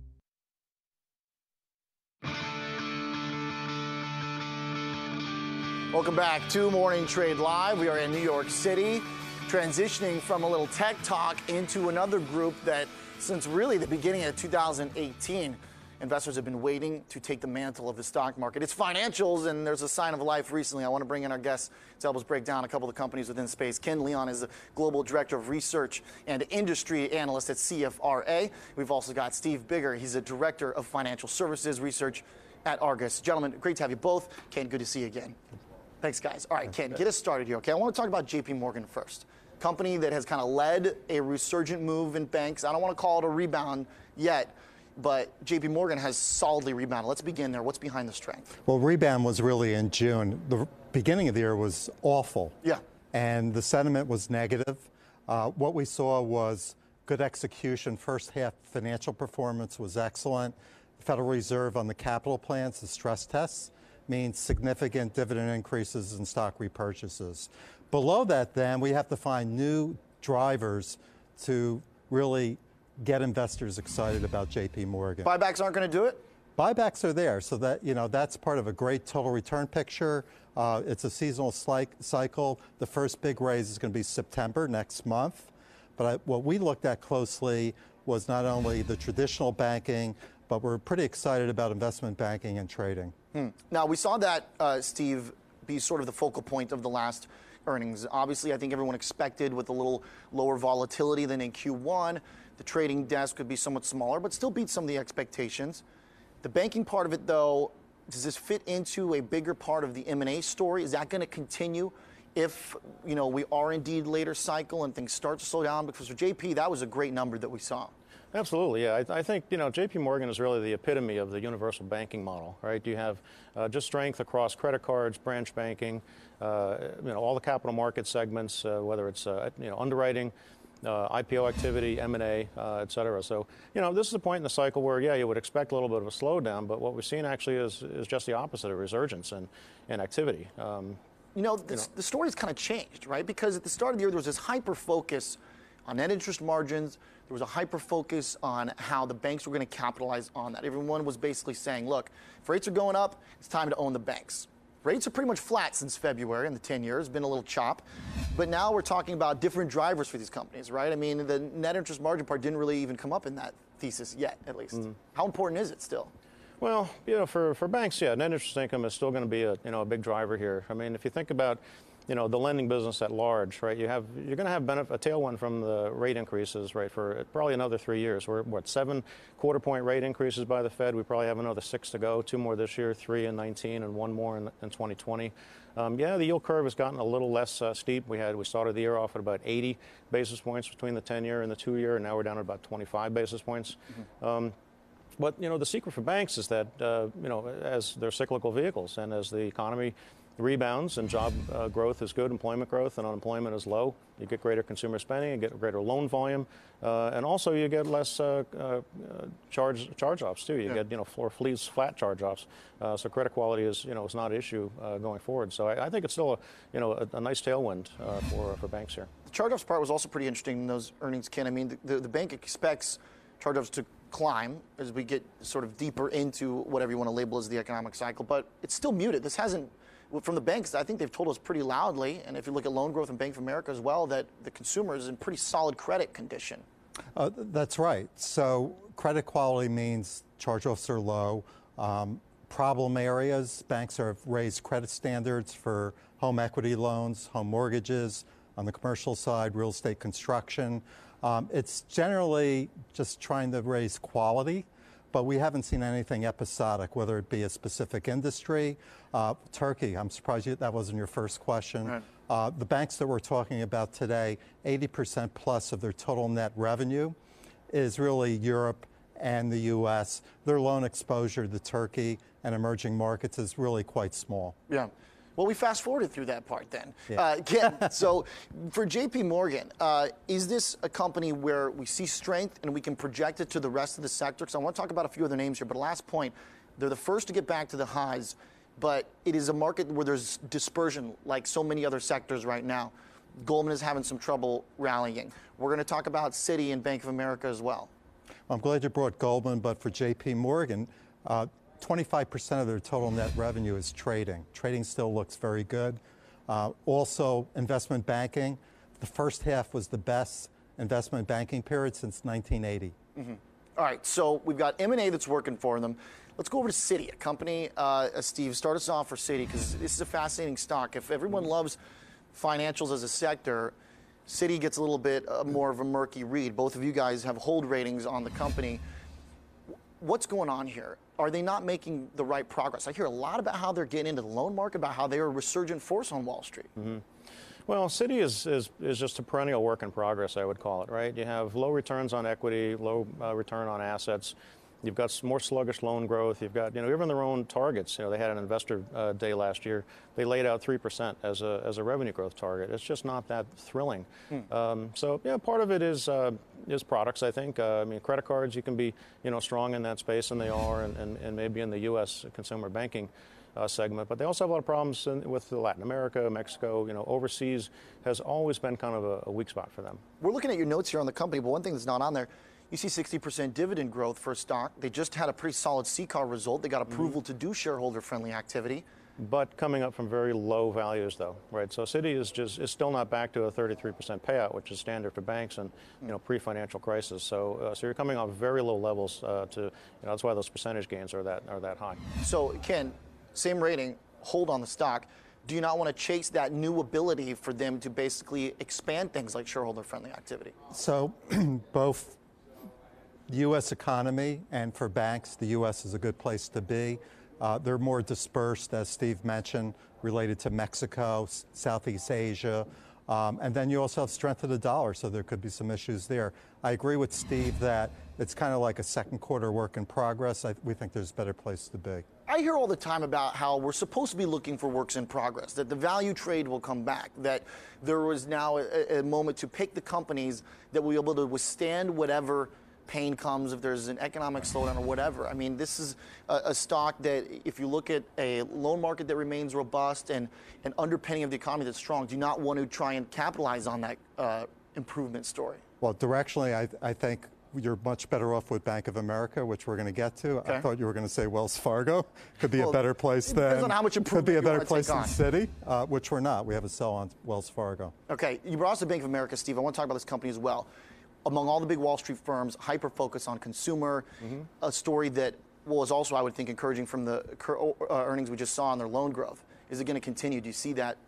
Welcome back to Morning Trade Live. We are in New York City, transitioning from a little tech talk into another group that, since really the beginning of 2018, investors have been waiting to take the mantle of the stock market. It's financials, and there's a sign of life recently. I want to bring in our guests to help us break down a couple of the companies within the space. Ken Leon is the Global Director of Research and Industry Analyst at CFRA. We've also got Steve Bigger. He's a Director of Financial Services Research at Argus. Gentlemen, great to have you both. Ken, good to see you again. Thanks, guys. All right, Ken, get us started here, okay? I want to talk about JP Morgan first. Company that has kind of led a resurgent move in banks. I don't want to call it a rebound yet, but JP Morgan has solidly rebounded. Let's begin there. What's behind the strength? Well, rebound was really in June. The beginning of the year was awful. Yeah. And the sentiment was negative. What we saw was good execution. First half financial performance was excellent. The Federal Reserve on the capital plans, the stress tests, means significant dividend increases and stock repurchases. Below that, then, we have to find new drivers to really get investors excited about JP Morgan. Buybacks aren't going to do it? Buybacks are there, so that, you know, that's part of a great total return picture. It's a seasonal cycle. The first big raise is going to be September next month. But what we looked at closely was not only the traditional banking, but we're pretty excited about investment banking and trading. Now, we saw that, Steve, be sort of the focal point of the last earnings. Obviously, I think everyone expected with a little lower volatility than in Q1. The trading desk could be somewhat smaller, but still beat some of the expectations. The banking part of it, though, does this fit into a bigger part of the M&A story? Is that going to continue if, you know, we are indeed later cycle and things start to slow down? Because for JP, that was a great number that we saw. Absolutely, yeah. I think, you know, JP Morgan is really the epitome of the universal banking model, right? You have just strength across credit cards, branch banking, you know, all the capital market segments, whether it's, you know, underwriting, IPO activity, M&A, et cetera. So, you know, this is a point in the cycle where, yeah, you would expect a little bit of a slowdown, but what we've seen actually is just the opposite, a resurgence in activity. You know, the story's kind of changed, right? Because at the start of the year, there was this hyper-focus on net interest margins. There was a hyper-focus on how the banks were going to capitalize on that. Everyone was basically saying, look, if rates are going up, it's time to own the banks. Rates are pretty much flat since February in the 10 years, been a little chop. But now we're talking about different drivers for these companies, right? I mean, the net interest margin part didn't really even come up in that thesis yet, at least. How important is it still? Well, you know, for banks, yeah, net interest income is still going to be a big driver here. I mean, if you think about, you know, the lending business at large, right? You're going to have a tailwind from the rate increases, right? For probably another 3 years. We're what, 7 quarter-point rate increases by the Fed. We probably have another 6 to go. 2 more this year, 3 in 19, and 1 more in 2020. Yeah, the yield curve has gotten a little less steep. We started the year off at about 80 basis points between the 10-year and the 2-year, and now we're down at about 25 basis points. But, you know, the secret for banks is that, you know, as they're cyclical vehicles and as the economy rebounds and job growth is good, employment growth, and unemployment is low, you get greater consumer spending, you get greater loan volume, and also you get less charge-offs too. You get, you know, flat charge-offs. So credit quality is, you know, is not an issue going forward. So I think it's still a nice tailwind for banks here. The charge-offs part was also pretty interesting in those earnings, Ken. I mean, the bank expects charge-offs to climb as we get sort of deeper into whatever you want to label as the economic cycle, but it's still muted. This hasn't, from the banks, I think they've told us pretty loudly, and if you look at loan growth in Bank of America as well, that the consumer is in pretty solid credit condition. That's right. So credit quality means charge-offs are low. Problem areas, banks have raised credit standards for home equity loans, home mortgages, on the commercial side, real estate construction. It's generally just trying to raise quality, but we haven't seen anything episodic, whether it be a specific industry. Turkey, I'm surprised that wasn't your first question. Right. The banks that we're talking about today, 80% plus of their total net revenue is really Europe and the U.S. Their loan exposure to Turkey and emerging markets is really quite small. Yeah. Well, we fast-forwarded through that part then. Yeah. Ken, so for JP Morgan, is this a company where we see strength and we can project it to the rest of the sector? Because I want to talk about a few other names here, but last point, they're the first to get back to the highs, but it is a market where there's dispersion like so many other sectors right now. Goldman is having some trouble rallying. We're going to talk about Citi and Bank of America as well. I'm glad you brought Goldman, but for JP Morgan, 25% of their total net revenue is trading. Trading still looks very good. Also, investment banking. The first half was the best investment banking period since 1980. All right, so we've got M&A that's working for them. Let's go over to Citi, a company, Steve, start us off for Citi, because this is a fascinating stock. If everyone loves financials as a sector, Citi gets a little bit more of a murky read. Both of you guys have hold ratings on the company. What's going on here? are they not making the right progress? I hear a lot about how they're getting into the loan market, about how they're a resurgent force on Wall Street. Well, Citi is just a perennial work in progress, I would call it, right? You have low returns on equity, low return on assets. You've got some more sluggish loan growth. You've got, even their own targets. They had an investor day last year. They laid out 3% as a revenue growth target. It's just not that thrilling. So, part of it is products, I think. I mean, credit cards, you can be, strong in that space, and they are, and maybe in the U.S. consumer banking segment. But they also have a lot of problems with Latin America, Mexico. Overseas has always been kind of a weak spot for them. We're looking at your notes here on the company, but one thing that's not on there, you see 60% dividend growth for a stock. They just had a pretty solid CCAR result. They got approval to do shareholder-friendly activity. But coming up from very low values, though, right? So Citi is still not back to a 33% payout, which is standard for banks and pre-financial crisis. So you're coming off very low levels. That's why those percentage gains are that high. So Ken, same rating, hold on the stock. Do you not want to chase that new ability for them to basically expand things like shareholder-friendly activity? So both the U.S. economy and for banks, the U.S. is a good place to be. They're more dispersed, as Steve mentioned, related to Mexico, Southeast Asia. And then you also have strength of the dollar, so there could be some issues there. I agree with Steve that it's kind of like a second quarter work in progress. We think there's a better place to be. I hear all the time about how we're supposed to be looking for works in progress, that the value trade will come back, that there was now a moment to pick the companies that will be able to withstand whatever pain comes if there's an economic slowdown or whatever. I mean, this is a stock that, if you look at a loan market that remains robust and an underpinning of the economy that's strong, do you not want to try and capitalize on that improvement story? Well, directionally, I think you're much better off with Bank of America, which we're going to get to. Okay. I thought you were going to say Wells Fargo. Could be a better place than. Depends on how much improvement could be a better place than Citi, which we're not. We have a sell on Wells Fargo. Okay, you brought us to Bank of America, Steve. I want to talk about this company as well. Among all the big Wall Street firms, hyper-focus on consumer, a story that was also, I would think, encouraging from the earnings we just saw on their loan growth. Is it going to continue? Do you see that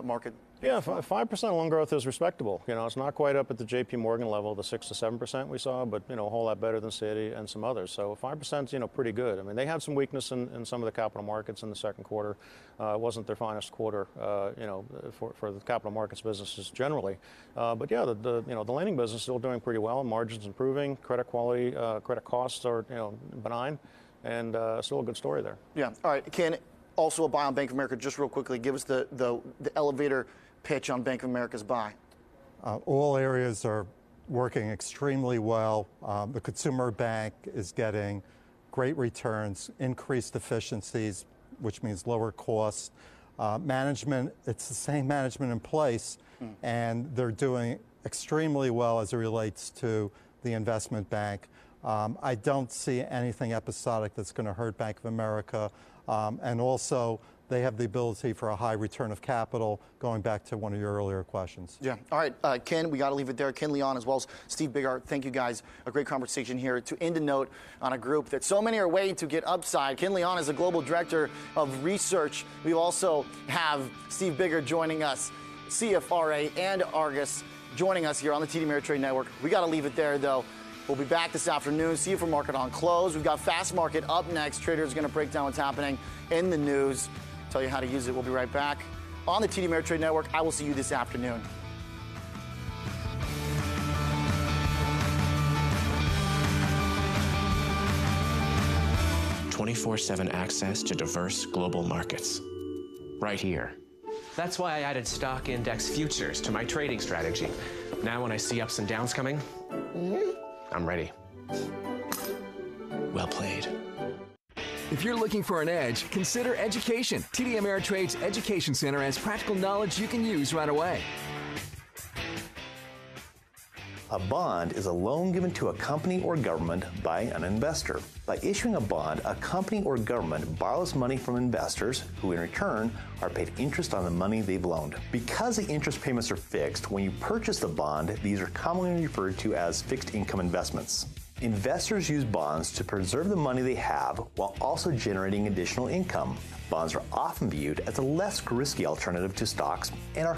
market? Yeah, 5% loan growth is respectable. It's not quite up at the J.P. Morgan level, the 6 to 7% we saw, but a whole lot better than Citi and some others. So 5% is pretty good. I mean, they had some weakness in some of the capital markets in the second quarter. It wasn't their finest quarter, for the capital markets businesses generally. But yeah, the lending business is still doing pretty well. Margins improving, credit quality, credit costs are benign, and still a good story there. Yeah. All right, Ken. Also a buy on Bank of America. Just real quickly, give us the elevator pitch on Bank of America's buy. All areas are working extremely well. The consumer bank is getting great returns, increased efficiencies, which means lower costs. Management, it's the same management in place, and they're doing extremely well as it relates to the investment bank. I don't see anything episodic that's going to hurt Bank of America. And also, they have the ability for a high return of capital, going back to one of your earlier questions. Yeah. All right, Ken, we got to leave it there. Ken Leon, as well as Steve Bigart, thank you guys. A great conversation here. To end a note on a group that so many are waiting to get upside. Ken Leon is the Global Director of Research. We also have Steve Bigart joining us, CFRA and Argus, joining us here on the TD Ameritrade Network. We got to leave it there, though. We'll be back this afternoon. See you for Market on Close. We've got Fast Market up next. Traders going to break down what's happening in the news, tell you how to use it. We'll be right back on the TD Ameritrade Network. I will see you this afternoon. "24/7 access to diverse global markets. Right here. That's why I added stock index futures to my trading strategy. Now when I see ups and downs coming, I'm ready. Well played." If you're looking for an edge, consider education. TD Ameritrade's Education Center has practical knowledge you can use right away. A bond is a loan given to a company or government by an investor. By issuing a bond, a company or government borrows money from investors who in return are paid interest on the money they've loaned. Because the interest payments are fixed, when you purchase the bond, these are commonly referred to as fixed income investments. Investors use bonds to preserve the money they have while also generating additional income. Bonds are often viewed as a less risky alternative to stocks and are